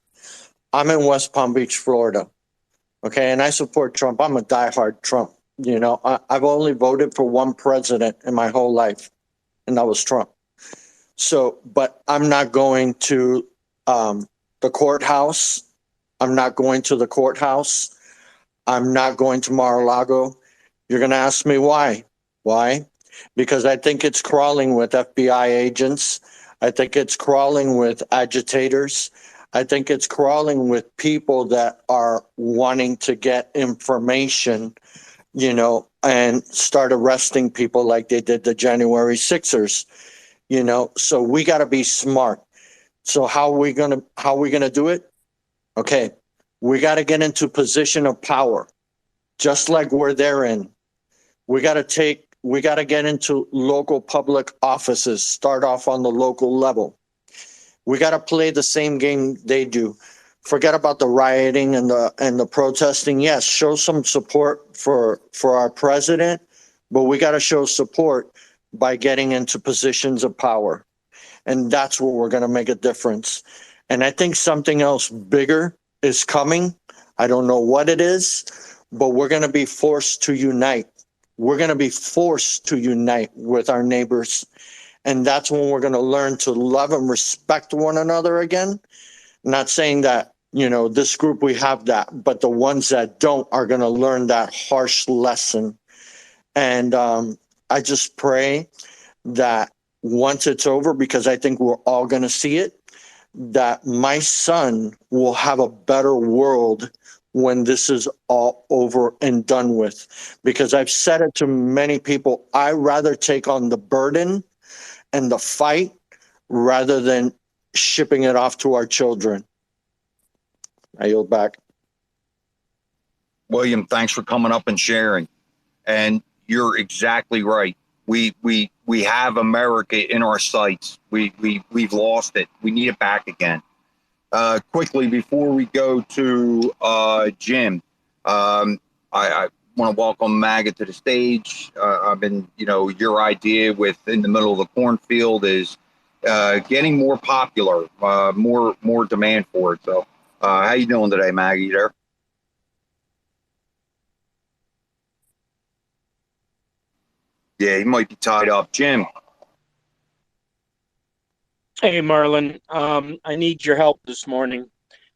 I'm in West Palm Beach, Florida. Okay. And I support Trump. I'm a diehard Trump. I've only voted for one president in my whole life, and that was Trump. So, but I'm not going to the courthouse. I'm not going to the courthouse. I'm not going to Mar-a-Lago. You're going to ask me why. Why? Because I think it's crawling with FBI agents. I think it's crawling with agitators. I think it's crawling with people that are wanting to get information, and start arresting people like they did the January 6ers, so we got to be smart. So how are we going to do it? Okay. We got to get into position of power, just like we're there in. We got to get into local public offices, start off on the local level. We got to play the same game they do. Forget about the rioting and the protesting. Yes, show some support for our president, but we got to show support by getting into positions of power. And that's where we're going to make a difference. And I think something else bigger is coming. I don't know what it is, but we're going to be forced to unite. we're going to be forced to unite with our neighbors. And that's when we're going to learn to love and respect one another again. Not saying that, this group, we have that, but the ones that don't are going to learn that harsh lesson. And I just pray that once it's over, because I think we're all going to see it, that my son will have a better world when this is all over and done with. Because I've said it to many people, I rather take on the burden and the fight rather than shipping it off to our children. I yield back.
William, thanks for coming up and sharing. And you're exactly right. We have America in our sights. We've lost it. We need it back again. Quickly before we go to Jim, I want to welcome MAGA to the stage. I've been, your idea with in the middle of the cornfield is getting more popular, more demand for it. So, how you doing today, MAGA? You there? Yeah, he might be tied up. Jim.
Hey, Marlon. I need your help this morning.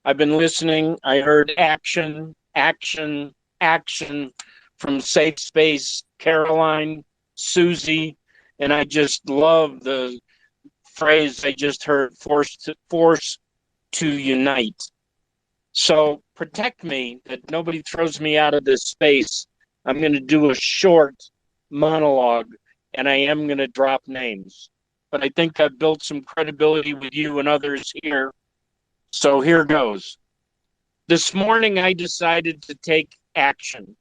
I've been listening. I heard action, action, action from Safe Space, Caroline, Susie, and I just love the phrase I just heard, force to unite. So protect me that nobody throws me out of this space. I'm going to do a short monologue, and I am going to drop names. But I think I've built some credibility with you and others here. So here goes. This morning, I decided to take action.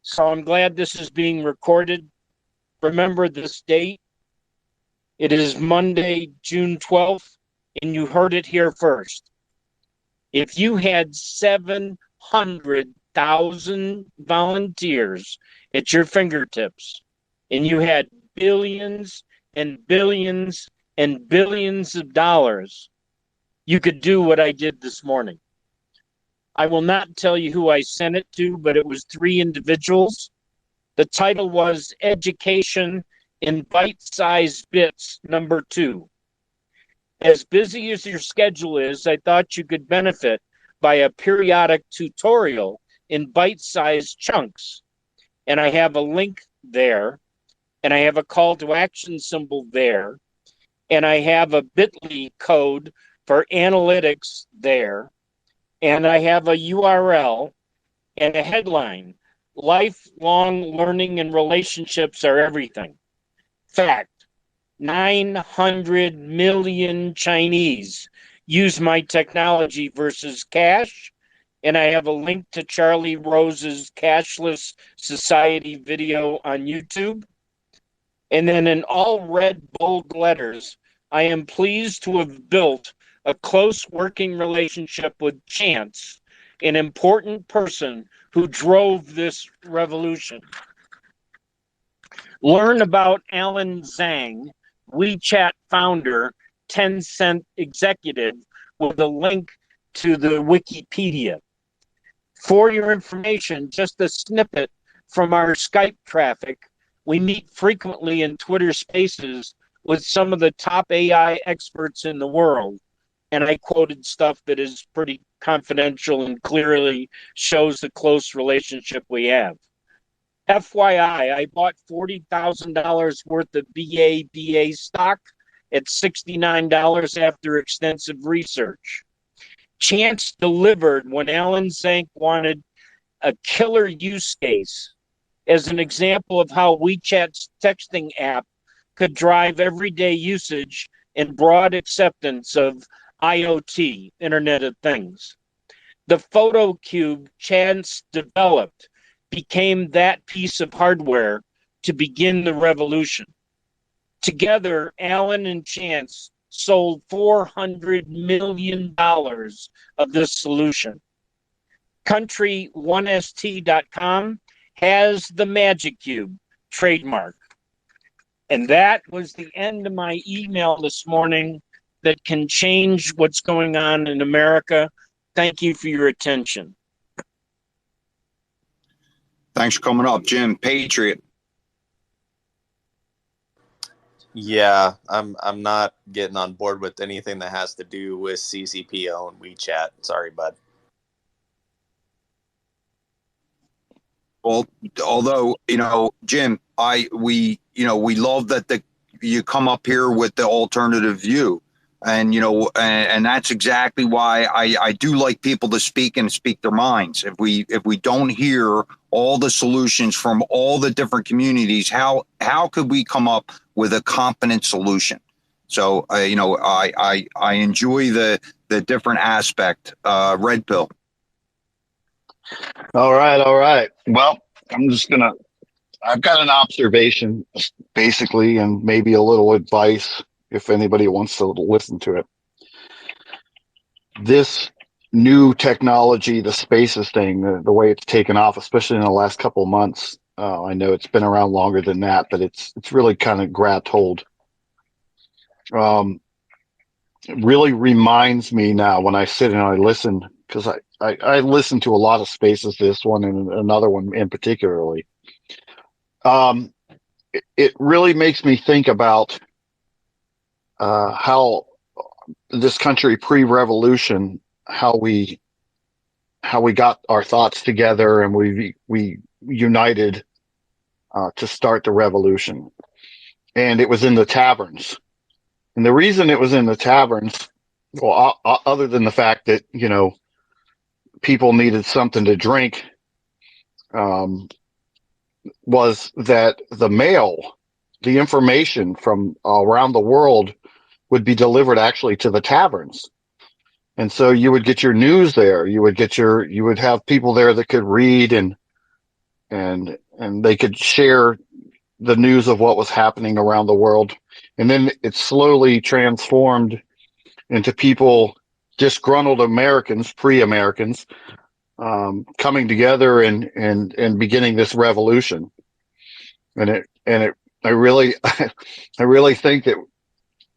So I'm glad this is being recorded. Remember this date. It is Monday, June 12th, and you heard it here first. If you had 700,000 volunteers at your fingertips, and you had billions and billions and billions of dollars, you could do what I did this morning. I will not tell you who I sent it to, but it was 3 individuals. The title was Education in Bite-Sized Bits, number 2. As busy as your schedule is, I thought you could benefit by a periodic tutorial in bite-sized chunks. And I have a link there, and I have a call to action symbol there, and I have a bit.ly code for analytics there, and I have a URL and a headline. Lifelong learning and relationships are everything. Fact, 900 million Chinese use my technology versus cash, and I have a link to Charlie Rose's Cashless Society video on YouTube. And then in all red bold letters, I am pleased to have built a close working relationship with Chance, an important person who drove this revolution. Learn about Alan Zhang, WeChat founder, Tencent executive, with a link to the Wikipedia. For your information, just a snippet from our Skype traffic. We meet frequently in Twitter Spaces with some of the top AI experts in the world. And I quoted stuff that is pretty confidential and clearly shows the close relationship we have. FYI, I bought $40,000 worth of BABA stock at $69 after extensive research. Chance delivered when Alan Zhang wanted a killer use case as an example of how WeChat's texting app could drive everyday usage and broad acceptance of IoT, Internet of Things. The photo cube Chance developed became that piece of hardware to begin the revolution. Together, Alan and Chance sold $400 million of this solution. Country1st.com has the Magic Cube trademark. And that was the end of my email this morning that can change what's going on in America. Thank you for your attention.
Thanks for coming up, Jim. Patriot.
Yeah, I'm not getting on board with anything that has to do with CCPO and WeChat. Sorry, bud.
Well, although, Jim, we love that you come up here with the alternative view. And, and that's exactly why I do like people to speak and speak their minds. If we don't hear all the solutions from all the different communities, how could we come up with a competent solution? So, I enjoy the different aspect, Red Pill.
All right. Well, I've got an observation, basically, and maybe a little advice if anybody wants to listen to it. This new technology, the spaces thing, the way it's taken off, especially in the last couple of months. I know it's been around longer than that, but it's really kind of grabbed hold. It really reminds me now when I sit and I listen, because I listen to a lot of spaces, this one and another one in particularly. It really makes me think about how this country pre-revolution, how we got our thoughts together and we united to start the revolution, and it was in the taverns. And the reason it was in the taverns, well, other than the fact that people needed something to drink, was that the mail, the information from around the world would be delivered actually to the taverns. And so you would get your news there. You would have people there that could read and they could share the news of what was happening around the world. And then it slowly transformed into people, disgruntled Americans, pre-Americans, coming together and beginning this revolution. I really think that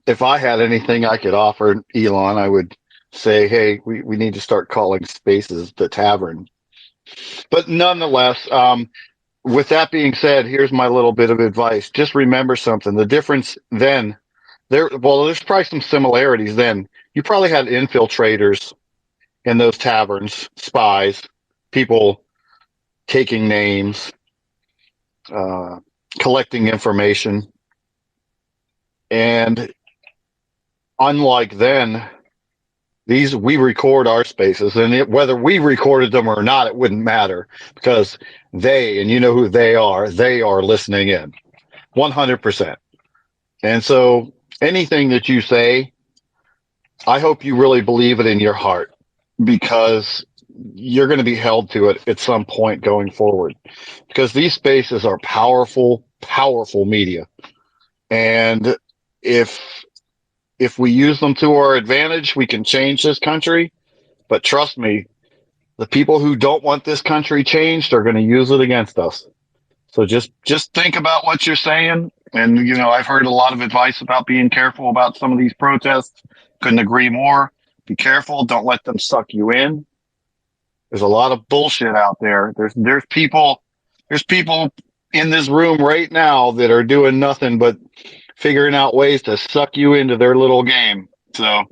if I had anything I could offer Elon, I would say, hey, we need to start calling spaces the tavern. But nonetheless, with that being said, here's my little bit of advice. Just remember something. The difference then, there's probably some similarities then. You probably had infiltrators in those taverns, spies, people taking names, collecting information. And unlike then, we record our spaces, and whether we recorded them or not, it wouldn't matter, because and you know who they are listening in 100%. And so anything that you say, I hope you really believe it in your heart, because you're going to be held to it at some point going forward, because these spaces are powerful media. And if we use them to our advantage, we can change this country. But trust me, the people who don't want this country changed are going to use it against us. So just think about what you're saying. And, I've heard a lot of advice about being careful about some of these protests. Couldn't agree more. Be careful. Don't let them suck you in. There's a lot of bullshit out there. There's people in this room right now that are doing nothing but figuring out ways to suck you into their little game. So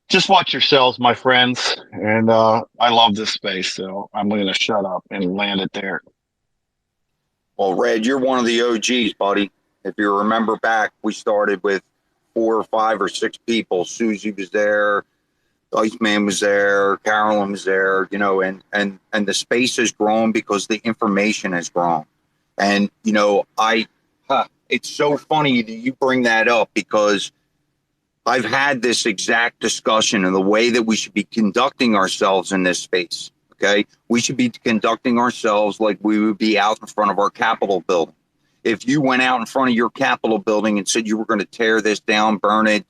just watch yourselves, my friends. And I love this space, so I'm going to shut up and land it there.
Well, Red, you're one of the OGs, buddy. If you remember back, we started with 4 or 5 or 6 people. Susie was there, Iceman was there, Carolyn was there, and the space has grown because the information has grown. And, it's so funny that you bring that up, because I've had this exact discussion of the way that we should be conducting ourselves in this space. Okay. We should be conducting ourselves like we would be out in front of our Capitol building. If you went out in front of your Capitol building and said you were going to tear this down, burn it,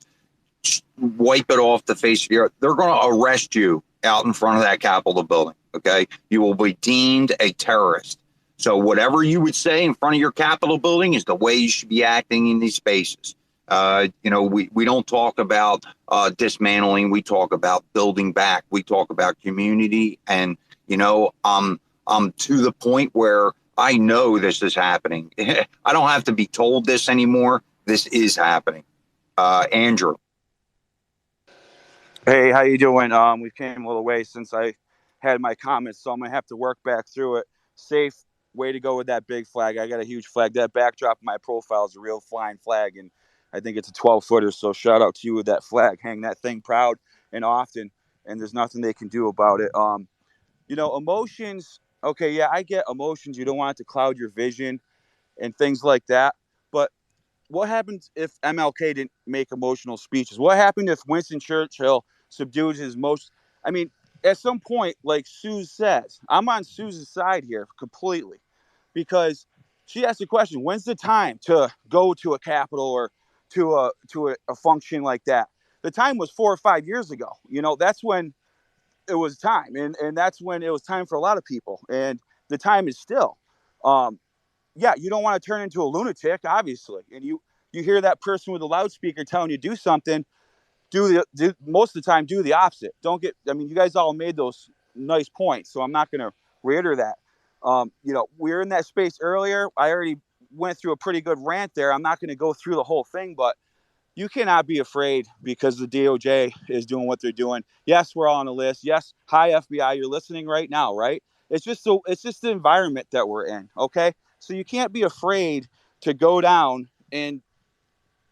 wipe it off the face of the earth, they're going to arrest you out in front of that Capitol building. Okay. You will be deemed a terrorist. So whatever you would say in front of your Capitol building is the way you should be acting in these spaces. We don't talk about dismantling. We talk about building back. We talk about community. And, I'm to the point where I know this is happening. I don't have to be told this anymore. This is happening. Andrew.
Hey, how you doing? We came a little way since I had my comments, so I'm gonna have to work back through it. Safe, way to go with that big flag. I got a huge flag. That backdrop of my profile is a real flying flag, and I think it's a 12-footer. So shout out to you with that flag. Hang that thing proud and often, and there's nothing they can do about it. Emotions. Okay, yeah, I get emotions. You don't want it to cloud your vision and things like that, but what happened if MLK didn't make emotional speeches? What happened if Winston Churchill subdued his most? I mean, at some point, like Sue says, I'm on Sue's side here completely, because she asked the question: when's the time to go to a Capitol or to a function like that? The time was 4 or 5 years ago. That's when it was time, and that's when it was time for a lot of people, and the time is still. Um, yeah, you don't want to turn into a lunatic, obviously. And you hear that person with a loudspeaker telling you do something, most of the time do the opposite. Don't get. I mean, you guys all made those nice points, so I'm not going to reiterate that. We were in that space earlier. I already went through a pretty good rant there. I'm not going to go through the whole thing, but you cannot be afraid because the DOJ is doing what they're doing. Yes, we're all on the list. Yes, hi FBI, you're listening right now, right? It's just the environment that we're in, okay? So you can't be afraid to go down and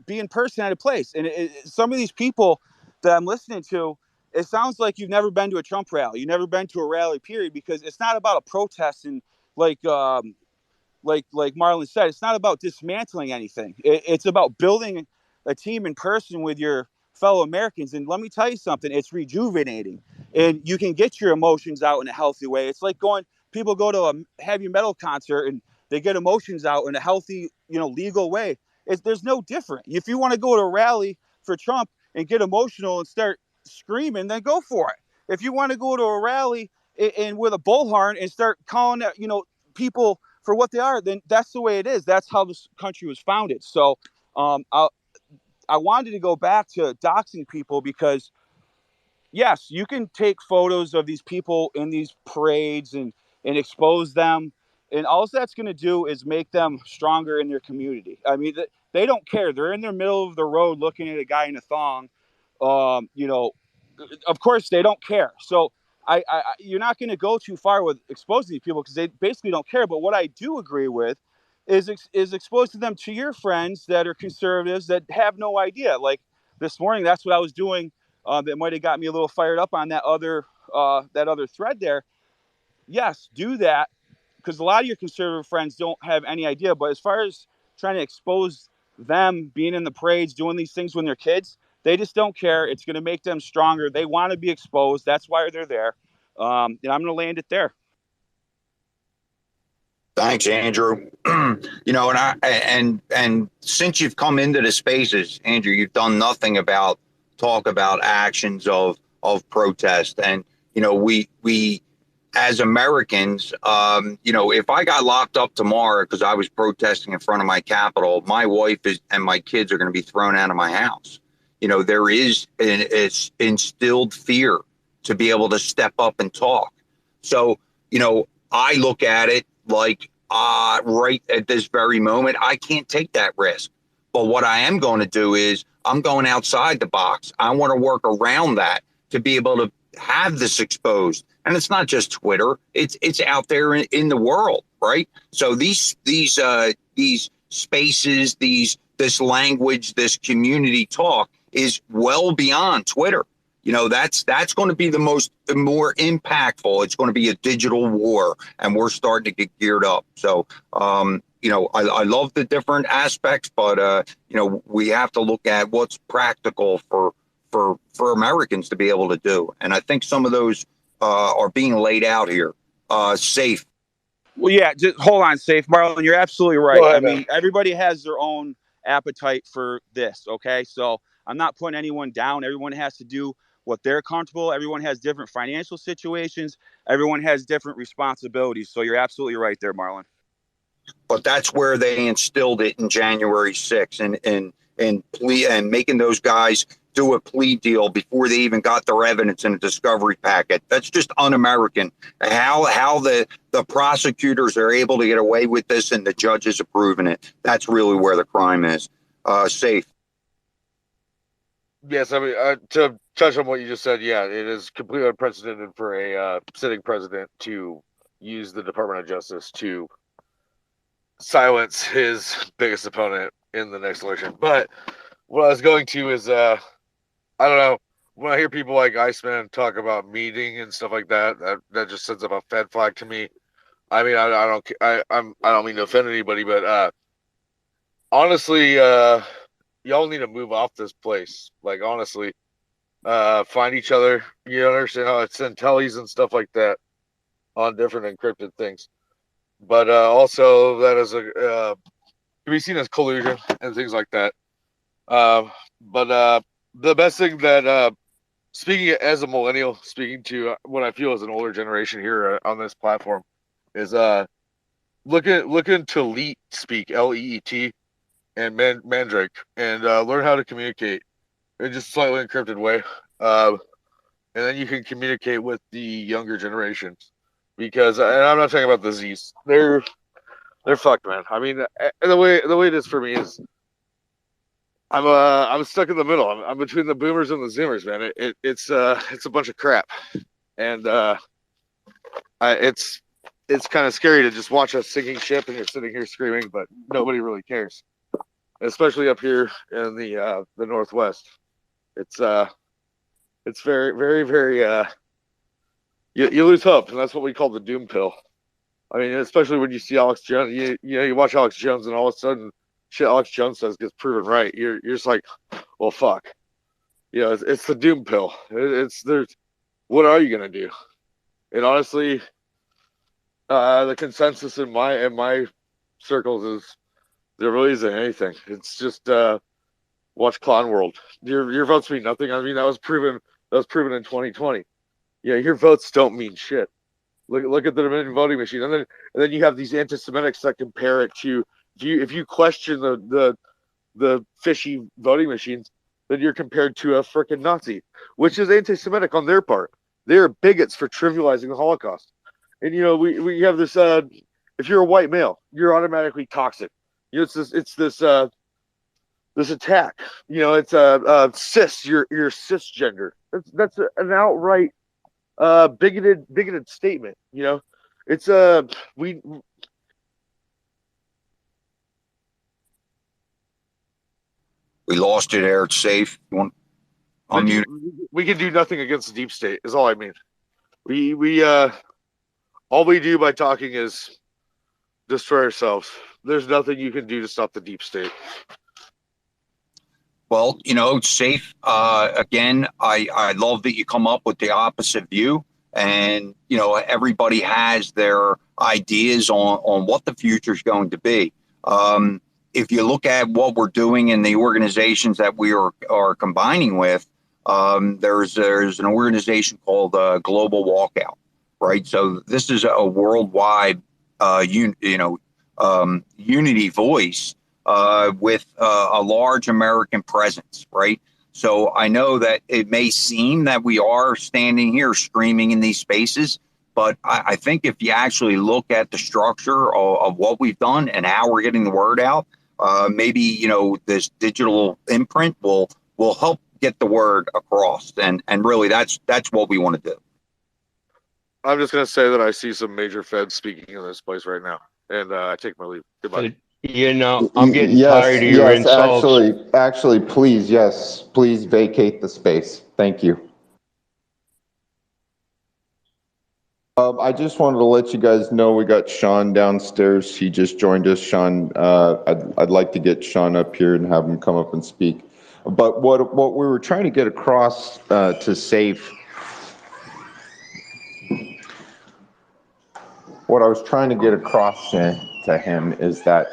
be in person at a place. And some of these people that I'm listening to, it sounds like you've never been to a Trump rally. You've never been to a rally, period, because it's not about a protest and like like Marlon said, it's not about dismantling anything. It's about building a team in person with your fellow Americans. And let me tell you something, it's rejuvenating. And you can get your emotions out in a healthy way. It's like people go to a heavy metal concert and they get emotions out in a healthy, legal way. There's no different. If you want to go to a rally for Trump and get emotional and start screaming, then go for it. If you want to go to a rally and with a bullhorn and start calling, people for what they are, then that's the way it is. That's how this country was founded. So I wanted to go back to doxing people because, yes, you can take photos of these people in these parades and expose them. And all that's going to do is make them stronger in their community. I mean, they don't care. They're in the middle of the road looking at a guy in a thong. Of course, they don't care. So you're not going to go too far with exposing these people because they basically don't care. But what I do agree with is exposing them to your friends that are conservatives that have no idea. Like this morning, that's what I was doing. That might have got me a little fired up on that other thread there. Yes, do that, because a lot of your conservative friends don't have any idea. But as far as trying to expose them being in the parades, doing these things when they're kids, they just don't care. It's going to make them stronger. They want to be exposed. That's why they're there. And I'm going to land it there.
Thanks, Andrew. And since you've come into the spaces, Andrew, you've done nothing about talk about actions of protest. And we as Americans, if I got locked up tomorrow because I was protesting in front of my Capitol, my wife and my kids are going to be thrown out of my house. There is it's instilled fear to be able to step up and talk. So, I look at it like right at this very moment, I can't take that risk. But what I am going to do is I'm going outside the box. I want to work around that to be able to have this exposed. And it's not just Twitter; it's out there in the world, right? So these spaces, this language, this community talk is well beyond Twitter. That's going to be the more impactful. It's going to be a digital war, and we're starting to get geared up. So, I love the different aspects, but we have to look at what's practical for Americans to be able to do. And I think some of those are being laid out here. Safe.
Well, yeah, just hold on, Safe. Marlon, you're absolutely right. I mean, everybody has their own appetite for this, okay? So I'm not putting anyone down. Everyone has to do what they're comfortable. Everyone has different financial situations. Everyone has different responsibilities. So you're absolutely right there, Marlon.
But that's where they instilled it in January 6th and making those guys do a plea deal before they even got their evidence in a discovery packet. That's just un-American. How the prosecutors are able to get away with this and the judges approving it. That's really where the crime is. Safe.
Yes, I mean, to touch on what you just said, yeah, it is completely unprecedented for a sitting president to use the Department of Justice to silence his biggest opponent in the next election. But what I was going to is, I don't know, when I hear people like Iceman talk about meeting and stuff like that, that just sends up a Fed flag to me. I mean, I don't mean to offend anybody, but honestly, y'all need to move off this place. Like, honestly, find each other. You understand how it's intellis and stuff like that on different encrypted things. But also that is can be seen as collusion and things like that. But the best thing that speaking as a millennial, speaking to what I feel is an older generation here on this platform, is looking to Leet speak, LEET, and Mandrake, and learn how to communicate in just a slightly encrypted way. And then you can communicate with the younger generations, because, and I'm not talking about the Z's. They're fucked, man. I mean, the way it is for me is, I'm stuck in the middle. I'm between the boomers and the zoomers, man. It's a bunch of crap, and it's kind of scary to just watch us sinking ship and you're sitting here screaming, but nobody really cares, especially up here in the Northwest. It's very, very, very you lose hope, and that's what we call the doom pill. I mean, especially when you see Alex Jones, you watch Alex Jones, and all of a sudden, shit Alex Jones says gets proven right. You're just like, well, fuck. It's the doom pill. What are you gonna do? And honestly, the consensus in my circles is there really isn't anything. It's just watch Clown World. Your votes mean nothing. I mean, that was proven in 2020. Yeah, your votes don't mean shit. Look at the Dominion voting machine, and then you have these anti-Semitics that compare it to, if you question the fishy voting machines, then you're compared to a freaking Nazi, which is anti-Semitic on their part. They're bigots for trivializing the Holocaust. And we have this. If you're a white male, you're automatically toxic. It's this attack. It's cis. You're cisgender. That's an outright bigoted statement. It's we
lost it there. It's safe. You want unmute?
We can do nothing against the deep state, is all I mean. We all we do by talking is destroy ourselves. There's nothing you can do to stop the deep state.
Well, it's safe. Again, I love that you come up with the opposite view, and everybody has their ideas on what the future is going to be. If you look at what we're doing in the organizations that we are combining with, there's an organization called Global Walkout, right? So this is a worldwide unity voice with a large American presence, right? So I know that it may seem that we are standing here screaming in these spaces, but I think if you actually look at the structure of what we've done and how we're getting the word out, maybe this digital imprint will help get the word across, and really that's what we want to do.
I'm just gonna say that I see some major feds speaking in this place right now, and I take my leave. Goodbye.
I'm getting tired of your insults.
Actually, please vacate the space. Thank you. I just wanted to let you guys know we got Sean downstairs. He just joined us. Sean, I'd like to get Sean up here and have him come up and speak. But what we were trying to get across to SAFE, what I was trying to get across to him is that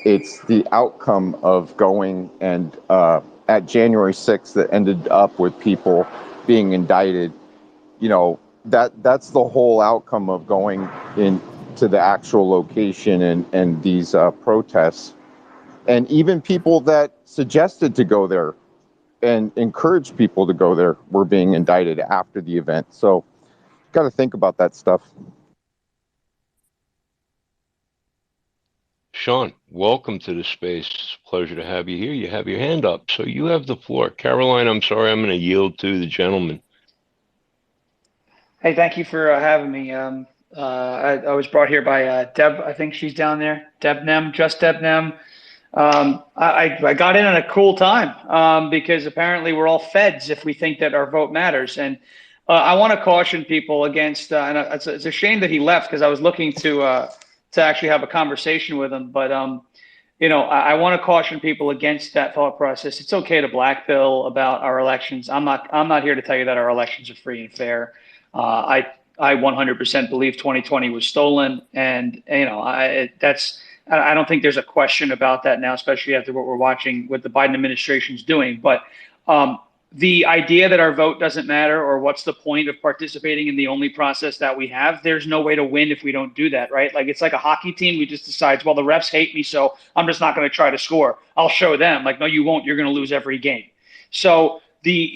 it's the outcome of going and at January 6th that ended up with people being indicted. That's the whole outcome of going into the actual location and these protests. And even people that suggested to go there and encouraged people to go there were being indicted after the event. So got to think about that stuff.
Sean, welcome to the space. It's a pleasure to have you here. You have your hand up, so you have the floor. Caroline, I'm sorry, I'm going to yield to the gentleman.
Hey, thank you for having me. I was brought here by Deb. I think she's down there. Deb Nem, just Deb Nem. I got in at a cool time because apparently we're all feds if we think that our vote matters. And I want to caution people against, and it's a shame that he left because I was looking to actually have a conversation with him. But, you know, I want to caution people against that thought process. It's okay to black pill about our elections. I'm not here to tell you that our elections are free and fair. I 100% believe 2020 was stolen, and you know I don't think there's a question about that now, especially after what we're watching what the Biden administration is doing. But the idea that our vote doesn't matter, or what's the point of participating in the only process that we have? There's no way to win if we don't do that, right? Like it's like a hockey team. We just decides, well, the refs hate me, so I'm just not going to try to score. I'll show them. Like, no, you won't. You're going to lose every game. So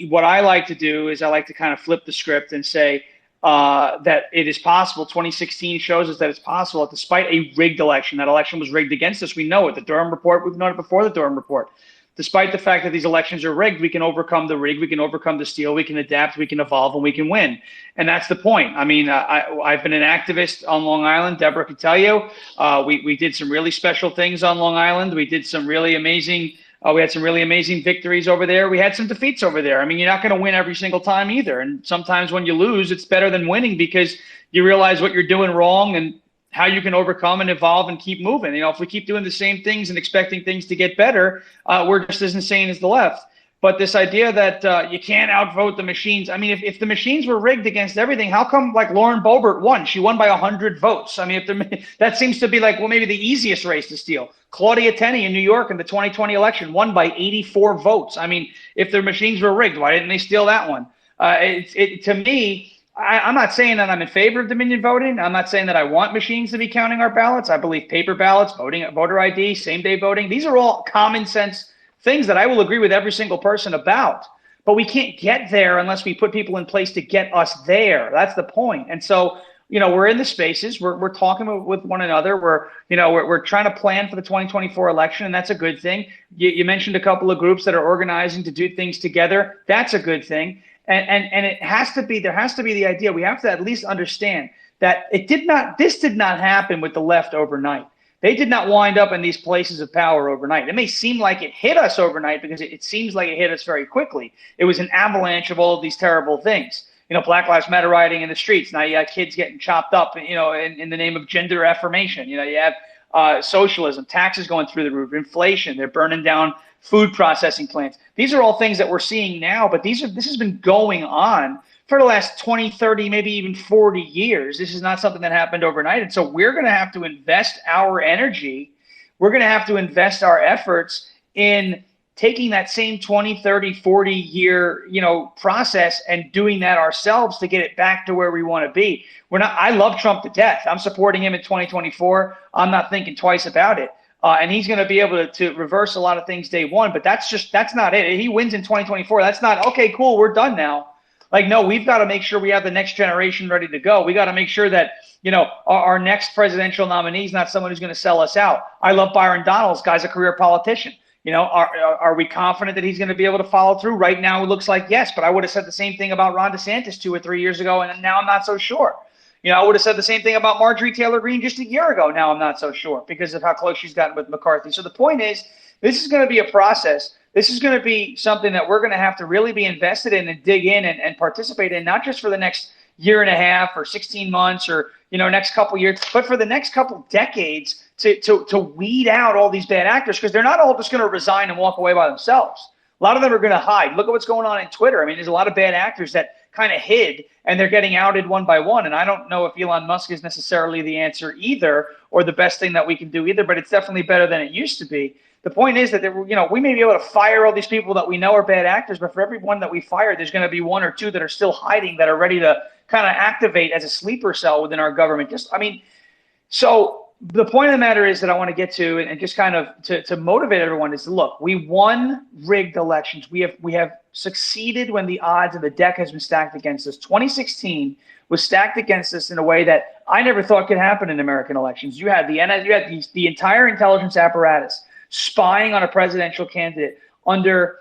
what I like to do is I like to kind of flip the script and say that it is possible. 2016 shows us that it's possible that despite a rigged election, that election was rigged against us. We know it. The Durham report, we've known it before the Durham report. Despite the fact that these elections are rigged, we can overcome the rig, we can overcome the steal, we can adapt, we can evolve, and we can win. And that's the point. I mean, I've been an activist on Long Island. Deborah could tell you. We did some really special things on Long Island. We did some really amazing we had some really amazing victories over there. We had some defeats over there. I mean, you're not going to win every single time either. And sometimes when you lose, it's better than winning because you realize what you're doing wrong and how you can overcome and evolve and keep moving. You know, if we keep doing the same things and expecting things to get better, we're just as insane as the left. But this idea that you can't outvote the machines. I mean, if the machines were rigged against everything, how come like Lauren Boebert won? She won by 100 votes. I mean, that seems to be like, well, maybe the easiest race to steal. Claudia Tenney in New York in the 2020 election won by 84 votes. I mean, if their machines were rigged, why didn't they steal that one? To me, I'm not saying that I'm in favor of Dominion voting. I'm not saying that I want machines to be counting our ballots. I believe paper ballots, voter ID, same-day voting. These are all common sense things that I will agree with every single person about. But we can't get there unless we put people in place to get us there. That's the point. And so, you know, we're in the spaces. We're talking with one another. We're trying to plan for the 2024 election, and that's a good thing. You mentioned a couple of groups that are organizing to do things together. That's a good thing. And it has to be, there has to be the idea. We have to at least understand that this did not happen with the left overnight. They did not wind up in these places of power overnight. It may seem like it hit us overnight because it seems like it hit us very quickly. It was an avalanche of all of these terrible things. You know, Black Lives Matter rioting in the streets. Now you got kids getting chopped up, you know, in the name of gender affirmation. You know, you have socialism, taxes going through the roof, inflation. They're burning down food processing plants. These are all things that we're seeing now, but this has been going on for the last 20, 30, maybe even 40 years. This is not something that happened overnight. And so we're going to have to invest our energy. We're going to have to invest our efforts in taking that same 20, 30, 40 year, you know, process and doing that ourselves to get it back to where we want to be. I love Trump to death. I'm supporting him in 2024. I'm not thinking twice about it. And he's going to be able to reverse a lot of things day one, but that's not it. He wins in 2024. That's not, okay, cool, we're done now. Like, no, we've got to make sure we have the next generation ready to go. We got to make sure that, you know, our next presidential nominee is not someone who's going to sell us out. I love Byron Donalds. Guy's a career politician. You know, are we confident that he's going to be able to follow through? Right now, it looks like yes, but I would have said the same thing about Ron DeSantis 2 or 3 years ago, and now I'm not so sure. You know, I would have said the same thing about Marjorie Taylor Greene just a year ago. Now I'm not so sure because of how close she's gotten with McCarthy. So the point is, this is going to be a process. This is going to be something that we're going to have to really be invested in and dig in and participate in, not just for the next year and a half or 16 months or, you know, next couple years, but for the next couple decades to weed out all these bad actors, because they're not all just going to resign and walk away by themselves. A lot of them are going to hide. Look at what's going on in Twitter. I mean, there's a lot of bad actors that kind of hid and they're getting outed one by one. And I don't know if Elon Musk is necessarily the answer either or the best thing that we can do either, but it's definitely better than it used to be. The point is that, you know, we may be able to fire all these people that we know are bad actors, but for every one that we fire, there's going to be 1 or 2 that are still hiding that are ready to kind of activate as a sleeper cell within our government. So the point of the matter is that I want to get to, and just kind of to motivate everyone, is to look, we won rigged elections. We have succeeded when the odds of the deck has been stacked against us. 2016 was stacked against us in a way that I never thought could happen in American elections. You had the entire intelligence apparatus spying on a presidential candidate under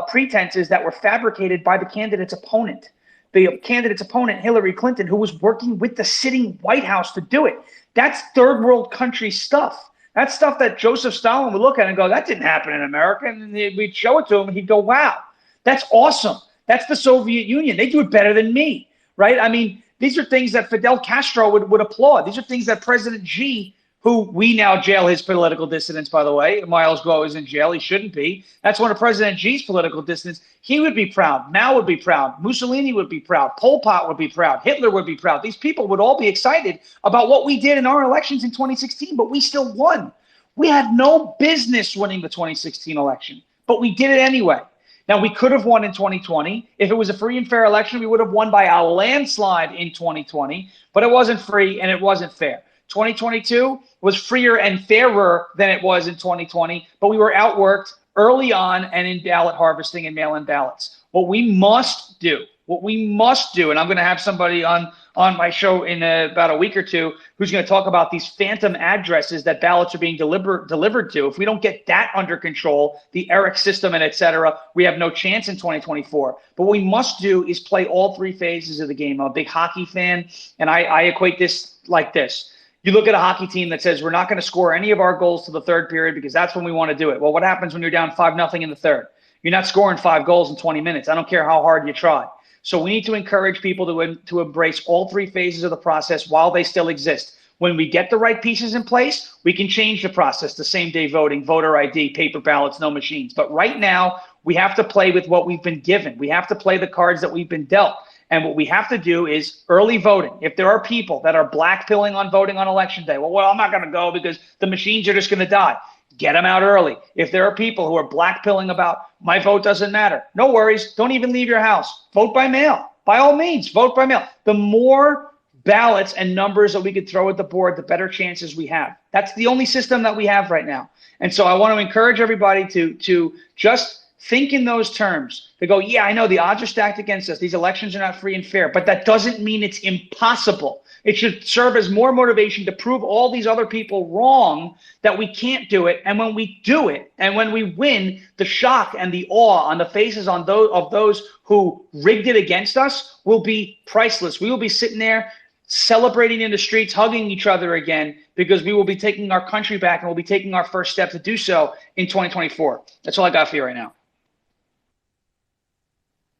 pretenses that were fabricated by the candidate's opponent. The candidate's opponent, Hillary Clinton, who was working with the sitting White House to do it. That's third world country stuff. That's stuff that Joseph Stalin would look at and go, that didn't happen in America. And we'd show it to him and he'd go, wow, that's awesome. That's the Soviet Union. They do it better than me, right? I mean, these are things that Fidel Castro would applaud. These are things that President Xi, who we now jail his political dissidents, by the way. Miles Guo is in jail. He shouldn't be. That's one of President Xi's political dissidents. He would be proud. Mao would be proud. Mussolini would be proud. Pol Pot would be proud. Hitler would be proud. These people would all be excited about what we did in our elections in 2016, but we still won. We had no business winning the 2016 election, but we did it anyway. Now, we could have won in 2020. If it was a free and fair election, we would have won by a landslide in 2020, but it wasn't free and it wasn't fair. 2022 was freer and fairer than it was in 2020, but we were outworked early on and in ballot harvesting and mail-in ballots. What we must do, and I'm going to have somebody on my show in about a week or two who's going to talk about these phantom addresses that ballots are being delivered to. If we don't get that under control, the ERIC system and et cetera, we have no chance in 2024. But what we must do is play all three phases of the game. I'm a big hockey fan, and I equate this like this. You look at a hockey team that says, we're not going to score any of our goals to the third period because that's when we want to do it. Well, what happens when you're down 5-0 in the third? You're not scoring 5 goals in 20 minutes. I don't care how hard you try. So we need to encourage people to embrace all three phases of the process while they still exist. When we get the right pieces in place, we can change the process to same-day voting, voter ID, paper ballots, no machines. But right now, we have to play with what we've been given. We have to play the cards that we've been dealt. And what we have to do is early voting. If there are people that are blackpilling on voting on election day, well, I'm not going to go because the machines are just going to die. Get them out early. If there are people who are blackpilling about my vote doesn't matter, no worries. Don't even leave your house. Vote by mail. By all means, vote by mail. The more ballots and numbers that we could throw at the board, the better chances we have. That's the only system that we have right now. And so I want to encourage everybody to just think in those terms. They go, yeah, I know the odds are stacked against us. These elections are not free and fair, but that doesn't mean it's impossible. It should serve as more motivation to prove all these other people wrong that we can't do it. And when we do it, and when we win, the shock and the awe on the faces of those who rigged it against us will be priceless. We will be sitting there celebrating in the streets, hugging each other again, because we will be taking our country back and we'll be taking our first step to do so in 2024. That's all I got for you right now.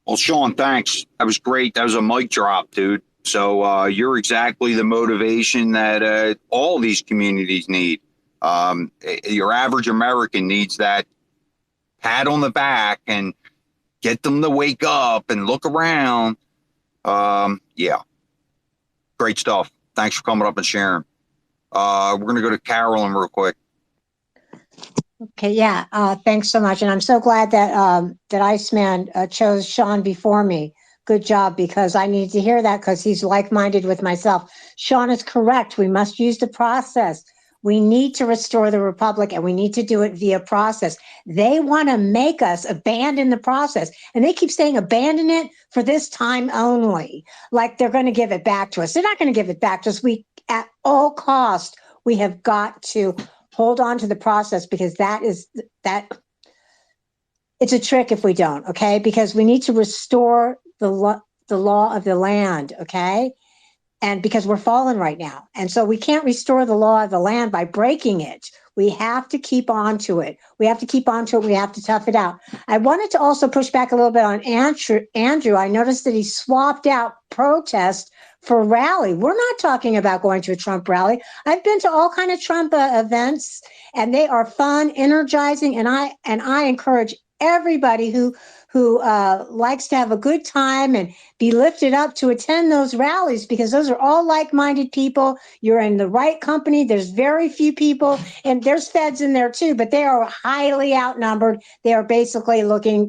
Well, Sean, thanks. That was great. That was a mic drop, dude. So you're exactly the motivation that all these communities need. Your average American needs that pat on the back and get them to wake up and look around. Yeah, great stuff. Thanks for coming up and sharing. We're going to go to Carolyn real quick.
Okay, yeah, thanks so much. And I'm so glad that that Iceman chose Sean before me. Good job, because I need to hear that because he's like-minded with myself. Sean is correct. We must use the process. We need to restore the republic, and we need to do it via process. They want to make us abandon the process, and they keep saying abandon it for this time only, like they're going to give it back to us. They're not going to give it back to us. We, at all cost, we have got to hold on to the process, because it's a trick if we don't, okay? Because we need to restore the law of the land, okay? And because we're fallen right now. And so we can't restore the law of the land by breaking it. We have to keep on to it. We have to keep on to it. We have to tough it out. I wanted to also push back a little bit on Andrew. I noticed that he swapped out protest for rally. We're not talking about going to a Trump rally. I've been to all kind of Trump events, and they are fun, energizing, and I encourage everybody who who likes to have a good time and be lifted up to attend those rallies, because those are all like-minded people. You're in the right company. There's very few people, and there's feds in there too, but they are highly outnumbered. They are basically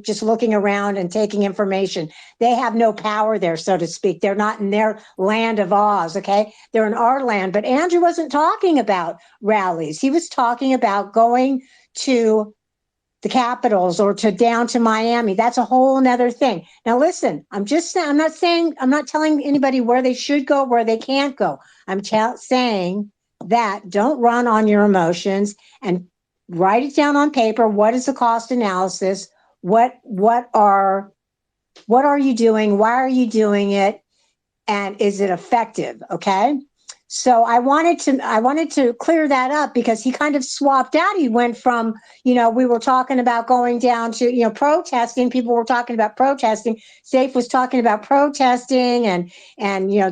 just looking around and taking information. They have no power there, so to speak. They're not in their land of Oz, okay? They're in our land. But Andrew wasn't talking about rallies. He was talking about going to the capitals or down to Miami. That's a whole nother thing. Now, listen, I'm not telling anybody where they should go, where they can't go. I'm saying that don't run on your emotions and write it down on paper. What is the cost analysis? What are you doing? Why are you doing it? And is it effective? Okay. So I wanted to clear that up, because he kind of swapped out. He went from, we were talking about going down to, protesting. People were talking about protesting. Safe was talking about protesting and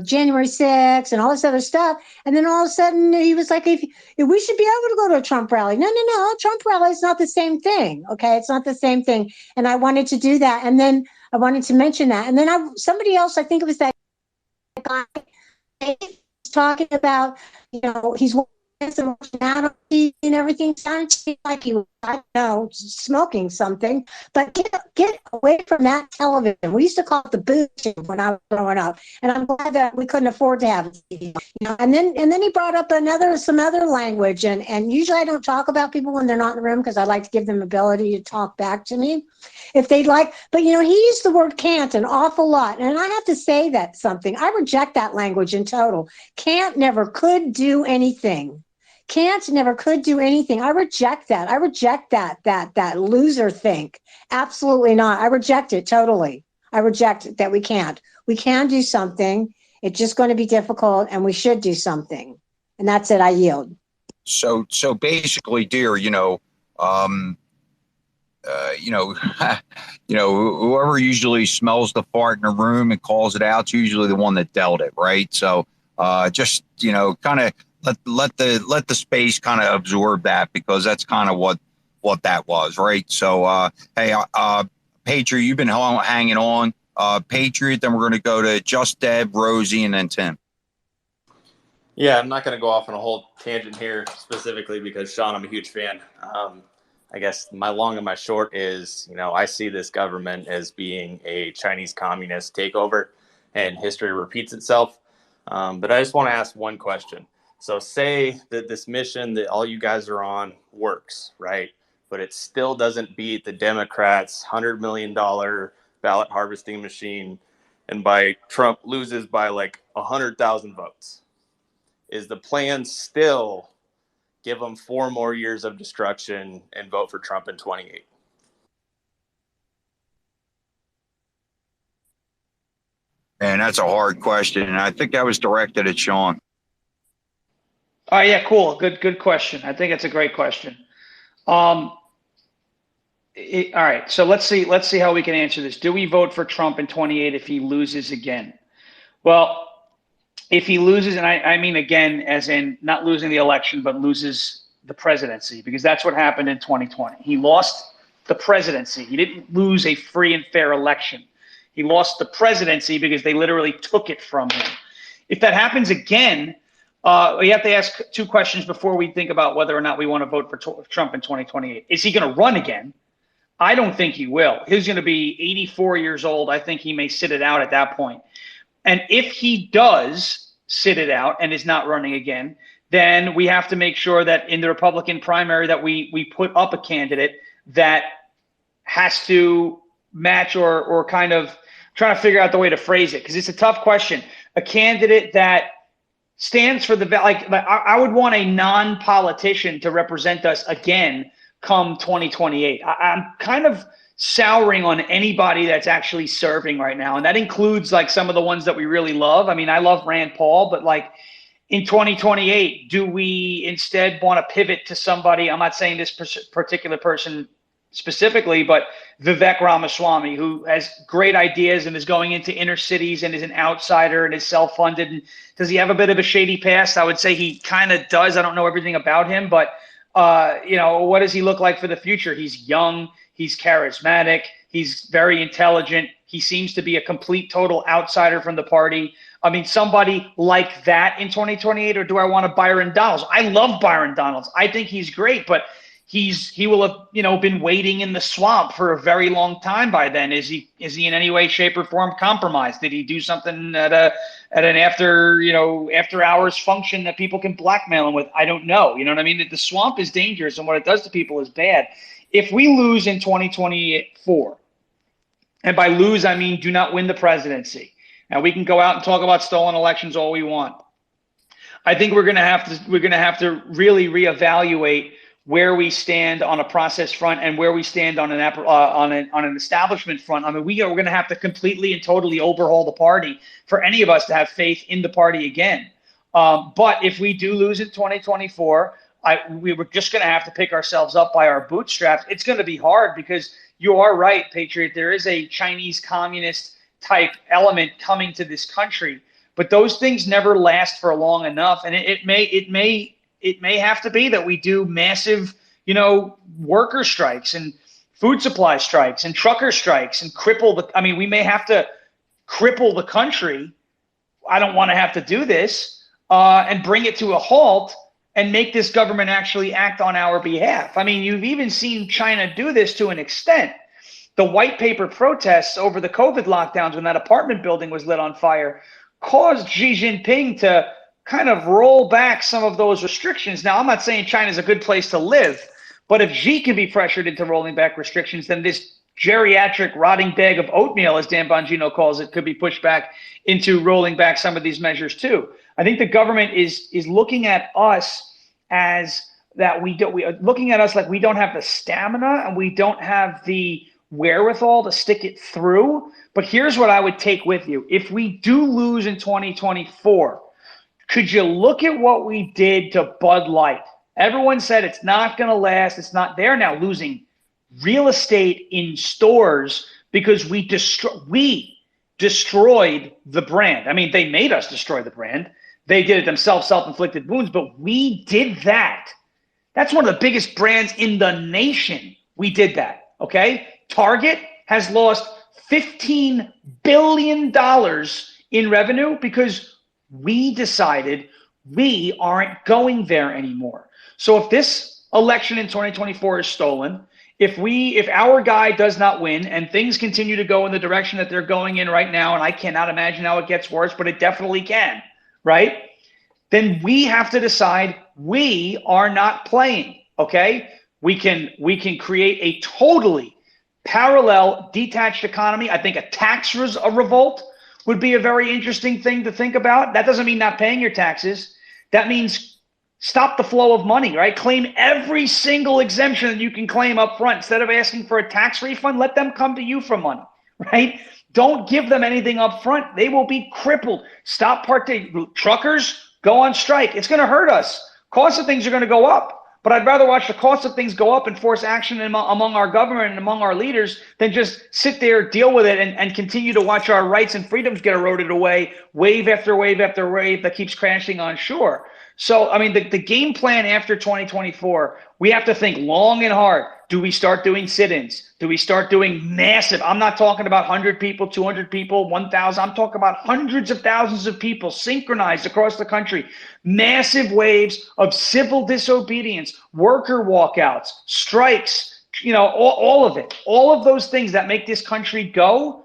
January 6th and all this other stuff. And then all of a sudden he was like, if we should be able to go to a Trump rally. No. Trump rally is not the same thing. Okay. It's not the same thing. And I wanted to do that. And then I wanted to mention that. And then somebody else, I think it was that guy, talking about, he's some personality and everything. Sounded to me like he was, I don't know, smoking something. But get away from that television. We used to call it the booth tube when I was growing up, and I'm glad that we couldn't afford to have it. And then he brought up some other language, and usually I don't talk about people when they're not in the room, because I like to give them ability to talk back to me if they'd like. But he used the word can't an awful lot, and I have to say that something. I reject that language in total. Can't never could do anything. Can't never could do anything. I reject that. I reject that loser think. Absolutely not. I reject it totally. I reject that we can't. We can do something. It's just going to be difficult, and we should do something. And that's it. I yield.
So basically, dear, whoever usually smells the fart in a room and calls it out is usually the one that dealt it, right? So just kind of let the space kind of absorb that, because that's kind of what that was, right? So hey, Patriot, you've been hanging on. Patriot, then we're going to go to Just Deb, Rosie, and then Tim.
Yeah, I'm not going to go off on a whole tangent here specifically because, Sean, I'm a huge fan. I guess my long and my short is, I see this government as being a Chinese communist takeover, and history repeats itself. But I just want to ask one question. So say that this mission that all you guys are on works, right? But it still doesn't beat the Democrats' $100 million ballot harvesting machine, and Trump loses by like 100,000 votes. Is the plan still give them 4 more years of destruction and vote for Trump in 28?
Man, that's a hard question, and I think that was directed at Sean.
All right, yeah, cool. Good question. I think it's a great question. All right, so let's see how we can answer this. Do we vote for Trump in 28 if he loses again? Well, if he loses, and I mean again, as in not losing the election, but loses the presidency, because that's what happened in 2020. He lost the presidency. He didn't lose a free and fair election. He lost the presidency because they literally took it from him. If that happens again, we have to ask 2 questions before we think about whether or not we want to vote for Trump in 2028. Is he going to run again? I don't think he will. He's going to be 84 years old. I think he may sit it out at that point. And if he does sit it out and is not running again, then we have to make sure that in the Republican primary that we put up a candidate that has to match or kind of try to figure out the way to phrase it, because it's a tough question. A candidate that stands for I would want a non-politician to represent us again come 2028. I'm kind of souring on anybody that's actually serving right now, and that includes like some of the ones that we really love. I mean, I love Rand Paul, but like in 2028, do we instead want to pivot to somebody? I'm not saying this particular person specifically, but Vivek Ramaswamy, who has great ideas and is going into inner cities and is an outsider and is self-funded. And does he have a bit of a shady past? I would say he kind of does. I don't know everything about him, but what does he look like for the future? He's young. He's charismatic. He's very intelligent. He seems to be a complete, total outsider from the party. I mean, somebody like that in 2028, or do I want a Byron Donalds? I love Byron Donalds. I think he's great, but he will have been waiting in the swamp for a very long time by then. Is he in any way, shape, or form compromised? Did he do something at an after hours function that people can blackmail him with? I don't know. You know what I mean? The swamp is dangerous, and what it does to people is bad. If we lose in 2024, and by lose I mean do not win the presidency. Now we can go out and talk about stolen elections all we want. I think we're going to have to really reevaluate where we stand on a process front and where we stand on an establishment front. I mean, we're going to have to completely and totally overhaul the party for any of us to have faith in the party again. But if we do lose in 2024, we were just going to have to pick ourselves up by our bootstraps. It's going to be hard because you are right, Patriot. There is a Chinese communist type element coming to this country, but those things never last for long enough. And it may have to be that we do massive, worker strikes and food supply strikes and trucker strikes and we may have to cripple the country. I don't want to have to do this and bring it to a halt and make this government actually act on our behalf. I mean, you've even seen China do this to an extent. The white paper protests over the COVID lockdowns when that apartment building was lit on fire caused Xi Jinping to kind of roll back some of those restrictions. Now, I'm not saying China's a good place to live, but if Xi can be pressured into rolling back restrictions, then this geriatric rotting bag of oatmeal, as Dan Bongino calls it, could be pushed back into rolling back some of these measures too. I think the government is looking at us as that we are looking at us like we don't have the stamina and we don't have the wherewithal to stick it through. But here's what I would take with you. If we do lose in 2024, could you look at what we did to Bud Light? Everyone said it's not going to last. It's not. They're now losing real estate in stores because we destroyed the brand. I mean, they made us destroy the brand. They did it themselves, self-inflicted wounds, but we did that. That's one of the biggest brands in the nation. We did that, okay? Target has lost $15 billion in revenue because we decided we aren't going there anymore. So if this election in 2024 is stolen, if our guy does not win and things continue to go in the direction that they're going in right now, and I cannot imagine how it gets worse, but it definitely can, right? Then we have to decide we are not playing, okay? We can create a totally parallel detached economy. I think a tax revolt would be a very interesting thing to think about. That doesn't mean not paying your taxes. That means stop the flow of money, right? Claim every single exemption that you can claim up front. Instead of asking for a tax refund, let them come to you for money, right? Don't give them anything up front. They will be crippled. Stop truckers, go on strike. It's going to hurt us. Costs of things are going to go up. But I'd rather watch the cost of things go up and force action among our government and among our leaders than just sit there, deal with it, and continue to watch our rights and freedoms get eroded away, wave after wave after wave that keeps crashing on shore. So, I mean, the game plan after 2024, we have to think long and hard. Do we start doing sit-ins? Do we start doing massive? I'm not talking about 100 people, 200 people, 1,000. I'm talking about hundreds of thousands of people synchronized across the country. Massive waves of civil disobedience, worker walkouts, strikes, all of it. All of those things that make this country go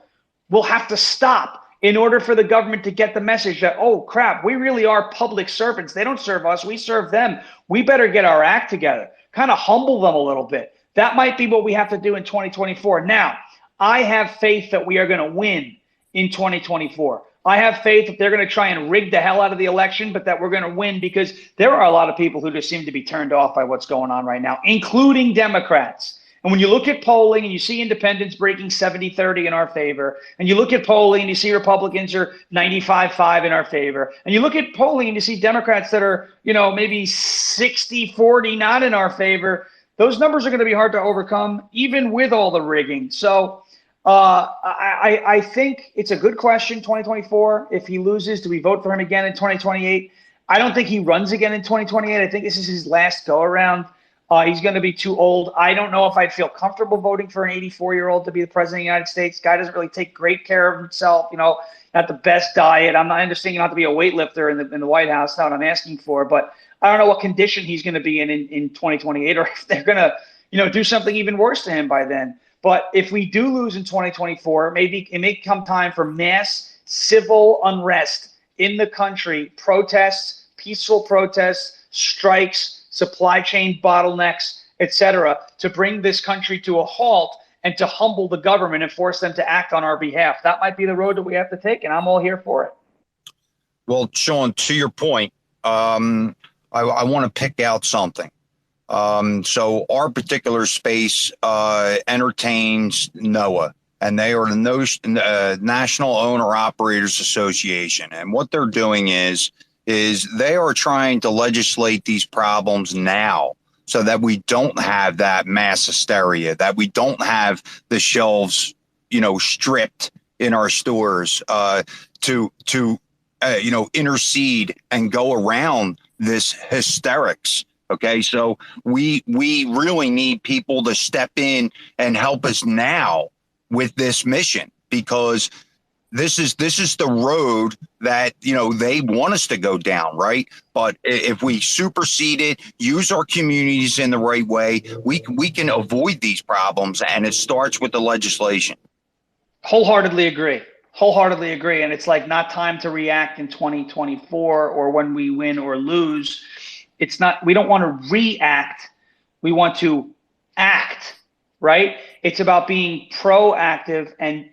will have to stop in order for the government to get the message that, oh, crap, we really are public servants. They don't serve us. We serve them. We better get our act together. Kind of humble them a little bit. That might be what we have to do in 2024. Now, I have faith that we are going to win in 2024. I have faith that they're going to try and rig the hell out of the election, but that we're going to win because there are a lot of people who just seem to be turned off by what's going on right now, including Democrats. And when you look at polling and you see independents breaking 70-30 in our favor, and you look at polling and you see Republicans are 95-5 in our favor, and you look at polling and you see Democrats that are, maybe 60-40 not in our favor, those numbers are going to be hard to overcome, even with all the rigging. So I think it's a good question, 2024. If he loses, do we vote for him again in 2028? I don't think he runs again in 2028. I think this is his last go-around. He's going to be too old. I don't know if I'd feel comfortable voting for an 84-year-old to be the president of the United States. Guy doesn't really take great care of himself. Not the best diet. I understand you don't have to be a weightlifter in the White House. Not what I'm asking for, but I don't know what condition he's going to be in 2028, or if they're going to do something even worse to him by then. But if we do lose in 2024, maybe it may come time for mass civil unrest in the country, protests, peaceful protests, strikes, supply chain bottlenecks, etc., to bring this country to a halt and to humble the government and force them to act on our behalf. That might be the road that we have to take, and I'm all here for it.
Well, Sean, to your point, I want to pick out something. So our particular space entertains NOAA, and they are the National Owner Operators Association. And what they're doing is they are trying to legislate these problems now so that we don't have that mass hysteria, that we don't have the shelves, stripped in our stores to intercede and go around this hysterics. Okay, so we really need people to step in and help us now with this mission, because this is the road that they want us to go down, right? But if we supersede it, use our communities in the right way, we can avoid these problems, and it starts with the legislation.
Wholeheartedly agree. And it's like not time to react in 2024 or when we win or lose. It's not, we don't want to react. We want to act, right? It's about being proactive and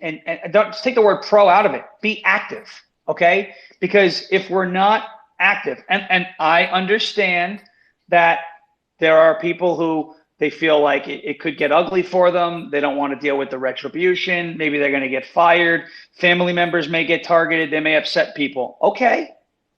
don't take the word pro out of it. Be active, okay? Because if we're not active, and I understand that there are people who they feel like it could get ugly for them. They don't want to deal with the retribution. Maybe they're going to get fired. Family members may get targeted. They may upset people. Okay.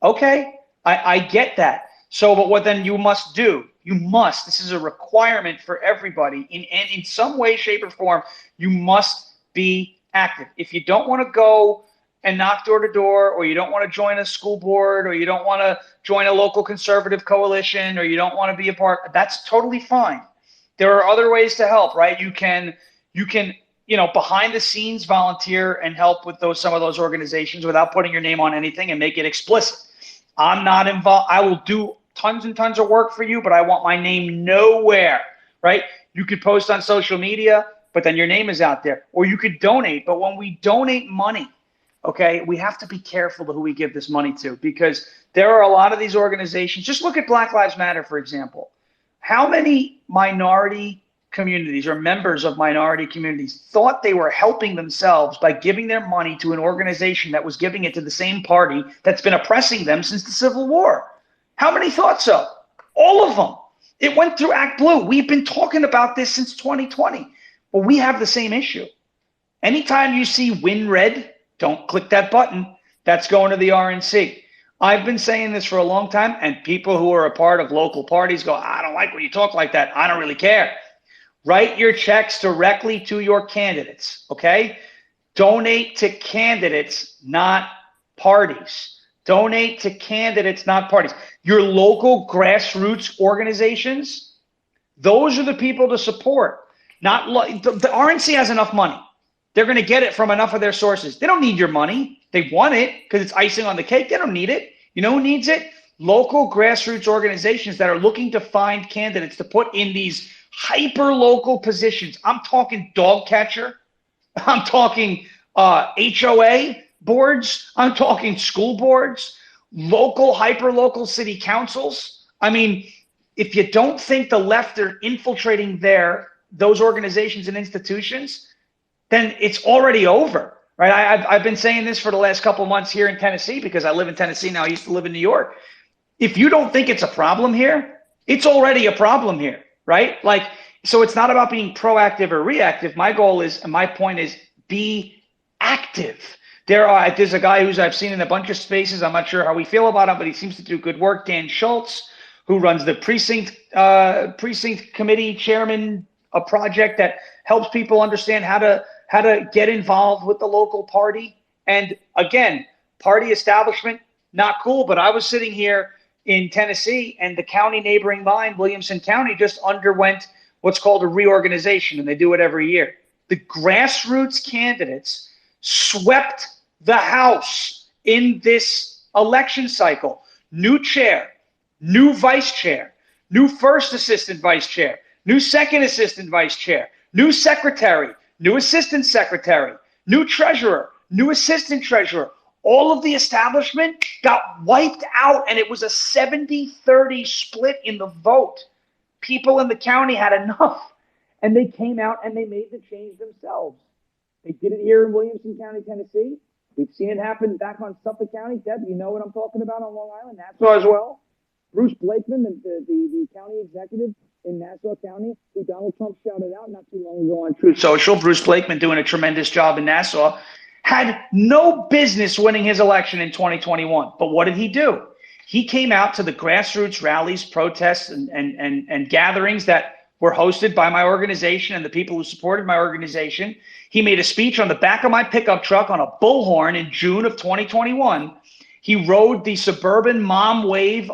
I get that. So, but what then you must do? This is a requirement for everybody in some way, shape, or form. You must be active. If you don't want to go and knock door to door, or you don't want to join a school board, or you don't want to join a local conservative coalition, or you don't want to be a part, that's totally fine. There are other ways to help, right? You can behind the scenes volunteer and help with some of those organizations without putting your name on anything and make it explicit. I'm not involved. I will do tons and tons of work for you, but I want my name nowhere, right? You could post on social media, but then your name is out there. Or you could donate, but when we donate money, okay, we have to be careful to who we give this money to, because there are a lot of these organizations. Just look at Black Lives Matter, for example. How many minority communities or members of minority communities thought they were helping themselves by giving their money to an organization that was giving it to the same party that's been oppressing them since the Civil War? How many thought so? All of them. It went through Act Blue. We've been talking about this since 2020. Well, we have the same issue. Anytime you see Win Red, don't click that button. That's going to the RNC. I've been saying this for a long time, and people who are a part of local parties go, I don't like when you talk like that. I don't really care. Write your checks directly to your candidates, okay? Donate to candidates, not parties. Donate to candidates, not parties. Your local grassroots organizations, those are the people to support. Not the RNC has enough money. They're going to get it from enough of their sources. They don't need your money. They want it because it's icing on the cake. They don't need it. You know who needs it? Local grassroots organizations that are looking to find candidates to put in these hyper-local positions. I'm talking dog catcher. I'm talking HOA boards. I'm talking school boards, local, hyper-local city councils. I mean, if you don't think the left are infiltrating those organizations and institutions, then it's already over, right? I've been saying this for the last couple of months here in Tennessee, because I live in Tennessee now. I used to live in New York. If you don't think it's a problem here, it's already a problem here, right? Like, so it's not about being proactive or reactive. My goal is, and my point is, be active. There's a guy I've seen in a bunch of spaces. I'm not sure how we feel about him, but he seems to do good work. Dan Schultz, who runs the precinct committee chairman, a project that helps people understand how to get involved with the local party. And again, party establishment, not cool. But I was sitting here in Tennessee, and the county neighboring mine, Williamson County, just underwent what's called a reorganization, and they do it every year. The grassroots candidates swept the House in this election cycle. New chair, new vice chair, new first assistant vice chair, new second assistant vice chair, new secretary, new assistant secretary, new treasurer, new assistant treasurer. All of the establishment got wiped out, and it was a 70-30 split in the vote. People in the county had enough, and they came out and they made the change themselves. They did it here in Williamson County, Tennessee. We've seen it happen back on Suffolk County. Deb, you know what I'm talking about on Long Island, Nassau as well. Bruce Blakeman, the county executive in Nassau County, who Donald Trump shouted out not too long ago on Truth Social. Bruce Blakeman doing a tremendous job in Nassau. Had no business winning his election in 2021. But what did he do? He came out to the grassroots rallies, protests, and gatherings that were hosted by my organization and the people who supported my organization. He made a speech on the back of my pickup truck on a bullhorn in June of 2021. He rode the suburban mom wave,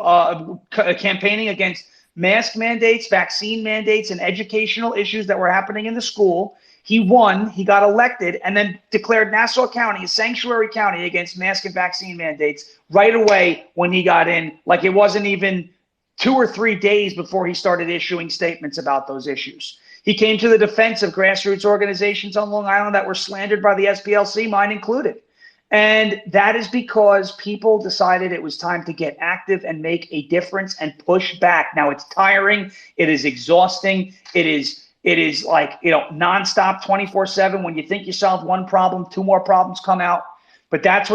campaigning against mask mandates, vaccine mandates, and educational issues that were happening in the school. He won, he got elected, and then declared Nassau County a sanctuary county against mask and vaccine mandates right away when he got in, like it wasn't even 2 or 3 days before he started issuing statements about those issues. He came to the defense of grassroots organizations on Long Island that were slandered by the SPLC, mine included. And that is because people decided it was time to get active and make a difference and push back. Now, it's tiring. It is exhausting. It is like, nonstop 24/7. When you think you solve one problem, 2 more problems come out. But that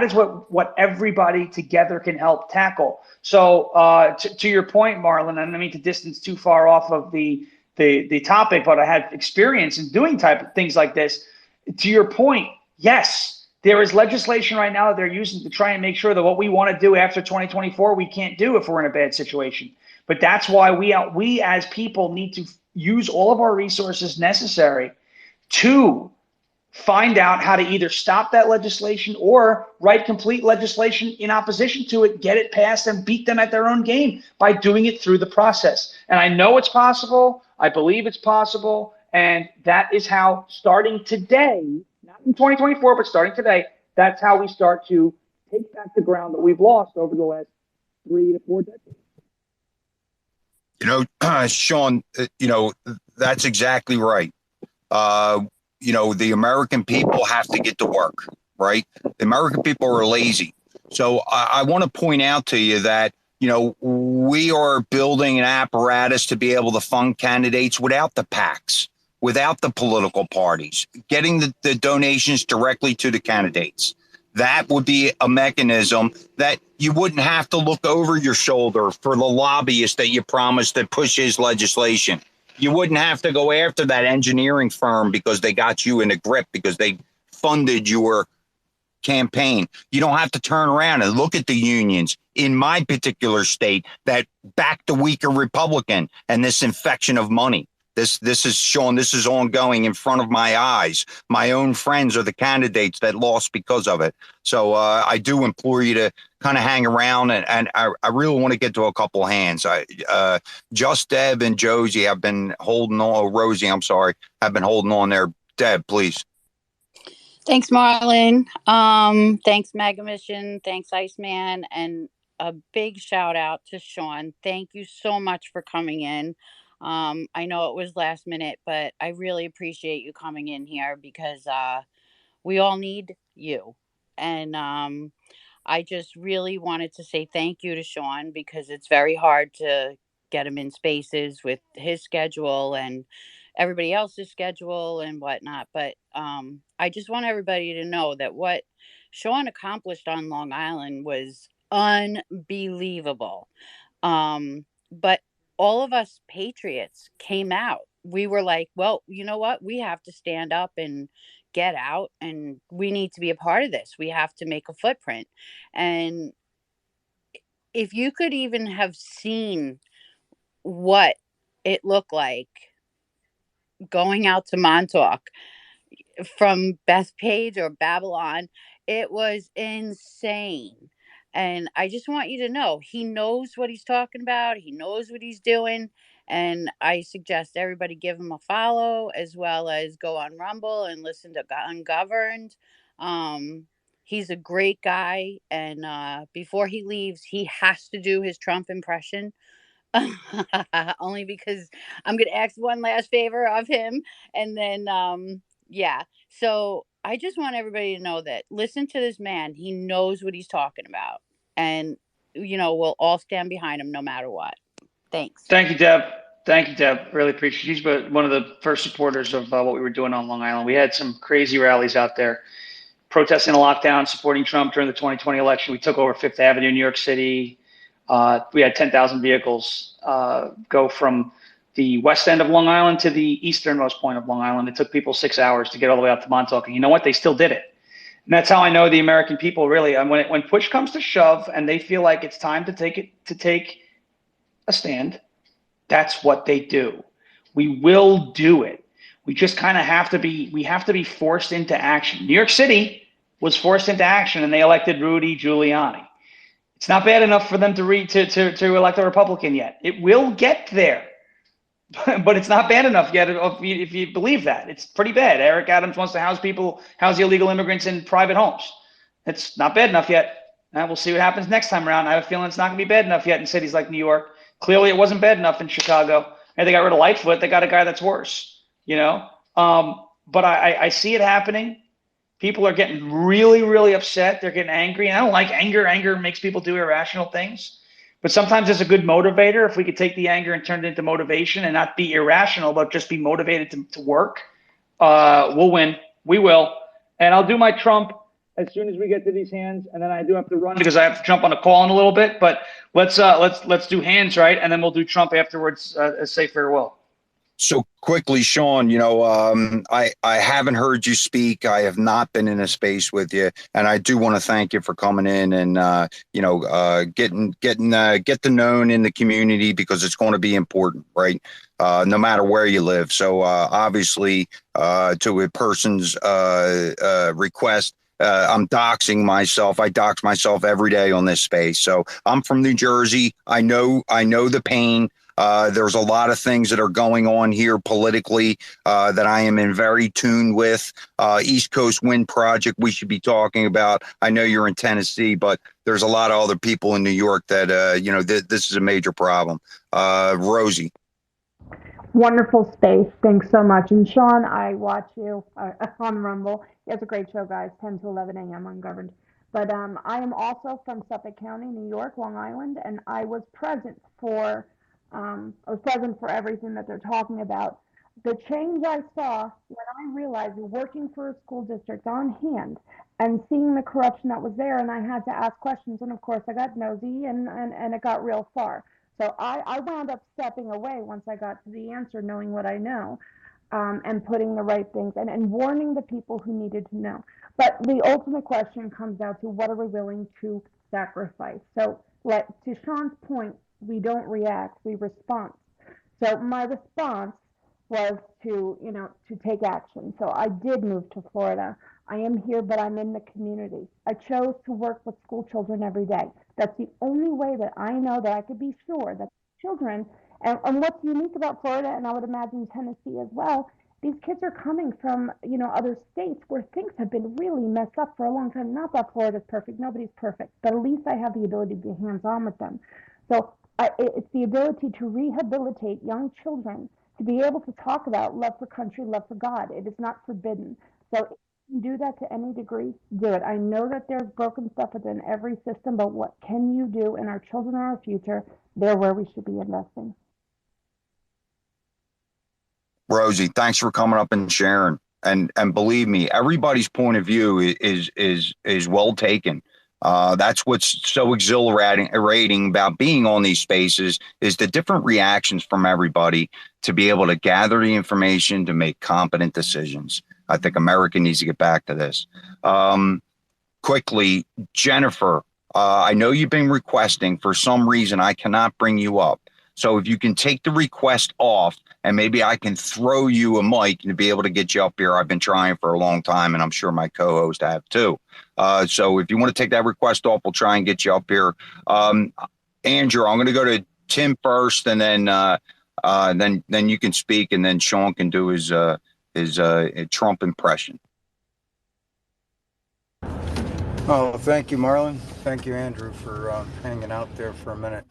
is what everybody together can help tackle. So to your point, Marlon, I don't mean to distance too far off of the topic, but I had experience in doing things like this. To your point, yes, there is legislation right now that they're using to try and make sure that what we want to do after 2024, we can't do if we're in a bad situation. But that's why we as people need to use all of our resources necessary to find out how to either stop that legislation or write complete legislation in opposition to it, get it passed, and beat them at their own game by doing it through the process. And I know it's possible. I believe it's possible. And that is how, starting today, not in 2024, but starting today, that's how we start to take back the ground that we've lost over the last 3 to 4 decades.
Sean, that's exactly right. The American people have to get to work, right? The American people are lazy. So I want to point out to you that, we are building an apparatus to be able to fund candidates without the PACs, without the political parties, getting the donations directly to the candidates. That would be a mechanism that you wouldn't have to look over your shoulder for the lobbyist that you promised that pushes legislation. You wouldn't have to go after that engineering firm because they got you in a grip because they funded your campaign. You don't have to turn around and look at the unions in my particular state that back the weaker Republican and this infection of money. This is Sean. This is ongoing in front of my eyes. My own friends are the candidates that lost because of it. So I do implore you to kind of hang around, and I really want to get to a couple hands. Just Deb and Josie have been holding on. Rosie, I'm sorry, have been holding on there. Deb, please.
Thanks, Marlon. Thanks, MAGAMISSION. Thanks, Iceman. And a big shout out to Sean. Thank you so much for coming in. I know it was last minute, but I really appreciate you coming in here because we all need you. And I just really wanted to say thank you to Sean because it's very hard to get him in spaces with his schedule and everybody else's schedule and whatnot. But I just want everybody to know that what Sean accomplished on Long Island was unbelievable. But all of us patriots came out. We were like, well, you know what? We have to stand up and get out, and we need to be a part of this. We have to make a footprint. And if you could even have seen what it looked like going out to Montauk from Bethpage or Babylon, it was insane. And I just want you to know he knows what he's talking about. He knows what he's doing. And I suggest everybody give him a follow, as well as go on Rumble and listen to Ungoverned. He's a great guy. And before he leaves, he has to do his Trump impression. Only because I'm going to ask one last favor of him. And then, yeah. So I just want everybody to know that listen to this man. He knows what he's talking about. And, we'll all stand behind him no matter what. Thanks.
Thank you, Deb. Thank you, Deb. Really appreciate it. She's one of the first supporters of what we were doing on Long Island. We had some crazy rallies out there protesting a lockdown, supporting Trump during the 2020 election. We took over Fifth Avenue, New York City. We had 10,000 vehicles go from the west end of Long Island to the easternmost point of Long Island. It took people 6 hours to get all the way out to Montauk. And you know what? They still did it. And that's how I know the American people really. When push comes to shove and they feel like it's time to take a stand, that's what they do. We will do it. We just kind of have to be forced into action. New York City was forced into action, and they elected Rudy Giuliani. It's not bad enough for them to elect a Republican yet. It will get there, but it's not bad enough yet if you believe that. It's pretty bad. Eric Adams wants to house illegal immigrants in private homes. It's not bad enough yet. We'll see what happens next time around. I have a feeling it's not going to be bad enough yet in cities like New York. Clearly, it wasn't bad enough in Chicago. And they got rid of Lightfoot. They got a guy that's worse, But I see it happening. People are getting really, really upset. They're getting angry. And I don't like anger. Anger makes people do irrational things. But sometimes it's a good motivator. If we could take the anger and turn it into motivation and not be irrational, but just be motivated to work, we'll win. We will. And I'll do my Trump as soon as we get to these hands, and then I do have to run because I have to jump on a call in a little bit. But let's do hands, right, and then we'll do Trump afterwards. Say farewell.
So quickly, Sean, I haven't heard you speak. I have not been in a space with you, and I do want to thank you for coming in and get the known in the community, because it's going to be important, right? No matter where you live. So obviously, to a person's request, I'm doxing myself. I dox myself every day on this space. So I'm from New Jersey. I know the pain. There's a lot of things that are going on here politically that I am in very tune with. East Coast Wind Project we should be talking about. I know you're in Tennessee, but there's a lot of other people in New York that, this is a major problem. Rosie.
Wonderful space. Thanks so much. And Sean, I watch you on Rumble. It's a great show, guys, 10 to 11 a.m. Ungoverned. But I am also from Suffolk County, New York, Long Island, and I was present for everything that they're talking about. The change I saw when I realized working for a school district on hand and seeing the corruption that was there, and I had to ask questions, and of course I got nosy and it got real far. So I wound up stepping away once I got to the answer, knowing what I know, and putting the right things and warning the people who needed to know. But the ultimate question comes down to what are we willing to sacrifice? So to Sean's point, we don't react, we respond. So my response was to take action. So I did move to Florida. I am here, but I'm in the community. I chose to work with school children every day. That's the only way that I know that I could be sure that children, and what's unique about Florida, and I would imagine Tennessee as well, these kids are coming from, other states where things have been really messed up for a long time. Not that Florida's perfect, nobody's perfect, but at least I have the ability to be hands-on with them. So it's the ability to rehabilitate young children, to be able to talk about love for country, love for God. It is not forbidden. So if you can do that to any degree, do it. I know that there's broken stuff within every system, but what can you do? And our children are our future. They're where we should be investing.
Rosie, thanks for coming up and sharing. And believe me, everybody's point of view is well taken. That's what's so exhilarating about being on these spaces, is the different reactions from everybody to be able to gather the information to make competent decisions. I think America needs to get back to this. Quickly, Jennifer, I know you've been requesting. For some reason, I cannot bring you up. So if you can take the request off, and maybe I can throw you a mic to be able to get you up here. I've been trying for a long time, and I'm sure my co-host have too. So if you want to take that request off, we'll try and get you up here. Andrew, I'm going to go to Tim first, and then you can speak, and then Sean can do his Trump impression.
Oh, thank you, Marlon. Thank you, Andrew, for hanging out there for a minute.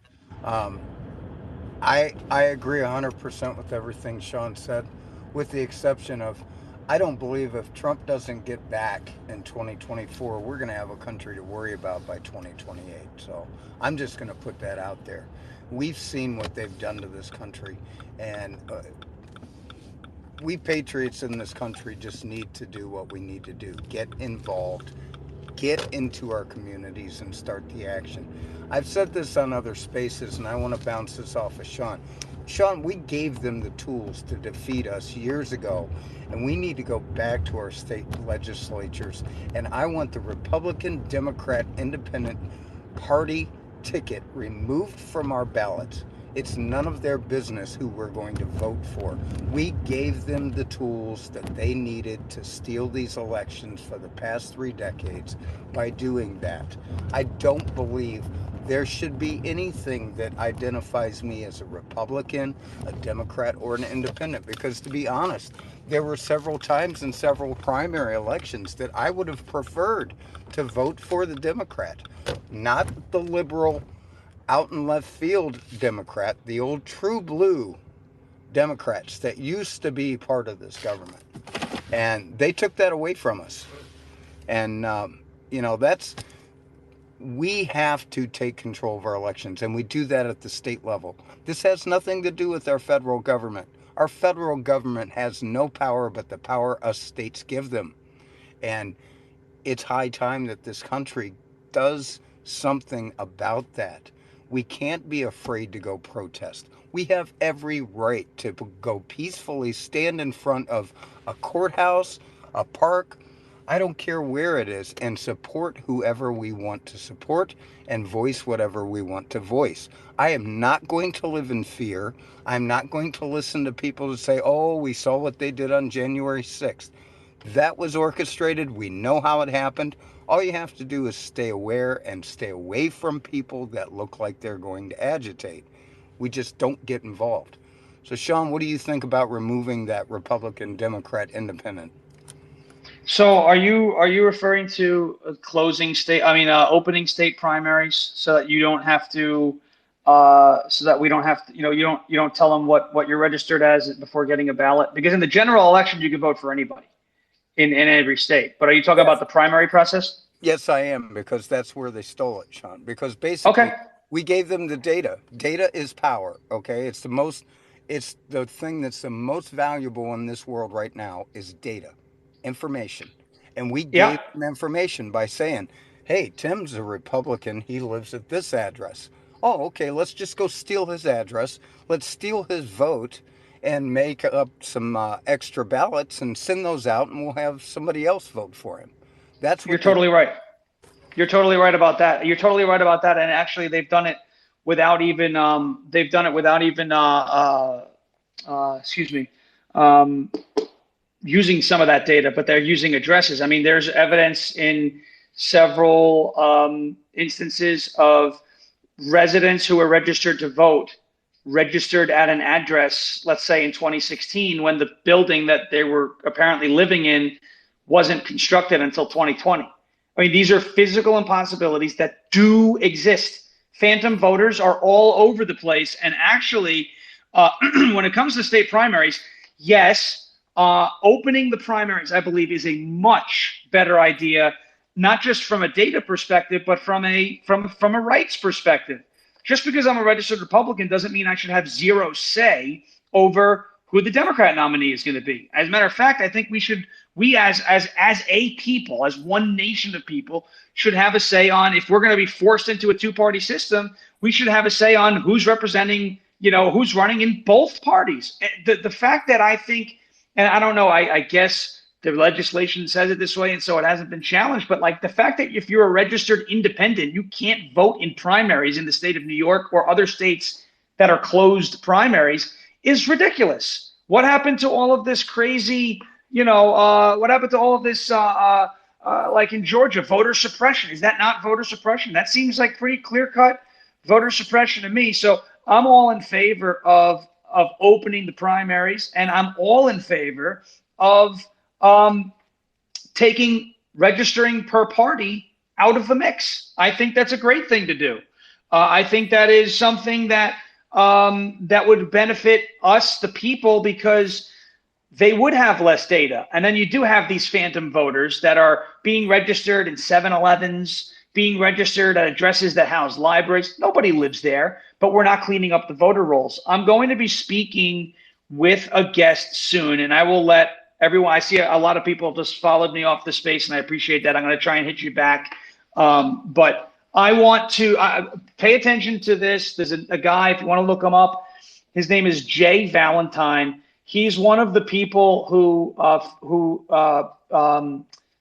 I agree 100% with everything Sean said, with the exception of, I don't believe if Trump doesn't get back in 2024, we're going to have a country to worry about by 2028. So I'm just going to put that out there. We've seen what they've done to this country, and we patriots in this country just need to do what we need to do. Get involved. Get into our communities and start the action. I've said this on other spaces, and I want to bounce this off of Sean. Sean, we gave them the tools to defeat us years ago, and we need to go back to our state legislatures. And I want the Republican, Democrat, Independent Party ticket removed from our ballots. It's none of their business who we're going to vote for. We gave them the tools that they needed to steal these elections for the past 3 decades by doing that. I don't believe there should be anything that identifies me as a Republican, a Democrat, or an independent, because to be honest, there were several times in several primary elections that I would have preferred to vote for the Democrat, not the liberal, out in left field Democrat, the old true blue Democrats that used to be part of this government. And they took that away from us. And, we have to take control of our elections, and we do that at the state level. This has nothing to do with our federal government. Our federal government has no power but the power us states give them. And it's high time that this country does something about that. We can't be afraid to go protest. We have every right to go peacefully stand in front of a courthouse, a park, I don't care where it is, and support whoever we want to support and voice whatever we want to voice. I am not going to live in fear. I'm not going to listen to people that say, oh, we saw what they did on January 6th. That was orchestrated. We know how it happened. All you have to do is stay aware and stay away from people that look like they're going to agitate. We just don't get involved. So, Sean, what do you think about removing that Republican, Democrat, Independent?
So are you referring to opening state primaries so that you don't have to, so that we don't have to, you don't tell them what you're registered as before getting a ballot? Because in the general election, you can vote for anybody in every state. But are you talking about the primary process?
Yes, I am, because that's where they stole it, Sean. Because basically, we gave them the data. Data is power, okay? It's the thing that's the most valuable in this world right now is data, information. And we gave them information by saying, hey, Tim's a Republican. He lives at this address. Oh, okay, let's just go steal his address. Let's steal his vote and make up some extra ballots and send those out, and we'll have somebody else vote for him. That's what
You're totally right. You're totally right about that. You're totally right about that. And actually, they've done it without even using some of that data, but they're using addresses. I mean, there's evidence in several instances of residents who were registered to vote, registered at an address, let's say in 2016, when the building that they were apparently living in wasn't constructed until 2020. I mean, these are physical impossibilities that do exist. Phantom voters are all over the place. And actually, when it comes to state primaries, yes, opening the primaries, I believe, is a much better idea, not just from a data perspective, but from a rights perspective. Just because I'm a registered Republican doesn't mean I should have zero say over who the Democrat nominee is going to be. As a matter of fact, I think we as a people, as one nation of people, should have a say on, if we're going to be forced into a two-party system, we should have a say on who's representing, who's running in both parties. The fact that I think, and I don't know, I guess the legislation says it this way, and so it hasn't been challenged, but like the fact that if you're a registered independent, you can't vote in primaries in the state of New York or other states that are closed primaries is ridiculous. What happened to all of this crazy, what happened to all of this, like in Georgia, voter suppression? Is that not voter suppression? That seems like pretty clear-cut voter suppression to me. So I'm all in favor of opening the primaries, and I'm all in favor of registering per party out of the mix. I think that's a great thing to do. I think that is something that would benefit us, the people, because they would have less data. And then you do have these phantom voters that are being registered in 7-Elevens, being registered at addresses that house libraries. Nobody lives there, but we're not cleaning up the voter rolls. I'm going to be speaking with a guest soon, and I will let everyone. I see a lot of people just followed me off the space, and I appreciate that. I'm going to try and hit you back. But I want to pay attention to this. There's a guy, if you want to look him up, his name is Jay Valentine. He's one of the people who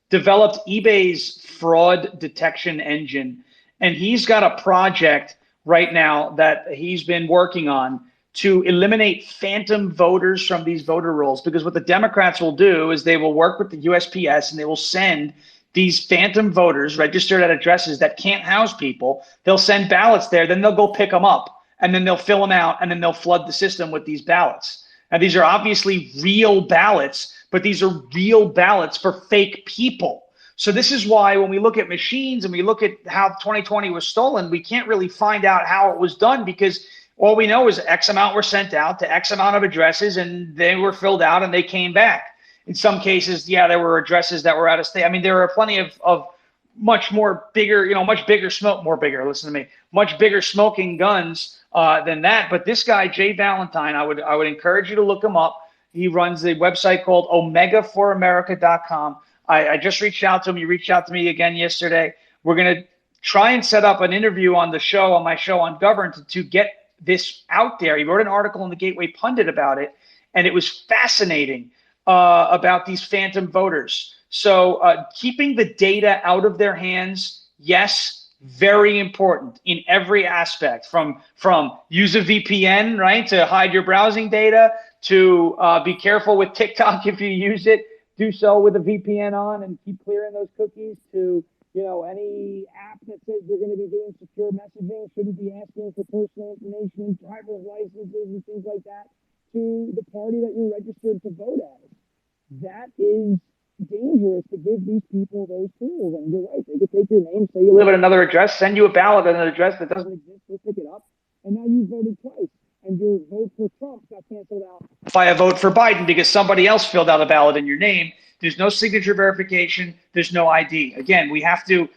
developed eBay's fraud detection engine. And he's got a project right now that he's been working on to eliminate phantom voters from these voter rolls. Because what the Democrats will do is they will work with the USPS and they will send these phantom voters registered at addresses that can't house people. They'll send ballots there, then they'll go pick them up, and then they'll fill them out, and then they'll flood the system with these ballots. Now, these are obviously real ballots, but these are real ballots for fake people. So this is why when we look at machines and we look at how 2020 was stolen, we can't really find out how it was done, because all we know is X amount were sent out to X amount of addresses, and they were filled out and they came back. In some cases, yeah, there were addresses that were out of state. I mean, there are plenty of much bigger smoking guns than that. But this guy, Jay Valentine, I would encourage you to look him up. He runs a website called omegaforamerica.com. I just reached out to him. He reached out to me again yesterday. We're going to try and set up an interview on my show on Govern to get this out there. He wrote an article in the Gateway Pundit about it, and it was fascinating about these phantom voters. So keeping the data out of their hands, yes, very important in every aspect, from use a VPN, right, to hide your browsing data, to be careful with TikTok if you use it, do so with a VPN on and keep clearing those cookies, to any app that says they're going to be doing secure messaging shouldn't be asking for personal information, driver's licenses and things like that, to the party that you're registered to vote as. That is dangerous to give these people those tools. And you're right, they could take your name, say you live at another address, send you a ballot at an address that doesn't exist, they'll pick it up, and now you voted twice. And your vote for Trump got canceled out by a vote for Biden because somebody else filled out a ballot in your name. There's no signature verification. There's no ID. Again, we have to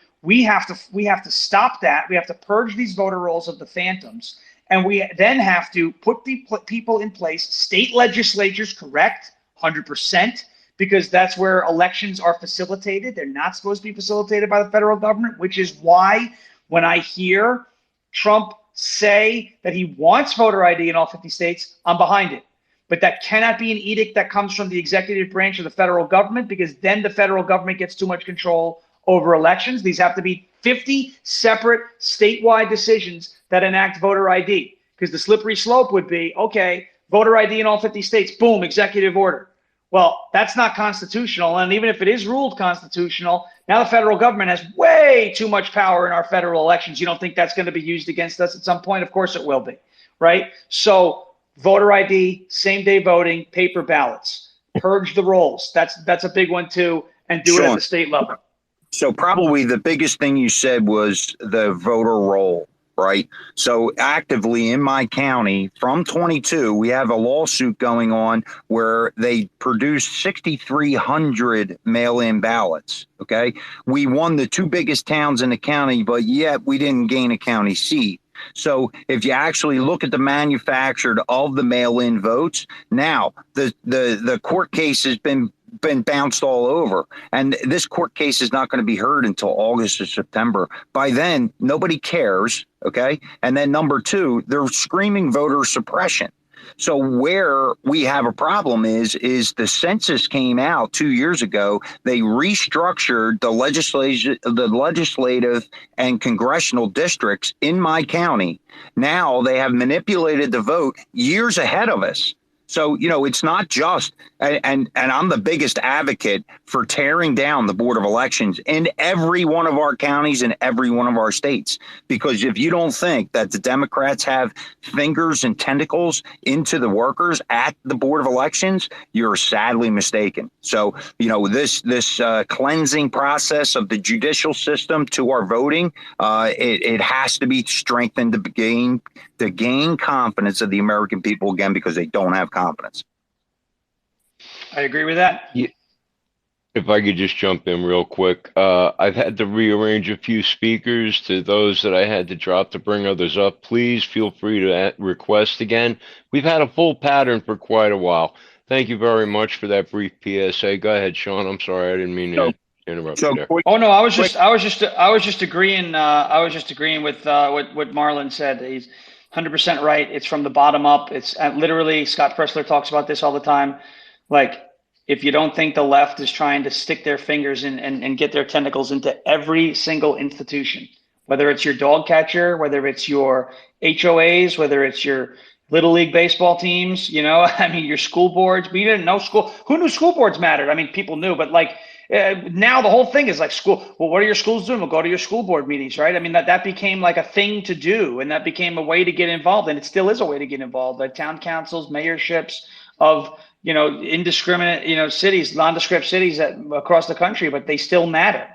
stop that. We have to purge these voter rolls of the phantoms, and we then have to put the people in place. State legislatures, correct, 100%, because that's where elections are facilitated. They're not supposed to be facilitated by the federal government, which is why when I hear Trump say that he wants voter ID in all 50 states, I'm behind it. But that cannot be an edict that comes from the executive branch of the federal government, because then the federal government gets too much control over elections. These have to be 50 separate statewide decisions that enact voter ID, because the slippery slope would be, okay, voter ID in all 50 states, boom, executive order. Well, that's not constitutional. And even if it is ruled constitutional, now the federal government has way too much power in our federal elections. You don't think that's going to be used against us at some point? Of course it will be, right? So voter ID, same-day voting, paper ballots, purge the rolls. That's a big one too, and do it at the state level.
So probably the biggest thing you said was the voter roll, right? So actively in my county from 22, we have a lawsuit going on where they produced 6,300 mail-in ballots. Okay. We won the two biggest towns in the county, but yet we didn't gain a county seat. So if you actually look at the manufactured of the mail-in votes, now the court case has been bounced all over, and this court case is not going to be heard until August or September. By then, nobody cares. Okay. And then number two, they're screaming voter suppression. So where we have a problem is the census came out 2 years ago. They restructured the legislative and congressional districts in my county. Now they have manipulated the vote years ahead of us. So, it's not just, and I'm the biggest advocate for tearing down the Board of Elections in every one of our counties and every one of our states. Because if you don't think that the Democrats have fingers and tentacles into the workers at the Board of Elections, you're sadly mistaken. So, this cleansing process of the judicial system to our voting, it has to be strengthened to gain confidence of the American people again, because they don't have confidence.
I agree with that.
Yeah. If I could just jump in real quick, I've had to rearrange a few speakers. To those that I had to drop to bring others up, please feel free to request again. We've had a full pattern for quite a while. Thank you very much for that brief PSA. Go ahead, Sean. I'm sorry, I didn't mean to interrupt you there.
Oh no, I was just agreeing. I was just agreeing with what Marlon said. He's 100% right. It's from the bottom up. It's literally, Scott Pressler talks about this all the time. Like, if you don't think the left is trying to stick their fingers in and get their tentacles into every single institution, whether it's your dog catcher, whether it's your HOAs, whether it's your Little League baseball teams, I mean, your school boards. We didn't know who knew school boards mattered? I mean, people knew, but now the whole thing is like school. Well, what are your schools doing? We'll go to your school board meetings, right? I mean, that became like a thing to do, and that became a way to get involved, and it still is a way to get involved. Like town councils, mayorships of indiscriminate cities, nondescript cities across the country, but they still matter.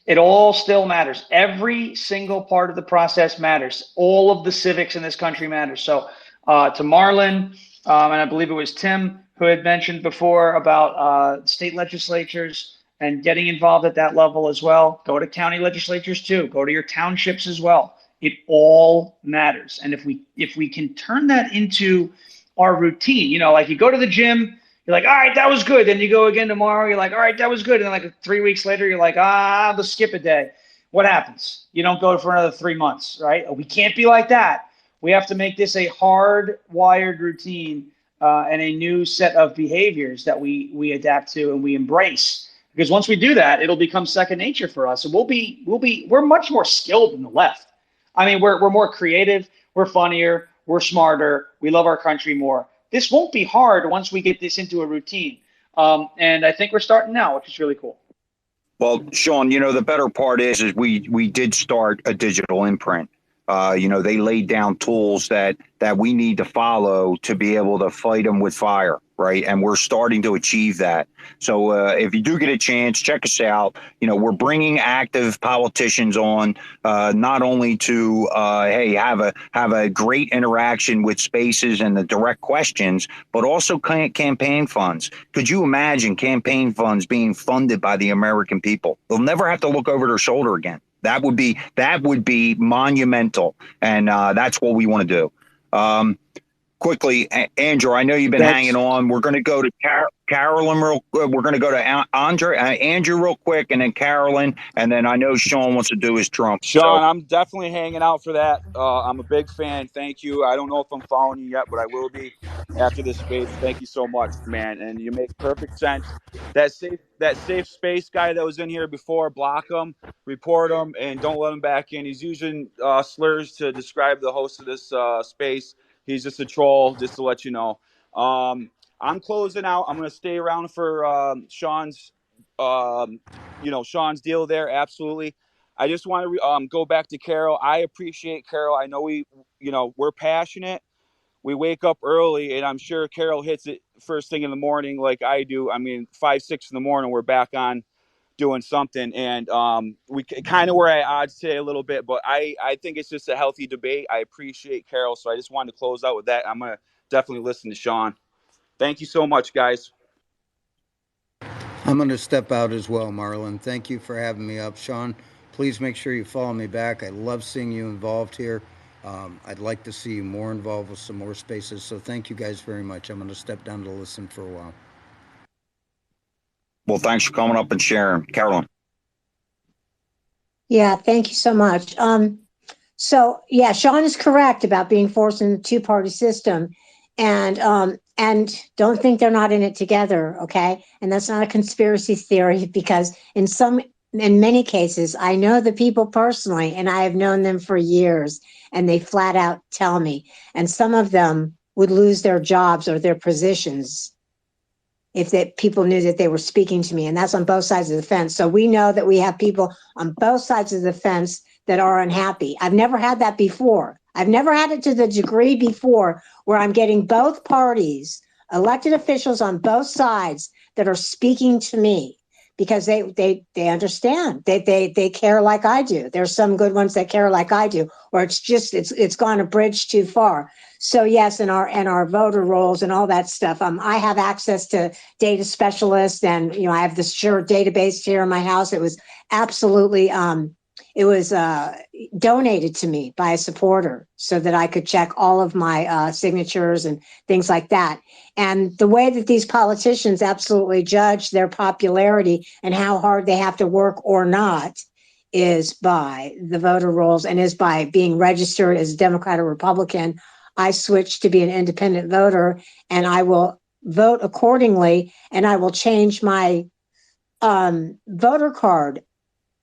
It all still matters. Every single part of the process matters. All of the civics in this country matters. So to Marlon, and I believe it was Tim who had mentioned before about state legislatures and getting involved at that level as well. Go to county legislatures too. Go to your townships as well. It all matters. And if we can turn that into our routine, like you go to the gym, you're like, all right, that was good. Then you go again tomorrow, you're like, all right, that was good. And then like 3 weeks later, you're like, let's skip a day. What happens? You don't go for another 3 months, right? We can't be like that. We have to make this a hardwired routine and a new set of behaviors that we adapt to and we embrace. Because once we do that, it'll become second nature for us, and we're much more skilled than the left. I mean, we're more creative, we're funnier, we're smarter, we love our country more. This won't be hard once we get this into a routine, and I think we're starting now, which is really cool.
Well, Sean, the better part is we did start a digital imprint. They laid down tools that we need to follow to be able to fight them with fire, right? And we're starting to achieve that. So if you do get a chance, check us out. We're bringing active politicians on, not only to have a great interaction with spaces and the direct questions, but also campaign funds. Could you imagine campaign funds being funded by the American people? They'll never have to look over their shoulder again. That would be monumental, and that's what we want to do. Quickly, Andrew, I know you've been hanging on. We're going to go to Carolyn we're going to go to Andrew real quick, and then Carolyn, and then I know Sean wants to do his Trump.
Sean, I'm definitely hanging out for that. I'm a big fan. Thank you. I don't know if I'm following you yet, but I will be after this space. Thank you so much, man. And you make perfect sense. That safe space guy that was in here before, block him, report him, and don't let him back in. He's using slurs to describe the host of this space. He's just a troll, just to let you know. I'm closing out. I'm going to stay around for Sean's, Sean's deal there. Absolutely. I just want to go back to Carol. I appreciate Carol. I know we're passionate. We wake up early, and I'm sure Carol hits it first thing in the morning like I do. I mean, 5, 6 in the morning, we're back on doing something. And we kind of were at odds today a little bit, but I think it's just a healthy debate. I appreciate Carol, so I just wanted to close out with that. I'm going to definitely listen to Sean. Thank you so much, guys.
I'm going to step out as well, Marlon. Thank you for having me up. Sean, please make sure you follow me back. I love seeing you involved here. I'd like to see you more involved with some more spaces. So thank you guys very much. I'm going to step down to listen for a while.
Well, thanks for coming up and sharing. Carolyn.
Yeah, thank you so much. So, yeah, Sean is correct about being forced in the two-party system. And don't think they're not in it together, okay? And that's not a conspiracy theory, because in many cases, I know the people personally, and I have known them for years, and they flat out tell me. And some of them would lose their jobs or their positions if that people knew that they were speaking to me, and that's on both sides of the fence. So we know that we have people on both sides of the fence that are unhappy. I've never had that before. I've never had it to the degree before where I'm getting both parties, elected officials on both sides, that are speaking to me because they understand. They care like I do. There's some good ones that care like I do, or it's gone a bridge too far. So yes, in our voter rolls and all that stuff, I have access to data specialists, and I have this sure database here in my house. It was absolutely donated to me by a supporter so that I could check all of my signatures and things like that. And the way that these politicians absolutely judge their popularity and how hard they have to work or not is by the voter rolls, and is by being registered as a Democrat or Republican. I switched to be an independent voter, and I will vote accordingly, and I will change my voter card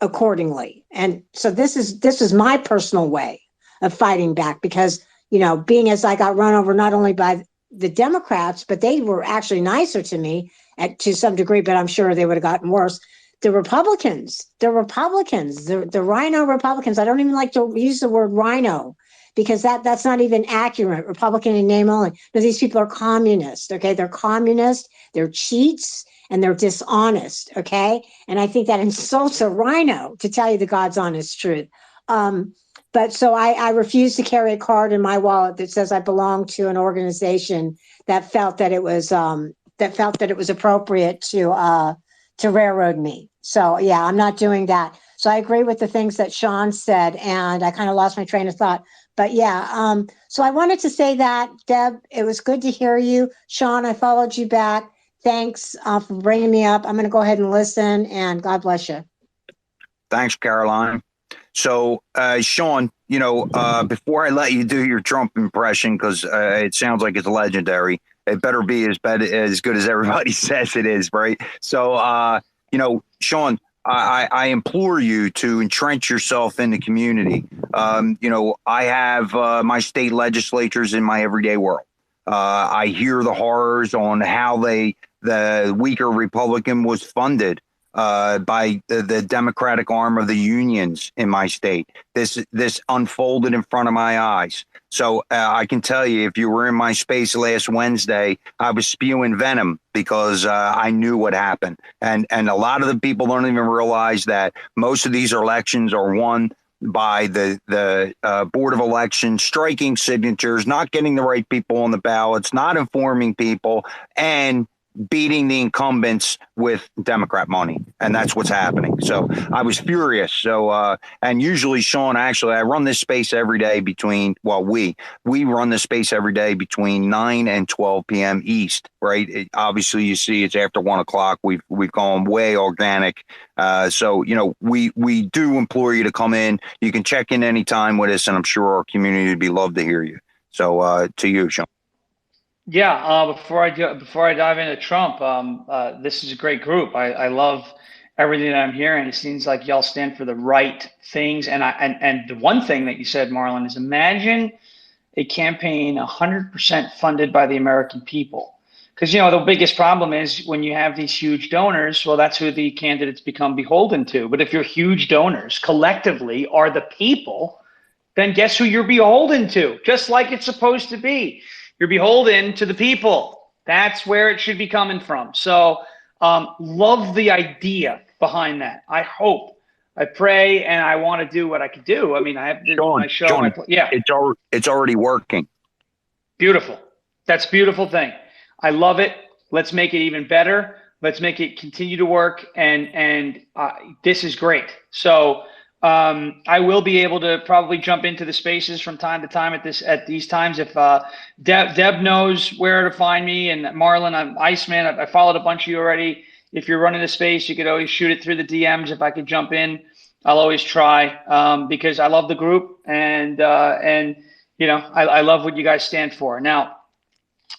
accordingly. And so this is my personal way of fighting back, because being as I got run over not only by the Democrats, but they were actually nicer to me to some degree, but I'm sure they would have gotten worse. The Republicans, the rhino Republicans. I don't even like to use the word rhino, because that's not even accurate. Republican in name only. No, these people are communist. Okay, they're communist. They're cheats, and they're dishonest. Okay, and I think that insults a rhino, to tell you the God's honest truth. But so I refuse to carry a card in my wallet that says I belong to an organization that felt that it was appropriate to railroad me. So yeah, I'm not doing that. So I agree with the things that Sean said, and I kind of lost my train of thought. But yeah, so I wanted to say that, Deb, it was good to hear you. Sean, I followed you back. Thanks for bringing me up. I'm going to go ahead and listen, and God bless you.
Thanks, Caroline. So, Sean, before I let you do your Trump impression, because it sounds like it's legendary, it better be as good as everybody says it is, right? So, Sean, I implore you to entrench yourself in the community. I have my state legislatures in my everyday world. I hear the horrors on how the weaker Republican was funded by the Democratic arm of the unions in my state. This unfolded in front of my eyes. So I can tell you, if you were in my space last Wednesday, I was spewing venom because I knew what happened. And a lot of the people don't even realize that most of these elections are won by the Board of Elections striking signatures, not getting the right people on the ballots, not informing people, and beating the incumbents with Democrat money. And that's what's happening. So I was furious. So, and usually, Sean, actually, I run this space every day we run this space every day between 9 and 12 p.m. East, right? Obviously, you see it's after 1 o'clock. We've gone way organic. So, we do implore you to come in. You can check in anytime with us, and I'm sure our community would be love to hear you. So to you, Sean.
Yeah, before I dive into Trump, this is a great group. I love everything that I'm hearing. It seems like y'all stand for the right things. And the one thing that you said, Marlon, is imagine a campaign 100% funded by the American people. Because the biggest problem is when you have these huge donors, well, that's who the candidates become beholden to. But if your huge donors collectively are the people, then guess who you're beholden to? Just like it's supposed to be. You're beholden to the people. That's where it should be coming from. So love the idea behind that. I hope, I pray, and I want to do what I could do. I mean, I have my show.
Sean, it's already working.
Beautiful. That's a beautiful thing. I love it. Let's make it even better. Let's make it continue to work. And this is great. So I will be able to probably jump into the spaces from time to time at these times. If Deb knows where to find me, and Marlon, I'm Iceman. I followed a bunch of you already. If you're running a space, you could always shoot it through the DMs. If I could jump in, I'll always try because I love the group and I love what you guys stand for. Now,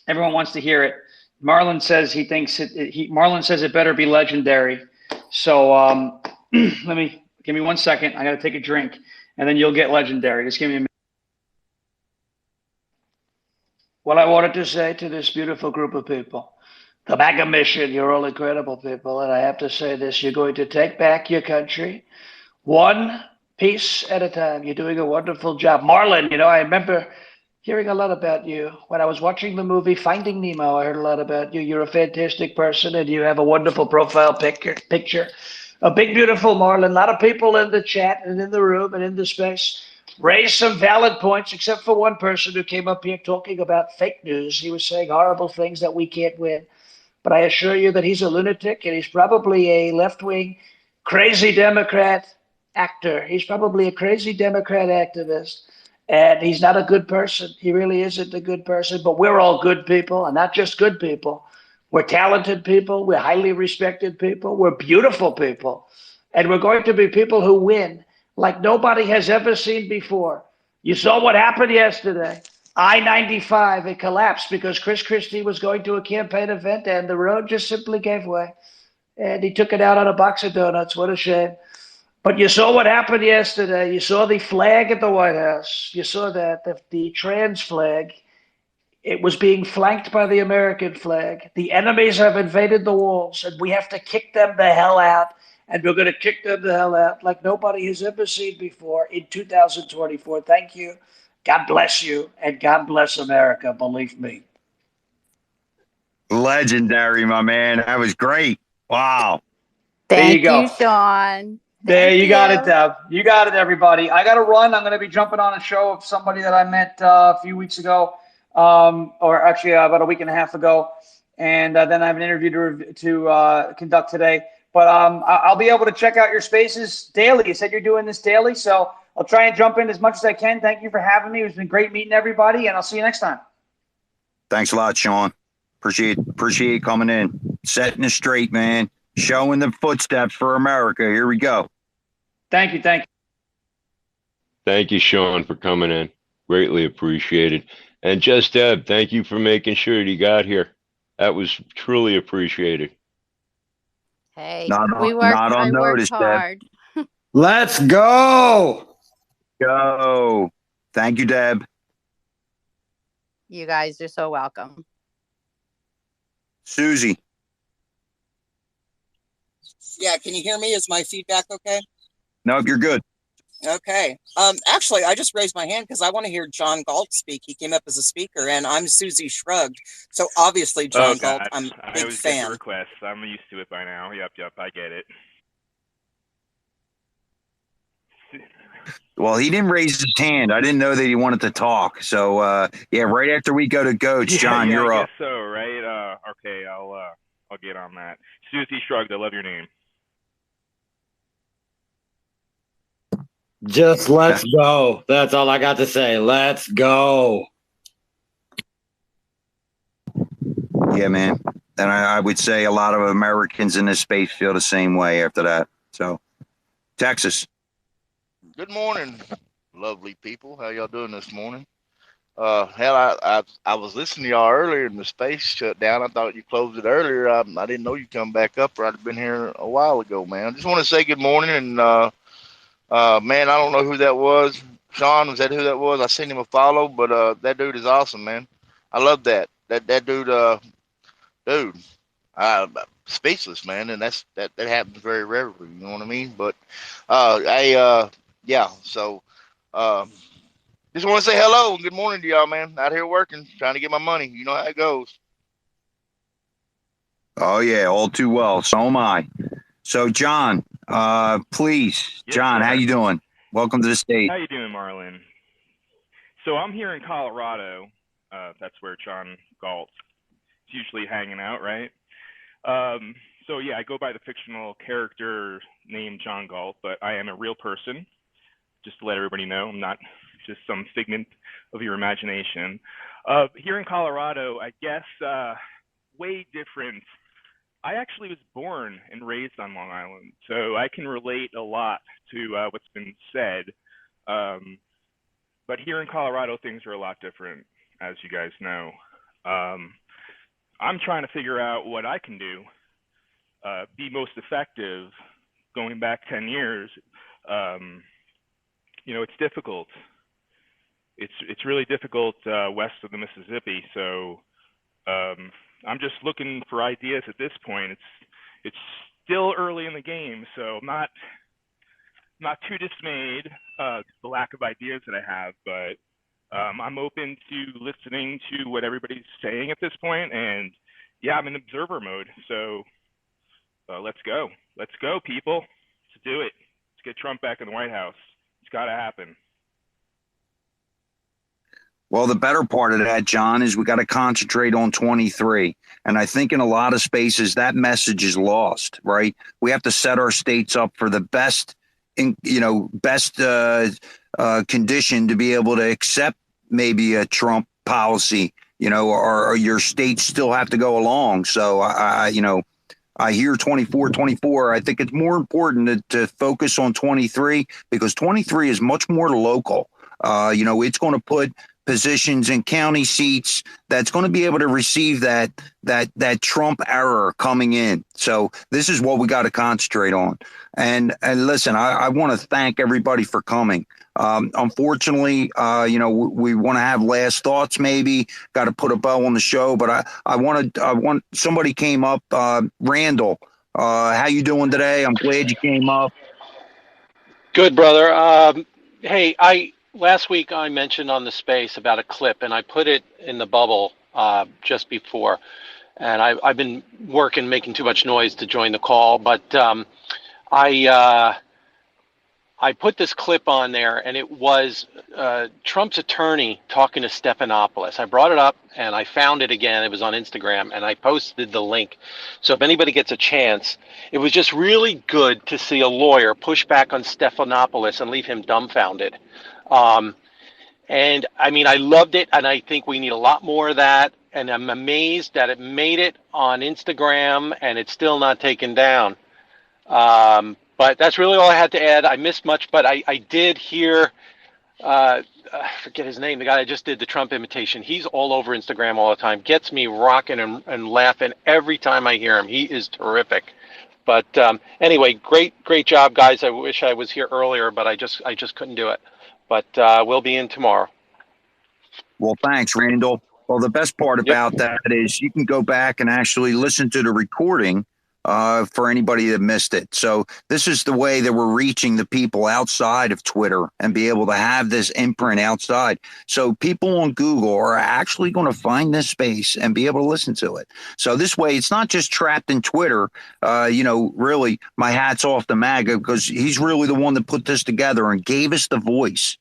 Everyone wants to hear it. Marlon says he thinks Marlon says it better be legendary. So give me 1 second. I got to take a drink, and then you'll get legendary. Just give me a minute. What I wanted to say to this beautiful group of people, the MAGA mission, you're all incredible people, and I have to say this: you're going to take back your country one piece at a time. You're doing a wonderful job, Marlon. I remember hearing a lot about you when I was watching the movie Finding Nemo. I heard a lot about you. You're a fantastic person, and you have a wonderful profile picture. A big, beautiful Marlon. A lot of people in the chat and in the room and in the space raised some valid points, except for one person who came up here talking about fake news. He was saying horrible things that we can't win. But I assure you that he's a lunatic, and he's probably a left-wing, crazy Democrat actor. He's probably a crazy Democrat activist. And he's not a good person. He really isn't a good person. But we're all good people, and not just good people. We're talented people. We're highly respected people. We're beautiful people. And we're going to be people who win like nobody has ever seen before. You saw what happened yesterday. I-95, it collapsed because Chris Christie was going to a campaign event and the road just simply gave way. And he took it out on a box of donuts. What a shame. But you saw what happened yesterday. You saw the flag at the White House. You saw that, the trans flag. It was being flanked by the American flag. The enemies have invaded the walls, and we have to kick them the hell out. And we're going to kick them the hell out like nobody has ever seen before in 2024. Thank you. God bless you, and God bless America, believe me.
Legendary, my man. That was great. Wow.
There you
Thank
go.
you, Sean.
There
Thank
you got it,
you.
Deb. You got it, everybody. I got to run. I'm going to be jumping on a show of somebody that I met a few weeks ago, or actually about a week and a half ago, and then I have an interview to conduct today. But I'll be able to check out your spaces daily. You said you're doing this daily, so I'll try and jump in as much as I can. Thank you for having me. It's been great meeting everybody, and I'll see you next time.
Thanks a lot, Sean. Appreciate coming in, setting it straight, man. Showing the footsteps for America. Here we go.
Thank you.
Thank you, Sean, for coming in. Greatly appreciated. And Just Deb, thank you for making sure that he got here. That was truly appreciated.
Hey,
Not
I
on
worked
notice, Deb.
hard.
Let's go.
Go. Thank you, Deb.
You guys are so welcome.
Susie.
Yeah, can you hear me? Is my feedback okay?
No, you're good.
Okay. Actually, I just raised my hand because I want to hear John Galt speak. He came up as a speaker, and I'm Susie Shrugged. So obviously, John Galt, I'm a big
always get the
fan.
requests. I'm used to it by now. Yep, I get it.
Well, he didn't raise his hand. I didn't know that he wanted to talk. So, yeah, right after we go to Goats, John,
yeah,
you're
I
up.
guess so, right? Okay, I'll get on that. Susie Shrugged, I love your name.
Just let's go. That's all I got to say. Let's go.
Yeah, man. And I would say a lot of Americans in this space feel the same way after that. So, Texas.
Good morning, lovely people. How y'all doing this morning? Hell, I was listening to y'all earlier and the space shut down. I thought you closed it earlier. I didn't know you come back up, or I'd have been here a while ago, man. I just want to say good morning, and man, I don't know who that was. Sean, was that who that was? I sent him a follow, but that dude is awesome, man. I love that. That dude, dude, speechless, man, and that happens very rarely. You know what I mean? But yeah. So just want to say hello and good morning to y'all, man. Out here working, trying to get my money. You know how it goes.
Oh, yeah, all too well. So am I. So, John, please.
Yes,
John,
sir.
how you doing? Welcome to the state.
How you doing, Marlon? So I'm here in Colorado. That's where John Galt is usually hanging out, right? So yeah, I go by the fictional character named John Galt, but I am a real person. Just to let everybody know, I'm not just some figment of your imagination. Here in Colorado, I guess way different. I actually was born and raised on Long Island, so I can relate a lot to what's been said. But here in Colorado, things are a lot different, as you guys know. I'm trying to figure out what I can do, be most effective. Going back 10 years, it's difficult. It's really difficult west of the Mississippi. So I'm just looking for ideas at this point. It's still early in the game, so I'm not too dismayed the lack of ideas that I have, but I'm open to listening to what everybody's saying at this point. And yeah, I'm in observer mode. So let's go, people. Let's do it. Let's get Trump back in the White House. It's got to happen.
Well, the better part of that, John, is we got to concentrate on 23. And I think in a lot of spaces that message is lost, right? We have to set our states up for the best condition to be able to accept maybe a Trump policy, or your states still have to go along. So I hear 24. I think it's more important to focus on 23 because 23 is much more local. It's going to put positions in county seats that's going to be able to receive that Trump error coming in. So this is what we got to concentrate on. And listen, I want to thank everybody for coming. Unfortunately, we want to have last thoughts, maybe got to put a bow on the show, but I want somebody came up, Randall, how you doing today? I'm glad you came up.
Good, brother. Hey, last week I mentioned on the space about a clip, and I put it in the bubble just before. And I've been making too much noise to join the call, but I put this clip on there, and it was Trump's attorney talking to Stephanopoulos. I brought it up, and I found it again. It was on Instagram, and I posted the link. So if anybody gets a chance, it was just really good to see a lawyer push back on Stephanopoulos and leave him dumbfounded. And I mean, I loved it, and I think we need a lot more of that. And I'm amazed that it made it on Instagram, and it's still not taken down. But that's really all I had to add. I missed much, but I did hear, I forget his name, the guy that just did the Trump imitation. He's all over Instagram all the time. Gets me rocking and laughing every time I hear him. He is terrific. But anyway, great job, guys. I wish I was here earlier, but I just couldn't do it. But we'll be in tomorrow.
Well, thanks, Randall. Well, the best part about that is you can go back and actually listen to the recording for anybody that missed it. So this is the way that we're reaching the people outside of Twitter and be able to have this imprint outside. So people on Google are actually going to find this space and be able to listen to it. So this way, it's not just trapped in Twitter. Really, my hat's off to MAGA because he's really the one that put this together and gave us the voice.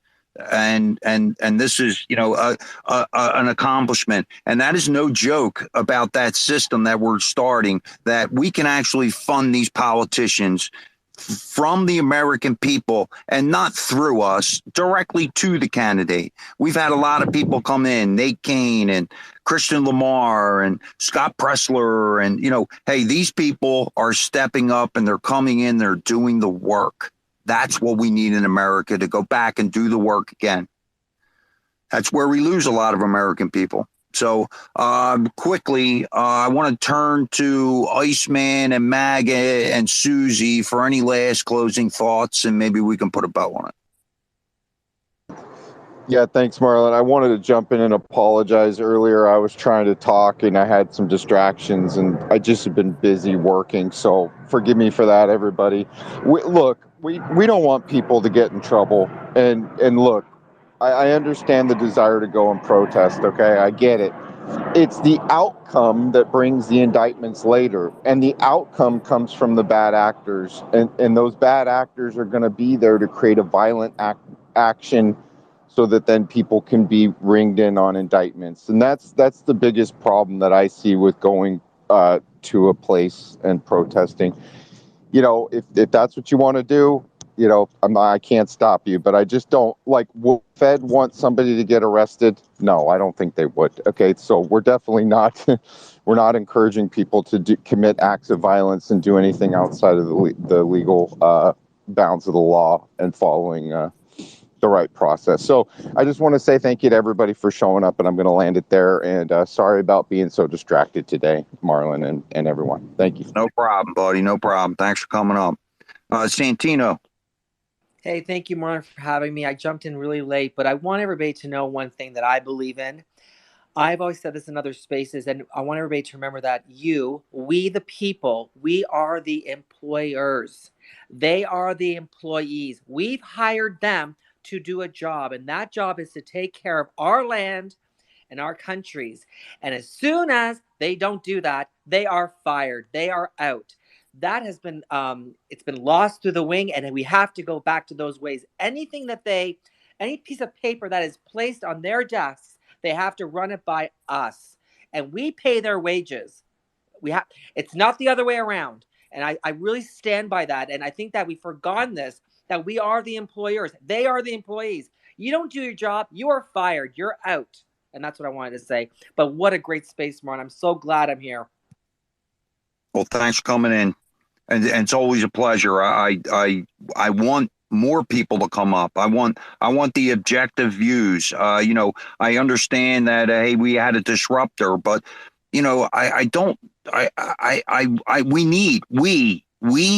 And this is an accomplishment, and that is no joke about that system that we're starting, that we can actually fund these politicians from the American people and not through us, directly to the candidate. We've had a lot of people come in, Nate Kane and Christian Lamar and Scott Pressler, and hey, these people are stepping up and they're coming in, they're doing the work. That's what we need in America, to go back and do the work again. That's where we lose a lot of American people. So quickly, I want to turn to Iceman and MAGA and Susie for any last closing thoughts, and maybe we can put a bow on it.
Yeah, thanks, Marlon. I wanted to jump in and apologize earlier. I was trying to talk and I had some distractions, and I just have been busy working. So forgive me for that, everybody. We don't want people to get in trouble. And look, I understand the desire to go and protest, okay? I get it. It's the outcome that brings the indictments later. And the outcome comes from the bad actors. And those bad actors are going to be there to create a violent action so that then people can be ringed in on indictments. And that's the biggest problem that I see with going to a place and protesting. If that's what you want to do, I can't stop you, but I just don't will Fed want somebody to get arrested? No, I don't think they would. Okay, so we're definitely not, we're not encouraging people to commit acts of violence and do anything outside of the legal bounds of the law and following the right process. So I just want to say thank you to everybody for showing up, and I'm going to land it there. And sorry about being so distracted today, Marlon and everyone. Thank you.
No problem, buddy. No problem. Thanks for coming up. Santino.
Hey, thank you, Marlon, for having me. I jumped in really late, but I want everybody to know one thing that I believe in. I've always said this in other spaces, and I want everybody to remember that we the people, we are the employers. They are the employees. We've hired them to do a job, and that job is to take care of our land and our countries. And as soon as they don't do that, they are fired. They are out. That has been it's been lost through the wing, and we have to go back to those ways. Any piece of paper that is placed on their desks, they have to run it by us, and we pay their wages. It's not the other way around. And I really stand by that. And I think that we've forgotten this, that we are the employers. They are the employees. You don't do your job, you are fired. You're out. And that's what I wanted to say. But what a great space, Martin. I'm so glad I'm here.
Well, thanks for coming in. And it's always a pleasure. I want more people to come up. I want the objective views. I understand that hey, we had a disruptor, but we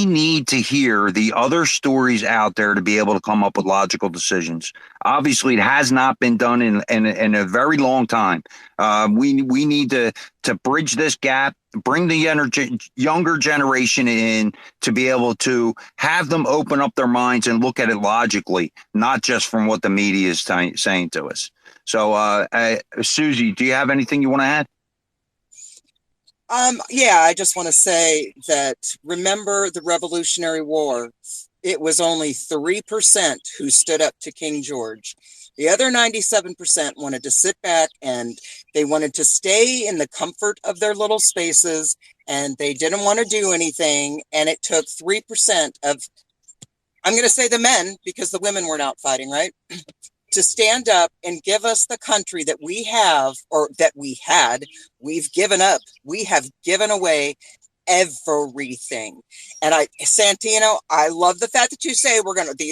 need to hear the other stories out there to be able to come up with logical decisions. Obviously, it has not been done in a very long time. We need to bridge this gap, bring the younger generation in to be able to have them open up their minds and look at it logically, not just from what the media is saying to us. So, Susie, do you have anything you want to add?
Yeah, I just want to say that remember the Revolutionary War. It was only 3% who stood up to King George. The other 97% wanted to sit back and they wanted to stay in the comfort of their little spaces and they didn't want to do anything. And it took 3% of, I'm going to say the men because the women weren't out fighting, right? To stand up and give us the country that we have or that we had. We've given up. We have given away everything. And Santino, I love the fact that you say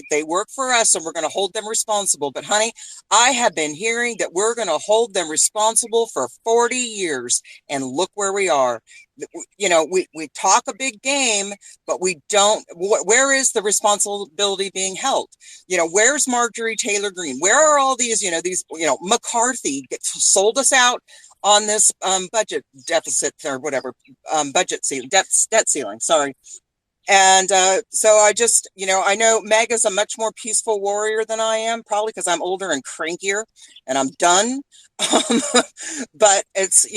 they work for us and we're going to hold them responsible. But honey, I have been hearing that we're going to hold them responsible for 40 years and look where we are. We talk a big game, but we don't. Where is the responsibility being held? Where's Marjorie Taylor Greene? Where are all these? McCarthy sold us out on this budget deficit or whatever budget ceiling, debt ceiling. Sorry. And so I just, I know MAGA's a much more peaceful warrior than I am, probably because I'm older and crankier and I'm done. But it's,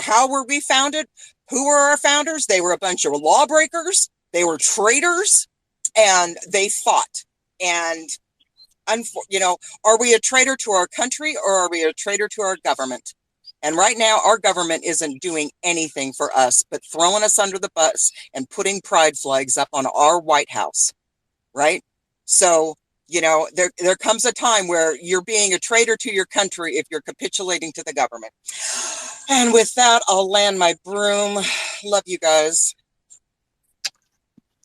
how were we founded? Who were our founders? They were a bunch of lawbreakers. They were traitors and they fought. And, are we a traitor to our country or are we a traitor to our government? And right now, our government isn't doing anything for us, but throwing us under the bus and putting pride flags up on our White House, right? So, there comes a time where you're being a traitor to your country if you're capitulating to the government. And with that, I'll land my broom. Love you guys.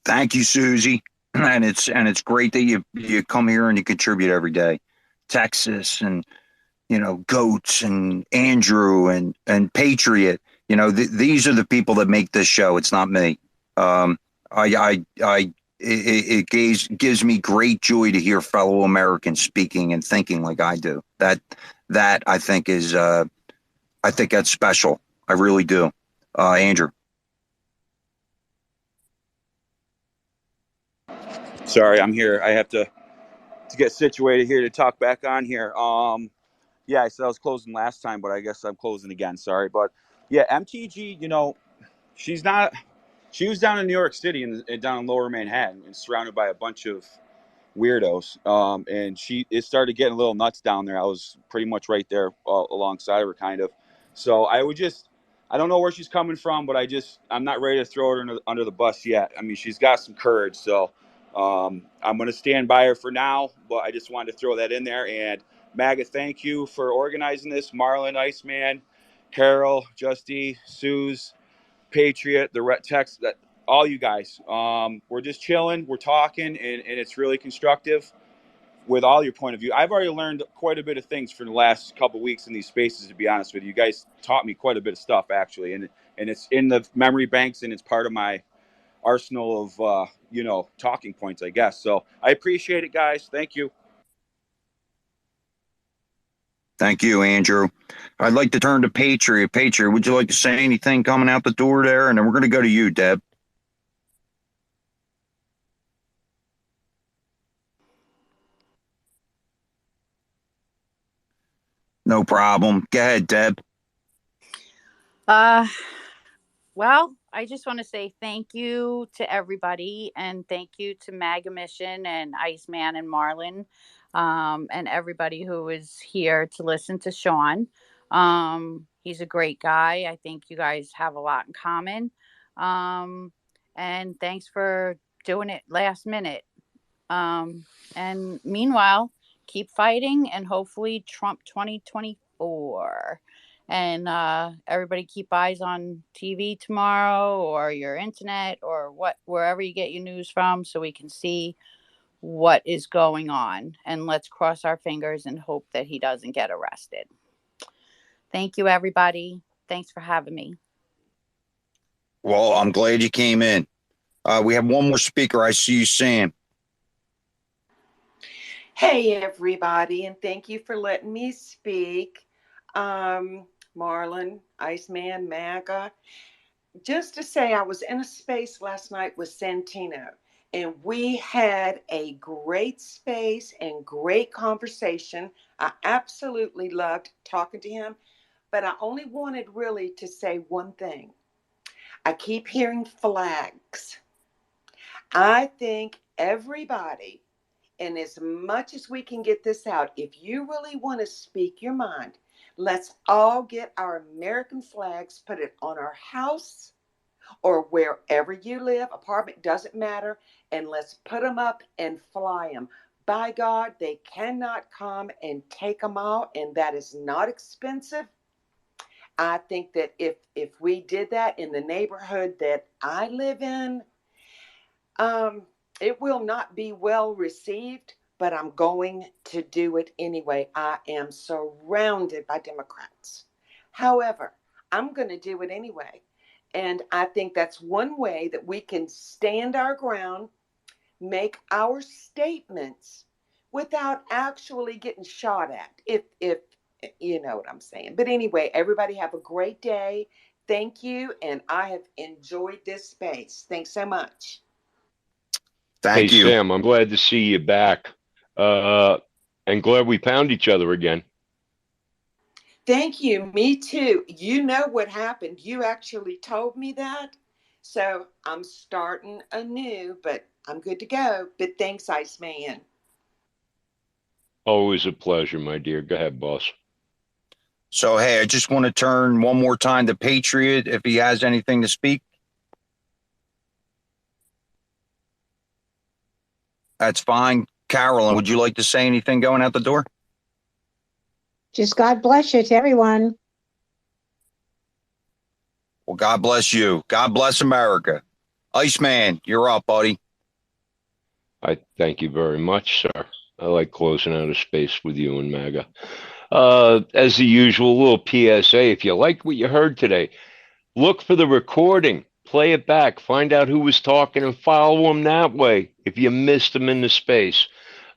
Thank you, Susie. And it's great that you come here and you contribute every day. Texas and Goats and Andrew and Patriot. These are the people that make this show. It's not me. It gives me great joy to hear fellow Americans speaking and thinking like I do. That I think is I think that's special. I really do. Andrew.
Sorry, I'm here. I have to get situated here to talk back on here. Yeah, I said I was closing last time, but I guess I'm closing again. Sorry. But yeah, MTG, she was down in New York City and down in Lower Manhattan and surrounded by a bunch of weirdos. And it started getting a little nuts down there. I was pretty much right there alongside of her kind of. So I don't know where she's coming from, but I'm not ready to throw her under the bus yet. I mean, she's got some courage. So I'm going to stand by her for now, but I just wanted to throw that in there. And MAGA, thank you for organizing this. Marlon, Iceman, Carol, Justy, Suze, Patriot, the Red Text, all you guys. We're just chilling, we're talking, and it's really constructive. with all your point of view. I've already learned quite a bit of things for the last couple of weeks in these spaces, to be honest with you. You guys taught me quite a bit of stuff, actually, and it's in the memory banks, and it's part of my arsenal of talking points, I guess. So I appreciate it, guys. Thank you.
Thank you, Andrew. I'd like to turn to Patriot. Patriot, would you like to say anything coming out the door there? And then we're going to go to you, Deb. No problem. Go ahead, Deb.
Well, I just want to say thank you to everybody, and thank you to MAGAMISSION and Iceman and Marlon, and everybody who was here to listen to Sean. He's a great guy. I think you guys have a lot in common. And thanks for doing it last minute. And meanwhile, keep fighting, and hopefully Trump 2024. And everybody keep eyes on TV tomorrow, or your internet, or wherever you get your news from, so we can see what is going on. And let's cross our fingers and hope that he doesn't get arrested. Thank you, everybody. Thanks for having me.
Well, I'm glad you came in. We have one more speaker. I see you, Sam.
Hey, everybody, and thank you for letting me speak. Marlon, Iceman, MAGA. Just to say, I was in a space last night with Santino, and we had a great space and great conversation. I absolutely loved talking to him, but I only wanted really to say one thing. I keep hearing flags. I think everybody, and as much as we can get this out, if you really want to speak your mind, let's all get our American flags, put it on our house or wherever you live, apartment, doesn't matter, and let's put them up and fly them. By God, they cannot come and take them out, and that is not expensive. I think that if we did that in the neighborhood that I live in, it will not be well received, but I'm going to do it anyway. I am surrounded by Democrats. However, I'm going to do it anyway. And I think that's one way that we can stand our ground, make our statements without actually getting shot at, if you know what I'm saying. But anyway, everybody have a great day. Thank you. And I have enjoyed this space. Thanks so much.
Thank you.
Sam, I'm glad to see you back, and glad we found each other again.
Thank you. Me too. You know what happened. You actually told me that. So I'm starting anew, but I'm good to go. But thanks, Iceman.
Always a pleasure, my dear. Go ahead, boss.
So, hey, I just want to turn one more time to Patriot if he has anything to speak. That's fine. Carolyn, would you like to say anything going out the door?
Just God bless you to everyone.
Well, God bless you. God bless America. Iceman, you're up, buddy.
I thank you very much, sir. I like closing out a space with you and MAGA. As the usual, little PSA, if you liked what you heard today, look for the recording, play it back, find out who was talking, and follow them that way if you missed them in the space.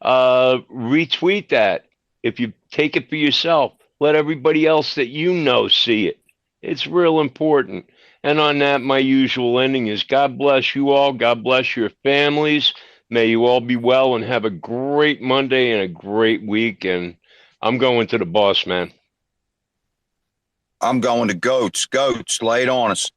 Retweet that. If you take it for yourself, let everybody else that you know see it. It's real important. And on that, my usual ending is God bless you all. God bless your families. May you all be well and have a great Monday and a great week. And I'm going to the boss, man.
I'm going to Goats. Goats, lay it on us.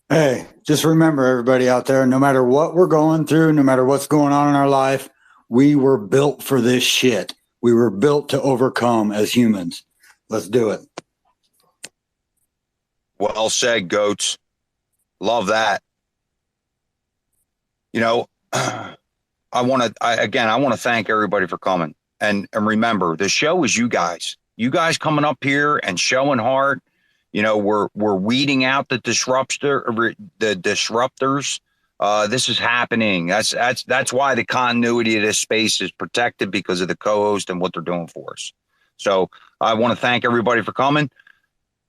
Hey, just remember, everybody out there, no matter what we're going through, no matter what's going on in our life, we were built for this shit. We were built to overcome as humans. Let's do it.
Well said, Goats. Love that. You know, I want to thank everybody for coming. And remember, the show is you guys. You guys coming up here and showing heart. You know, we're weeding out the disruptors. This is happening. That's why the continuity of this space is protected, because of the co-host and what they're doing for us. So I want to thank everybody for coming.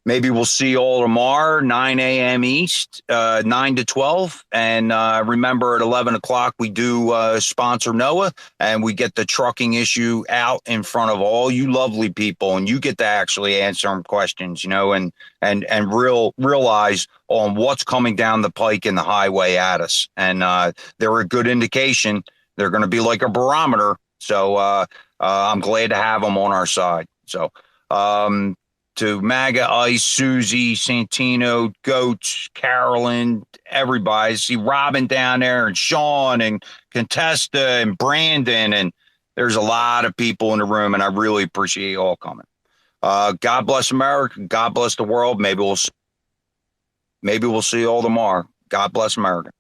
Maybe we'll see you all tomorrow, 9 a.m. East, 9 to 12. And remember, at 11 o'clock, we do sponsor NOAA, and we get the trucking issue out in front of all you lovely people, and you get to actually answer some questions, and realize on what's coming down the pike in the highway at us. And they're a good indication. They're going to be like a barometer. So I'm glad to have them on our side. So, to MAGA, Ice, Susie, Santino, Goats, Carolyn, everybody. I see Robin down there, and Sean, and Contesta, and Brandon, and there's a lot of people in the room, and I really appreciate you all coming. God bless America. God bless the world. Maybe we'll see you all tomorrow. God bless America.